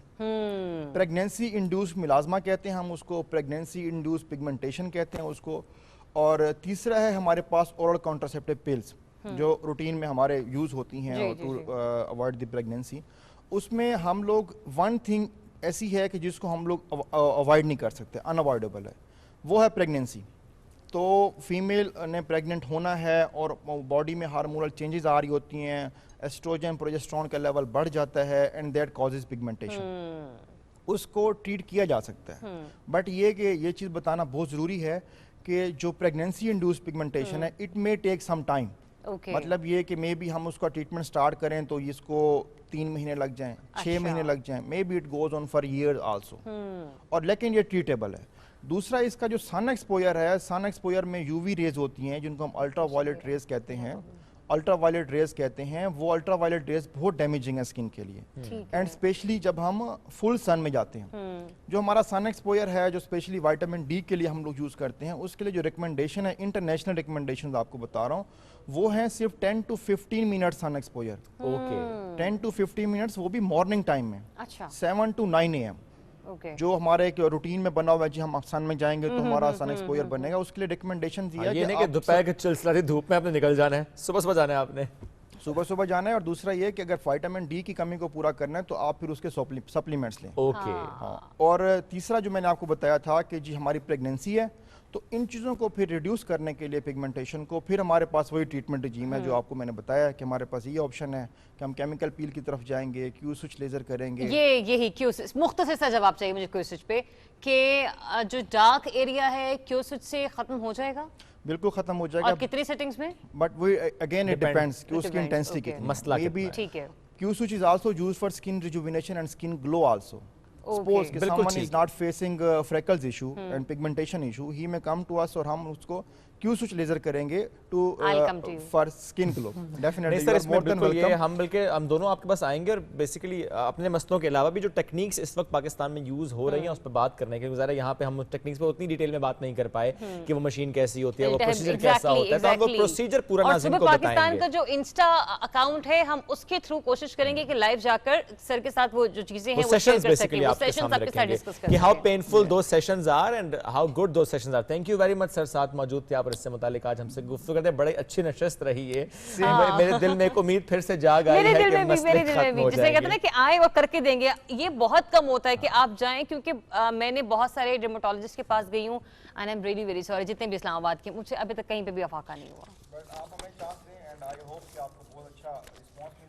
پریگنینسی انڈیوس ملازمہ کہتے ہیں ہم اس کو, پریگنینسی انڈیوس پگمنٹیشن کہتے ہیں اس کو. اور تیسرا ہے ہمارے پاس اورل کانٹراسیپٹیو پلز جو روٹین میں ہمارے یوز ہوتی ہیں ٹو اوائڈ دی پریگنینسی. اس میں ہم لوگ ون تھنگ ایسی ہے کہ جس کو ہم لوگ اوائڈ نہیں کر سکتے, ان اوائڈیبل ہے, وہ ہے پریگنینسی. تو فیمیل نے پریگننٹ ہونا ہے اور باڈی میں ہارمونل چینجز آ رہی ہوتی ہیں, ایسٹروجن پروجسٹرون کا لیول بڑھ جاتا ہے, اینڈ دیٹ کازز پگمنٹیشن. اس کو ٹریٹ کیا جا سکتا ہے, بٹ یہ کہ یہ چیز بتانا بہت ضروری ہے کہ جو پریگنینسی انڈیوس پگمنٹیشن ہے it may take some time. مطلب یہ کہ مے بی ہم اس کا ٹریٹمنٹ سٹارٹ کریں تو اس کو 3 مہینے لگ جائیں, 6 مہینے لگ جائیں, maybe it goes on for years also, اور لیکن یہ ٹریٹیبل ہے. دوسرا اس کا جو سن ایکسپوجر ہے, سن ایکسپوجر میں یو وی ریز ہوتی ہیں جن کو ہم الٹرا وائلٹ ریز کہتے ہیں, الٹرا وائلٹ ریز کہتے ہیں، وہ الٹرا وائلٹ ریز بہت ڈیمیجنگ ہے اسکن کے لیے، اینڈ اسپیشلی جب ہم فل سن میں جاتے ہیں. جو ہمارا سن ایکسپوئر ہے، جو اسپیشلی وائٹامن ڈی کے لیے ہم لوگ یوز کرتے ہیں، اس کے لیے جو ریکمنڈیشن ہے، انٹرنیشنل ریکمنڈیشن آپ کو بتا رہا ہوں، وہ ہیں صرف 10 to 15 minute sun exposure. 10 to 15 minutes, وہ بھی مارننگ ٹائم میں، 7 to 9 AM. جو ہمارے ایک روٹین میں بنا ہوا ہے، جی ہم سن میں جائیں گے تو ہمارا سن ایکسپوئر بنے گا، اس کے لیے ریکمنڈیشن دیا یہ نہیں کہ دوپہر کے چلسلاتی دھوپ میں آپ نے نکل جانا ہے، صبح صبح جانا ہے آپ نے، صبح جانا ہے. اور دوسرا یہ کہ اگر وائٹامن ڈی کی کمی کو پورا کرنا ہے تو آپ پھر اس کے سپلیمنٹس لیں. اور تیسرا جو میں نے آپ کو بتایا تھا کہ جی ہماری پریگننسی ہے، تو ان چیزوں کو پھر ریڈیوس کرنے کے لیے پگمنٹیشن کو، پھر ہمارے پاس وہی ٹریٹمنٹ رجیم ہے جو آپ کو میں نے بتایا کہ ہمارے پاس یہ آپشن ہے کہ ہم کیمیکل پیل کی طرف جائیں گے، کیو سوئچ لیزر کریں گے. یہی کیو سوئچ، مختصر سا جواب چاہیے مجھے کیو سوئچ پہ، کہ جو ڈارک ایریا ہے کیو سوئچ سے ختم ہو جائے گا؟ بالکل ختم ہو جائے گا. اور کتنی سیٹنگز میں؟ بٹ وہ اگین اٹ ڈیپینڈس کہ اس کی انٹینسٹی کتنی. مسئلہ ٹھیک ہے. Q switch is also used for skin rejuvenation and skin glow also. Suppose کہ someone is not facing freckles issue and pigmentation issue, he may come to us اور ہم اس کو کیو سوئچ لیزر کریں گے to for skin glow. Definitely sir اس میں بالکل یہ ہم بلکہ ہم دونوں آپ کے پاس آئیں گے اور بیسیکلی اپنے مسئلوں کے علاوہ بھی جو ٹیکنیکس اس وقت پاکستان میں یوز ہو رہی ہیں اس پہ بات کرنے کے گزارا. یہاں پہ ہم ٹیکنیکس پہ اتنی ڈیٹیل میں بات نہیں کر پائے کہ وہ مشین کیسی ہوتی ہے، وہ پروسیجر کیسا ہوتا ہے، تو ہم وہ پروسیجر پورا ناظرین کو بتائیں گے. پاکستان کا جو انسٹا اکاؤنٹ ہے ہم اس کے تھرو کوشش کریں گے کہ لائیو جا کر سر کے ساتھ وہ جو چیزیں ہیں وہ شیئر کر سکیں، وہ سیشنز آپ کے ساتھ ڈسکس کریں کہ how painful those sessions are and how good those sessions are. Thank you very much sir, ساتھ موجود تھے آپ اور اس سے متعلق آج ہم سے گفتگو کرتے ہیں. بڑی اچھی نشست رہی ہے، میرے دل میں ایک امید پھر سے جاگ آئی ہے کہ مسئلے ختم ہو جسے کہتے ہیں نا کہ آئے وہ کر کے دیں گے. یہ بہت کم ہوتا ہے کہ آپ جائیں، کیونکہ میں نے بہت سارے ڈرماٹولوجسٹ کے پاس گئی ہوں and I am really very sorry, جتنے بھی اسلام آباد کے، مجھے ابھی تک کہیں پہ بھی افاقہ نہیں ہوا.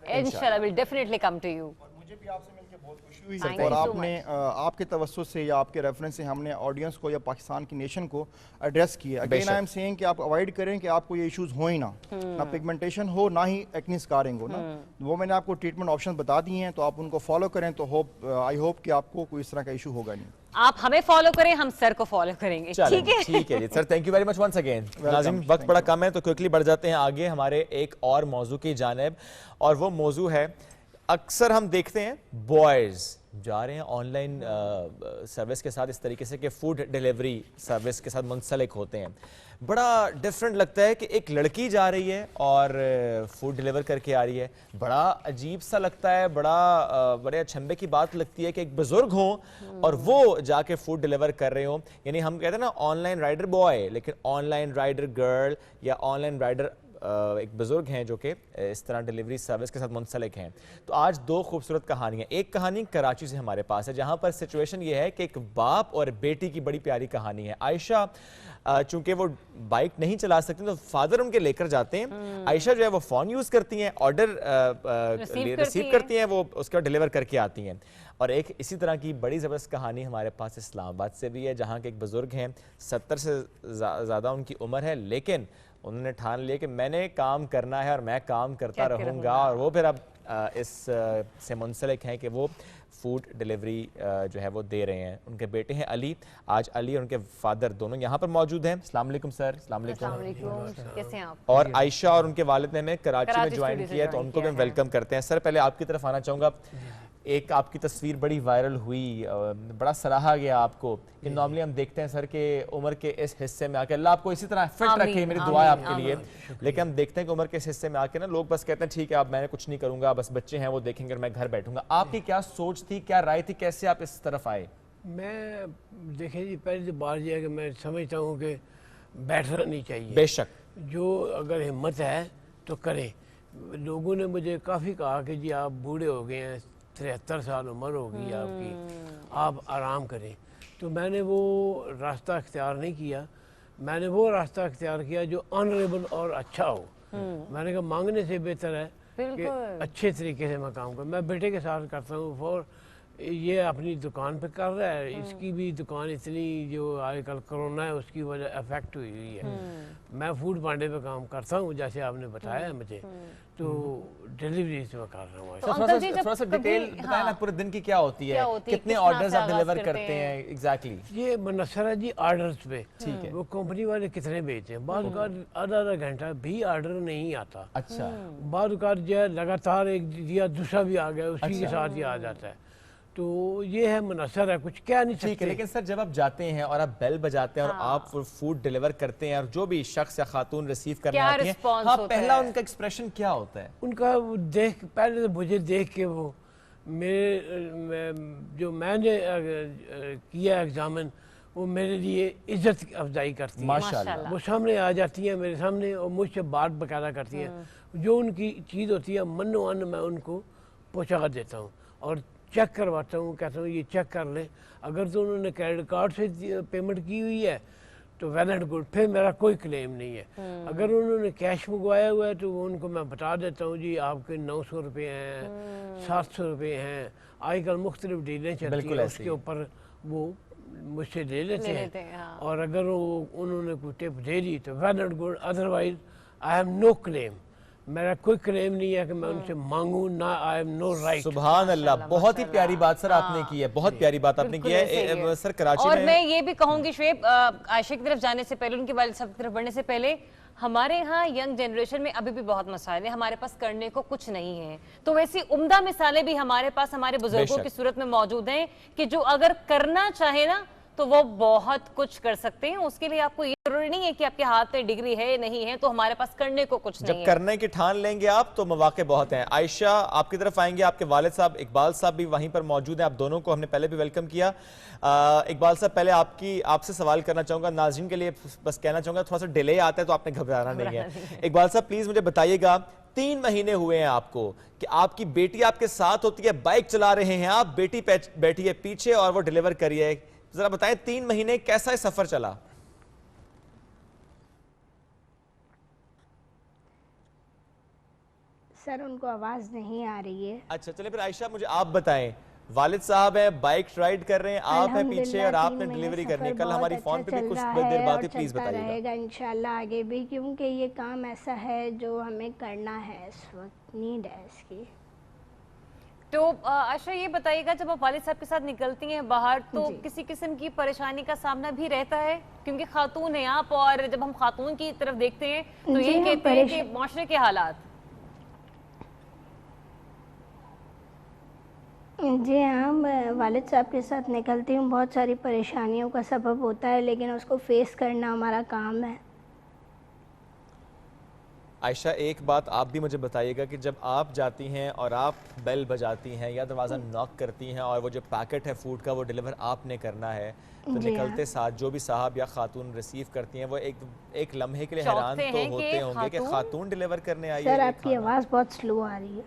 انشاءاللہ will definitely come to you. مجھے بھی آپ سے مل کے بہت خوشی ہوئی ہے، اور آپ نے آپ کے توسط سے یا آپ کے ریفرنس سے ہم نے آڈینس کو یا پاکستان کی نیشن کو ایڈریس کیا. اگین آئی ایم سیئنگ کہ آپ اوائڈ کریں کہ آپ کو یہ ایشوز ہوں ہی نہ پگمنٹیشن ہو نہ ہی ایکنی اسکارنگ ہو نا. وہ میں نے آپ کو ٹریٹمنٹ آپشن بتا دیے ہیں، تو آپ ان کو فالو کریں تو آئی ہوپ کہ آپ کو کوئی اس طرح کا ایشو ہوگا نہیں. آپ ہمیں فالو کریں، ہم سر کو فالو کریں گے. ٹھیک ہے جی sir, thank you very much once again. ناظرین وقت بڑا کم ہے تو کوئکلی بڑھ جاتے ہیں آگے ہمارے ایک اور موضوع کی جانب، اور وہ موضوع ہے اکثر ہم دیکھتے ہیں بوائز جا رہے ہیں آن لائن سروس کے ساتھ اس طریقے سے کہ فوڈ ڈیلیوری سروس کے ساتھ منسلک ہوتے ہیں. بڑا ڈیفرنٹ لگتا ہے کہ ایک لڑکی جا رہی ہے اور فوڈ ڈیلیور کر کے آ رہی ہے. بڑا عجیب سا لگتا ہے، بڑے اچھمبے کی بات لگتی ہے کہ ایک بزرگ ہوں اور وہ جا کے فوڈ ڈیلیور کر رہے ہوں. یعنی ہم کہتے ہیں نا آن لائن رائڈر بوائے، لیکن آن لائن رائڈر گرل یا آن لائن رائڈر ایک بزرگ ہیں جو کہ اس طرح ڈیلیوری سروس کے ساتھ منسلک ہیں. تو آج دو خوبصورت کہانیاں. ایک کہانی کراچی سے ہمارے پاس ہے جہاں پر سچویشن یہ ہے کہ ایک باپ اور بیٹی کی بڑی پیاری کہانی ہے. عائشہ چونکہ وہ بائک نہیں چلا سکتی تو فادر ان کے لے کر جاتے ہیں. عائشہ جو ہے وہ فون یوز کرتی ہیں، آرڈر ریسیو کرتی ہیں، وہ اس کا ڈیلیور کر کے آتی ہیں. اور ایک اسی طرح کی بڑی زبردست کہانی ہمارے پاس اسلام آباد سے بھی ہے جہاں کے ایک بزرگ ہیں، 70 سے زیادہ ان کی عمر ہے، لیکن انہوں نے ٹھان لیا کہ میں نے کام کرنا ہے اور میں کام کرتا رہوں گا. اور وہ پھر اب اس سے منسلک ہیں کہ وہ فوڈ ڈیلیوری جو ہے وہ دے رہے ہیں. ان کے بیٹے ہیں علی. آج علی اور ان کے فادر دونوں یہاں پر موجود ہیں. السلام علیکم سر. السلام علیکم. کیسے ہیں آپ؟ اور عائشہ اور ان کے والد نے ہمیں کراچی میں جوائن کیا ہے تو ان کو بھی ویلکم کرتے ہیں. سر پہلے آپ کی طرف آنا چاہوں گا. ایک آپ کی تصویر بڑی وائرل ہوئی، بڑا سراہا گیا آپ کو. کہ نارملی ہم دیکھتے ہیں سر کہ عمر کے اس حصے میں آ کے، اللہ آپ کو اسی طرح فٹ رکھے، میری دعا ہے آپ کے لیے، لیکن ہم دیکھتے ہیں کہ عمر کے اس حصے میں آ کے نا لوگ بس کہتے ہیں ٹھیک ہے اب میں نے کچھ نہیں کروں گا، بس بچے ہیں وہ دیکھیں گے اور میں گھر بیٹھوں گا. آپ کی کیا سوچ تھی، کیا رائے تھی، کیسے آپ اس طرف آئے؟ میں دیکھیں جی پہلی بات یہ ہے کہ میں سمجھتا ہوں کہ بیٹھنا نہیں چاہیے. بے شک. جو اگر ہمت ہے تو کریں. لوگوں نے مجھے کافی کہا کہ جی آپ بوڑھے ہو گئے ہیں، 73 سال عمر ہوگی آپ کی، آپ آرام کریں. تو میں نے وہ راستہ اختیار نہیں کیا. میں نے وہ راستہ اختیار کیا جو آنریبل اور اچھا ہو. میں نے کہا مانگنے سے بہتر ہے کہ اچھے طریقے سے میں کام کروں. میں بیٹے کے ساتھ کرتا ہوں فور ये अपनी दुकान पे कर रहा है, इसकी भी दुकान इतनी जो आजकल कोरोना है उसकी वजह अफेक्ट हुई हुई है। मैं फूड पांडे पे काम करता हूँ जैसे आपने बताया है मुझे, तो डिलीवरी में कर रहा हूँ। तो अंकल जी जब थोड़ा सा डिटेल बताएं ना, पूरे दिन की क्या होती है, कितने कितना ऑर्डर्स से आप आगाज डिलीवर करते करते हैं एग्जैक्टली? ये मुनसर है जी ऑर्डर्स पे। ठीक है। वो कंपनी वाले कितने भेजते हैं, बाद का आधा घंटा भी ऑर्डर नहीं आता, अच्छा, बाद का जो है लगातार एक दिया दूसरा भी आ गया उसी के साथ ही आ जाता है। तो ये है मुनसर है, कुछ क्या नहीं ठीक है। सकते। लेकिन सर जब आप जाते हैं और आप बेल बजाते हैं और आप फूड डिलीवर करते हैं और जो भी शख्स या खातून रिसीव करने क्या आती हैं, response हाँ, होता पहला है? उनका एक्सप्रेशन क्या होता है? उनका वो देख, पहले तो मुझे देख के वो जो मैंने किया एग्जामिन, वो मेरे लिए इज्जत अफजाई करती है। माशाल्लाह। वो सामने आ जाती हैं मेरे सामने और मुझसे बात बकायदा करती हैं। जो उनकी चीज़ होती है मनो अन मैं उनको पहुँचा देता हूँ और चेक करवाता हूँ, कहता हूँ ये चेक कर लें। अगर तो उन्होंने क्रेडिट कार्ड से पेमेंट की हुई है तो वेल एंड गुड, फिर मेरा कोई क्लेम नहीं है। अगर उन्होंने कैश मंगवाया हुआ है तो वो उनको मैं बता देता हूँ जी आपके 900 रुपये हैं, 700 रुपये हैं। आजकल मुख्तलिफ डीलें चलती हैं, उसके ऊपर वो मुझसे ले लेते हैं। और अगर वो उन्होंने कोई टिप दे दी तो well and good, otherwise I have no claim. मेरा कोई क्लेम नहीं है कि मैं उनसे मांगूं, ना आई हैव नो राइट। सुभान अल्लाह, बहुत ही प्यारी बात सर आपने की है, बहुत प्यारी बात आपने की है। सर कराची और में मैं ये भी कहूंगी शुएब, आयशा की तरफ जाने से पहले, उनके वालिद साहब की तरफ बढ़ने से पहले, हमारे यहाँ यंग जनरेशन में अभी भी बहुत मसाइल है, हमारे पास करने को कुछ नहीं है। तो वैसी उम्दा मिसालें भी हमारे पास हमारे बुजुर्गों की सूरत में मौजूद हैं कि जो अगर करना चाहे ना तो वो बहुत कुछ कर सकते हैं। उसके लिए आपको ये जरूरी नहीं है कि आपके हाथ में डिग्री है नहीं है तो हमारे पास करने को कुछ नहीं है। जब करने की ठान लेंगे आप तो मौके बहुत हैं। आयशा आपकी तरफ आएंगे, आपके वालिद साहब इकबाल साहब भी वहीं पर मौजूद हैं। आप दोनों को हमने पहले भी वेलकम किया। इकबाल साहब पहले आपसे सवाल करना चाहूंगा, नाज़रीन के लिए बस कहना चाहूंगा थोड़ा सा डिले आता है तो आपने घबराना नहीं है। इकबाल साहब प्लीज मुझे बताइएगा, 3 महीने हुए हैं आपको कि आपकी बेटी आपके साथ होती है, बाइक चला रहे हैं आप, बेटी बैठी है पीछे और वो डिलीवर करी है, जरा बताएं 3 महीने कैसा सफर चला? सर उनको आवाज नहीं आ रही है। अच्छा चलिए फिर आयशा मुझे आप बताएं, वालिद साहब हैं, बाइक राइड कर रहे हैं, आप हैं पीछे और आपने डिलीवरी करनी है। कल हमारी फोन पे भी कुछ देर बाद ही प्लीज बताइएगा। इंशाल्लाह आगे भी, क्योंकि ये काम ऐसा है जो हमें करना है, इस वक्त नीड है इसकी। तो आशा ये बताइएगा, जब आप वालिद साहब के साथ निकलती हैं बाहर तो किसी किस्म की परेशानी का सामना भी रहता है? क्योंकि खातून हैं आप, और जब हम खातून की तरफ देखते हैं तो ये कहते हैं कि माशरे के हालात। जी हाँ, मैं वालिद साहब के साथ निकलती हूँ, बहुत सारी परेशानियों का सबब होता है, लेकिन उसको फेस करना हमारा काम है। आयशा एक बात आप भी मुझे बताइएगा कि जब आप जाती हैं और आप बेल बजाती हैं या दरवाज़ा नॉक करती हैं और वो जो पैकेट है फूड का वो डिलीवर आपने करना है, तो निकलते साथ जो भी साहब या खातून रिसीव करती हैं वो एक लम्हे के लिए हैरान तो होते होंगे कि खातून डिलीवर करने आई है। सर आपकी आवाज़ बहुत स्लो आ रही है।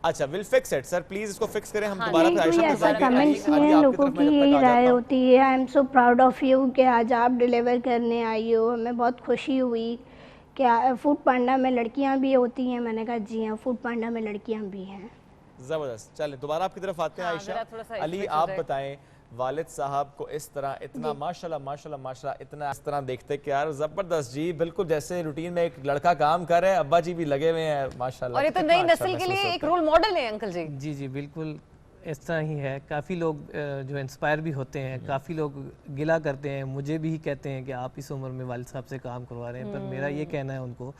अच्छा will fix it sir, please इसको फिक्स करें। हम दोबारा ऐसा कमेंट्स नहीं है, लोगों की यही राय होती है। I am so proud of you कि आज आप डिलीवर करने आई हो, हमें बहुत खुशी हुई। क्या फूड पांडा में लड़कियां भी होती हैं? मैंने कहा जी हाँ, फूड पांडा में लड़कियां भी हैं। जबरदस्त। चलें दोबारा आपकी तरफ आते हैं आयशा। अली आप बताएं, वालिद साहब को इस तरह इतना माशाल्लाह इतना इस तरह देखते कि यार जबरदस्त जी, बिल्कुल जैसे रूटीन में एक लड़का काम कर रहा है, अब्बा जी भी लगे हुए हैं माशाल्लाह। और ये तो नई नस्ल के लिए एक रोल मॉडल है अंकल जी। जी जी बिल्कुल इस तरह ही है। काफ़ी लोग जो इंस्पायर भी होते हैं, काफ़ी लोग गिला करते हैं, मुझे भी कहते हैं कि आप इस उम्र में वालिद साहब से काम करवा रहे हैं। पर मेरा ये कहना है उनको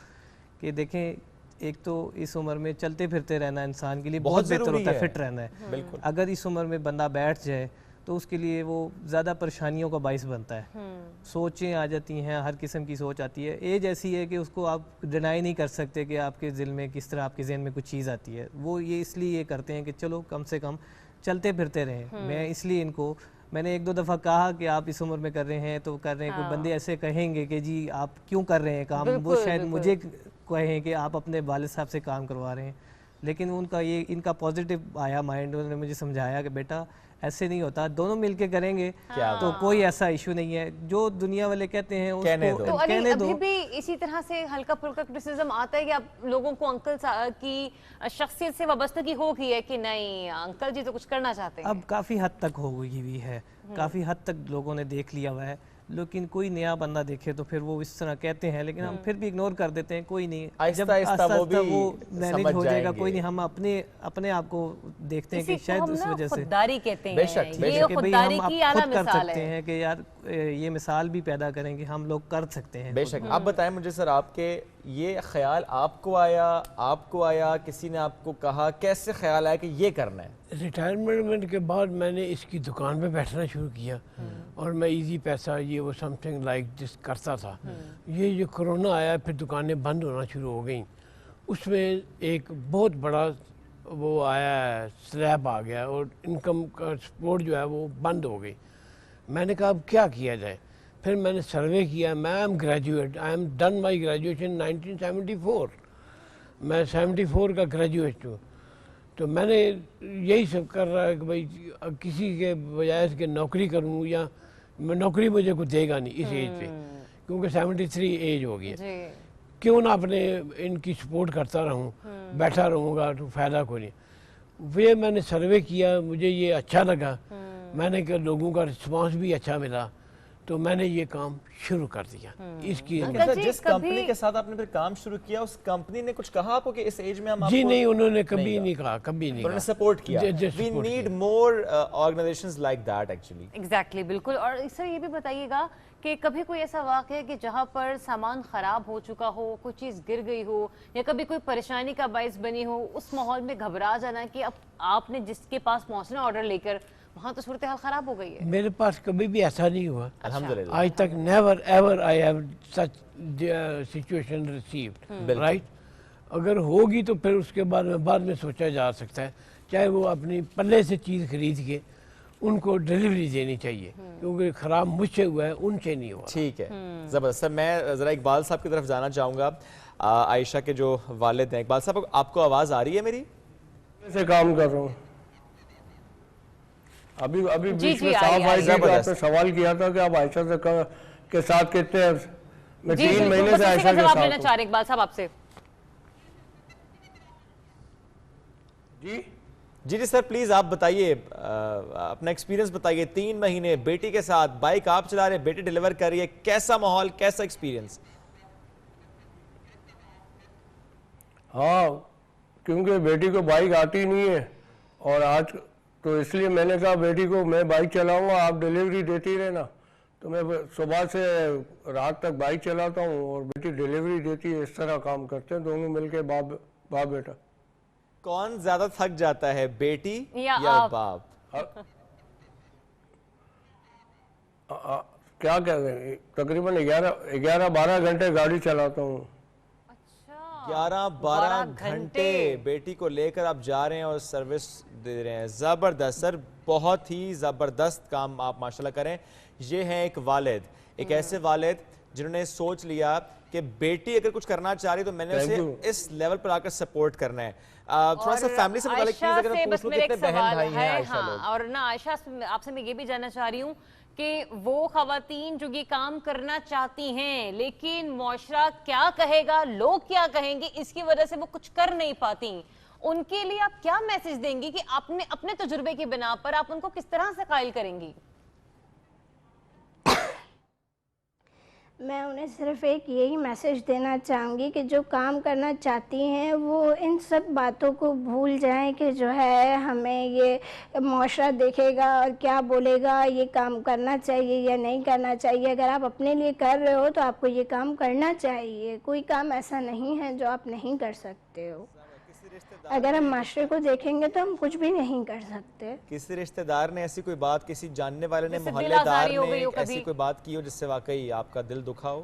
कि देखें, एक तो इस उम्र में चलते फिरते रहना इंसान के लिए बहुत बेहतर होता है, फिट रहना है। अगर इस उम्र में बंदा बैठ जाए तो उसके लिए वो ज़्यादा परेशानियों का बाइस बनता है। सोचें आ जाती हैं, हर किस्म की सोच आती है। एज ऐसी है कि उसको आप डिनाई नहीं कर सकते कि आपके दिल में किस तरह आपके जहन में कुछ चीज़ आती है। वो ये इसलिए ये करते हैं कि चलो कम से कम चलते फिरते रहें। मैं इसलिए इनको, मैंने 1-2 दफ़ा कहा कि आप इस उम्र में कर रहे हैं तो कर रहे हैं। कोई बंदे ऐसे कहेंगे कि जी आप क्यों कर रहे हैं काम, वो शायद मुझे कहें कि आप अपने वालिद साहब से काम करवा रहे हैं। लेकिन उनका ये इनका पॉजिटिव आया माइंड, उन्होंने मुझे समझाया कि बेटा ایسے نہیں ہوتا, دونوں مل کے کریں گے تو کوئی ایسا ایشو نہیں ہے. جو دنیا والے کہتے ہیں اس کو تو علی کہنے دو. ابھی بھی اسی طرح سے ہلکا پھلکا کرٹیسزم آتا ہے کہ اب لوگوں کو انکل کی شخصیت سے وابستگی ہو گئی ہے کہ نہیں انکل جی تو کچھ کرنا چاہتے ہیں. اب کافی حد تک ہو گئی ہوئی ہے, کافی حد تک لوگوں نے دیکھ لیا ہوا ہے, لیکن کوئی نیا بندہ دیکھے تو پھر وہ اس طرح کہتے ہیں, لیکن ہم پھر بھی اگنور کر دیتے ہیں. کوئی نہیں, جب آہستہ آہستہ وہ مینیج ہو جائے گا, کوئی نہیں, ہم اپنے آپ کو دیکھتے ہیں کہ شاید اس وجہ سے خودداری کہتے ہیں. بے شک یہ خودداری کی اعلیٰ خود کر مثال سکتے ہے ہیں کہ یار یہ مثال بھی پیدا کریں کہ ہم لوگ کر سکتے ہیں. بے شک. آپ بتائیں مجھے سر, آپ کے یہ خیال آپ کو آیا, کسی نے آپ کو کہا, کیسے خیال آیا کہ یہ کرنا ہے؟ ریٹائرمنٹ کے بعد میں نے اس کی دکان پہ بیٹھنا شروع کیا اور میں ایزی پیسہ یہ وہ سم تھنگ لائک جس کرتا تھا. یہ جو کرونا آیا پھر دکانیں بند ہونا شروع ہو گئیں, اس میں ایک بہت بڑا وہ آیا سلیب آ گیا اور انکم کا سپورٹ جو ہے وہ بند ہو گئی. میں نے کہا اب کیا کیا جائے. پھر میں نے سروے کیا. میں am graduate, I am done my graduation 1974. میں 74 کا گریجویٹ ہوں. تو میں نے یہی سب کر رہا ہے کہ بھائی کسی کے بجائے اس کے نوکری کروں, یا نوکری مجھے کوئی دے گا نہیں اس ایج پہ, کیونکہ 73 ایج ہو گئی ہے. کیوں نہ اپنے ان کی سپورٹ کرتا رہوں, بیٹھا رہوں گا تو فائدہ کوئی نہیں. یہ میں نے سروے کیا, مجھے یہ اچھا لگا, میں نے کہ لوگوں کا رسپانس بھی اچھا ملا, تو میں نے یہ کام شروع کر دیا. اس کی جس کمپنی کے ساتھ آپ نے پھر کام شروع کیا, اس کمپنی نے کچھ کہا آپ کو کہ اس ایج میں ہم آپ کو؟ جی نہیں, انہوں نے کبھی نہیں کہا, کبھی نہیں کہا. انہوں نے سپورٹ کیا. We need more organizations like that actually. Exactly, بالکل. اور سر یہ بھی بتائیے گا کہ کبھی کوئی ایسا واقعہ ہے کہ جہاں پر سامان خراب ہو چکا ہو, کوئی چیز گر گئی ہو, یا کبھی کوئی پریشانی کا باعث بنی ہو, اس ماحول میں گھبرا جانا کہ اب آپ نے جس کے پاس پہنچنا آرڈر لے کر وہاں تو صورتحال خراب ہو گئی ہے؟ میرے پاس کبھی بھی ایسا نہیں ہوا الحمدللہ. آج تک. Never ever I have such situation received, right. اگر ہوگی تو پھر اس کے بعد میں سوچا جا سکتا ہے, چاہے وہ اپنی پلے سے چیز خرید کے ان کو ڈیلیوری دینی چاہیے, کیونکہ خراب مجھ سے ہوا ہے, ان سے نہیں ہوا. ٹھیک ہے, زبردست. سر میں ذرا اقبال صاحب کی طرف جانا چاہوں گا, عائشہ کے جو والد ہیں. اقبال صاحب, آپ کو آواز آ رہی ہے میری؟ سے کام کر رہا ہوں. ابھی بیچ میں صاحب آئی تھی, آپ نے سوال کیا تھا کہ آپ عائشہ کے ساتھ کتنے ہیں. میں 3 مہینے سے عائشہ کے ساتھ لینا چاہ رہے اقبال صاحب آپ سے. جی سر پلیز آپ بتائیے, اپنا ایکسپیرینس بتائیے. 3 مہینے بیٹی کے ساتھ, بائک آپ چلا رہے, بیٹی ڈیلیور کر رہی ہے, کیسا ماحول, کیسا ایکسپیرینس؟ ہاں, کیونکہ بیٹی کو بائک آتی نہیں ہے, اور آج تو اس لیے میں نے کہا بیٹی کو میں بائک چلاؤں گا, آپ ڈیلیوری دیتی رہنا. تو میں صبح سے رات تک بائک چلاتا ہوں اور بیٹی ڈیلیوری دیتی ہے. اس طرح کام کرتے ہیں دونوں مل کے, باپ بیٹا. کون زیادہ تھک جاتا ہے, بیٹی یا باپ؟ کیا کہتے ہیں, تقریباً 11-12 گھنٹے گاڑی چلاتا ہوں. 11-12 گھنٹے بیٹی کو لے کر آپ جا رہے ہیں اور سروس دے رہے ہیں. زبردست سر, بہت ہی زبردست کام آپ ماشاءاللہ کریں. یہ ہیں ایک والد, ایک ایسے والد جنہوں نے سوچ لیا کہ بیٹی اگر کچھ کرنا چاہ رہی تو میں نے اسے اس لیول پر آ کر سپورٹ کرنا ہے. تھوڑا سا فیملی سے متعلق چیز اگر میں پوچھ لوں, کتنے بہن بھائی ہیں عائشہ لوگ؟ اور نا عائشہ, آپ سے میں یہ بھی جاننا چاہ رہی ہوں کہ وہ خواتین جو یہ کام کرنا چاہتی ہیں لیکن معاشرہ کیا کہے گا, لوگ کیا کہیں گے, اس کی وجہ سے وہ کچھ کر نہیں پاتی, ان کے لیے آپ کیا میسج دیں گی کہ اپنے تجربے کی بنا پر آپ ان کو کس طرح سے قائل کریں گی؟ میں انہیں صرف ایک یہی میسج دینا چاہوں گی کہ جو کام کرنا چاہتی ہیں وہ ان سب باتوں کو بھول جائیں کہ جو ہے ہمیں یہ معاشرہ دیکھے گا اور کیا بولے گا, یہ کام کرنا چاہیے یا نہیں کرنا چاہیے. اگر آپ اپنے لیے کر رہے ہو تو آپ کو یہ کام کرنا چاہیے. کوئی کام ایسا نہیں ہے جو آپ نہیں کر سکتے ہو. اگر ہم معاشرے کو دیکھیں گے تو ہم کچھ بھی نہیں کر سکتے. کسی رشتہ دار نے ایسی کوئی بات, کسی جاننے والے نے, محلے دار نے ایسی کوئی بات کی ہو جس سے واقعی آپ کا دل دکھا ہو؟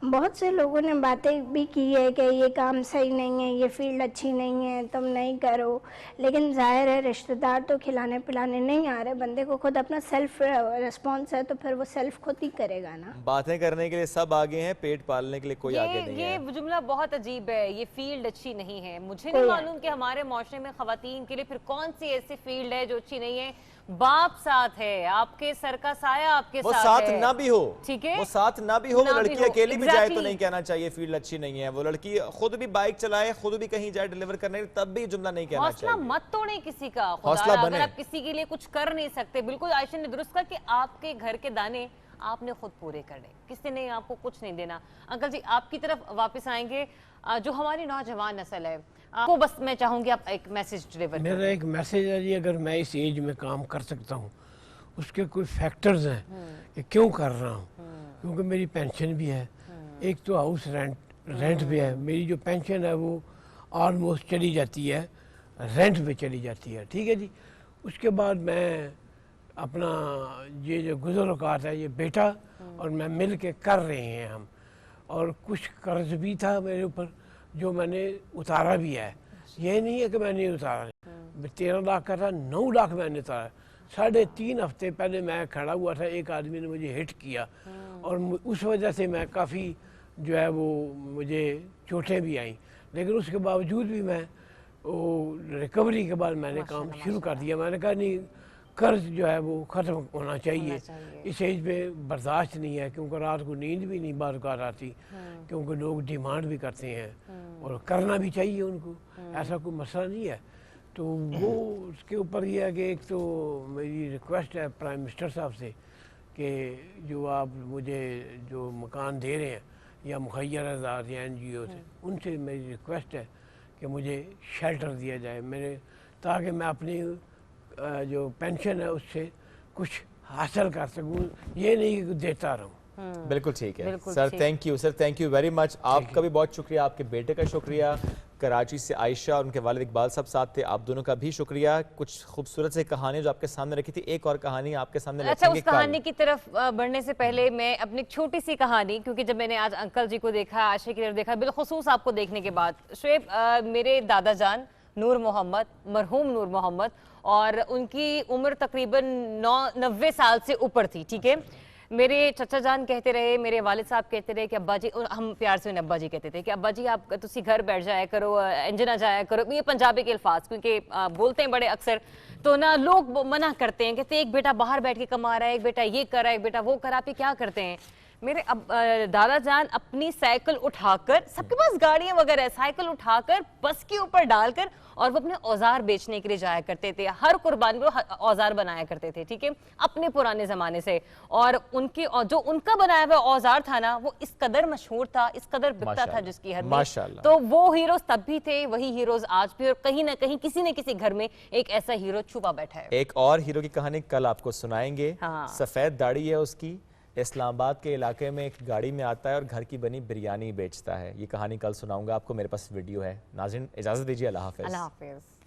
बहुत से लोगों ने बातें भी की है कि ये काम सही नहीं है, ये फील्ड अच्छी नहीं है, तुम नहीं करो, लेकिन जाहिर है रिश्तेदार तो खिलाने पिलाने नहीं आ रहे, बंदे को खुद अपना सेल्फ रिस्पॉन्स है तो फिर वो सेल्फ खुद ही करेगा ना। बातें करने के लिए सब आगे हैं, पेट पालने के लिए कोई आगे नहीं है। ये जुमला बहुत अजीब है, ये फील्ड अच्छी नहीं है। मुझे नहीं मालूम कि हमारे माशरे में खवातीन के लिए फिर कौन सी ऐसी फील्ड है जो अच्छी नहीं है। बाप साथ है, आपके सर का साया आपके वो साथ साथ है, ना भी हो, ठीक है, वो साथ ना भी हो, वो लड़की अकेली भी जाए तो नहीं कहना चाहिए फील्ड अच्छी नहीं है। वो लड़की खुद भी बाइक चलाए, खुद भी कहीं जाए डिलीवर करने, तब भी जुमला नहीं कहना चाहिए। हौसला मत तोड़े किसी का, हौसला बने। अगर आप किसी के लिए कुछ कर नहीं सकते, बिल्कुल आयशा ने दुरुस्त कहा कि आपके घर के दाने आपने खुद पूरे करने, किसी ने आपको कुछ नहीं देना। अंकल जी आपकी तरफ वापस आएंगे, जो हमारी नौजवान नस्ल है आपको बस मैं चाहूंगी आप एक मैसेज डिलीवर करें। मेरा एक मैसेज है जी, अगर मैं इस एज में काम कर सकता हूँ उसके कोई फैक्टर्स हैं कि क्यों कर रहा हूँ, क्योंकि मेरी पेंशन भी है, एक तो हाउस रेंट भी है, मेरी जो पेंशन है वो ऑलमोस्ट चली जाती है रेंट पे चली जाती है, ठीक है जी। उसके बाद मैं अपना ये जो गुज़र औक़ात है ये बेटा और मैं मिल के कर रहे हैं हम, और कुछ कर्ज भी था मेरे ऊपर जो मैंने उतारा भी है, ये नहीं है कि मैं नहीं उतारा, 13 लाख का था 9 लाख मैंने उतारा। 3.5 हफ्ते पहले मैं खड़ा हुआ था, एक आदमी ने मुझे हिट किया और उस वजह से मैं काफ़ी जो है वो मुझे चोटें भी आई, लेकिन उसके बावजूद भी मैं वो रिकवरी के बाद मैंने काम शुरू कर दिया। मैंने कहा नहीं, कर्ज जो है वो ख़त्म होना चाहिए, इस एज पे बर्दाश्त नहीं है, क्योंकि रात को नींद भी नहीं बार बार आती, क्योंकि लोग डिमांड भी करते हैं और करना भी चाहिए उनको, ऐसा कोई मसला नहीं है। तो वो उसके ऊपर ये है कि एक तो मेरी रिक्वेस्ट है प्राइम मिनिस्टर साहब से कि जो आप मुझे जो मकान दे रहे हैं या मुखैर आज़ाद या NGO से, उनसे मेरी रिक्वेस्ट है कि मुझे शेल्टर दिया जाए मेरे, ताकि मैं अपनी जो पेंशन है उससे कुछ हासिल कर सकूं, ये नहीं कि देता रहूं। बिल्कुल ठीक है sir, thank you sir, thank you very much. आपका भी बहुत शुक्रिया, आपके बेटे का शुक्रिया। कराची से आयशा और उनके वालिद इकबाल साहब साथ थे, आप दोनों का भी शुक्रिया। कुछ खूबसूरत से कहानी जो आपके सामने रखी थी, एक और कहानी आपके सामने अच्छा, उस कहानी की तरफ बढ़ने से पहले मैं अपनी छोटी सी कहानी, क्योंकि जब मैंने आज अंकल जी को देखा, आयशा की तरफ देखा, बिलखुसूस आपको देखने के बाद, शोएब मेरे दादा जान नूर मोहम्मद, मरहूम नूर मोहम्मद, और उनकी उम्र तकरीबन 90 साल से ऊपर थी, ठीक है। मेरे चचा जान कहते रहे, मेरे वालिद साहब कहते रहे कि अब्बा जी, हम प्यार से उन्हें अब्बा जी कहते थे कि अब्बा जी आप तुसी घर बैठ जाया करो, इंज ना जाया करो, ये पंजाबी के अल्फाज क्योंकि बोलते हैं बड़े अक्सर, तो ना लोग मना करते हैं, कहते एक बेटा बाहर बैठ के कमा रहा है, एक बेटा ये कर रहा है, एक बेटा वो कर रहा है, आप क्या करते हैं। मेरे दादा जान अपनी साइकिल उठाकर, सबके पास गाड़ियां वगैरह, साइकिल उठाकर बस के ऊपर डालकर और वो अपने औजार बेचने के लिए जाया करते थे, हर कुर्बानी को औजार बनाया करते थे, ठीक है, अपने पुराने जमाने से। और उनके जो उनका बनाया हुआ औजार था ना, वो इस कदर मशहूर था, इस कदर बिकता था जिसकी हद नहीं। तो वो हीरोज तब भी थे, वही हीरोज आज भी, और कहीं ना कहीं किसी न किसी घर में एक ऐसा हीरो छुपा बैठा है। एक और हीरो की कहानी कल आपको सुनाएंगे। सफेद दाढ़ी है उसकी, इस्लामाबाद के इलाके में एक गाड़ी में आता है और घर की बनी बिरयानी बेचता है। ये कहानी कल सुनाऊंगा आपको, मेरे पास वीडियो है। नाज़रीन इजाज़त दीजिए, अल्लाह हाफ़िज़।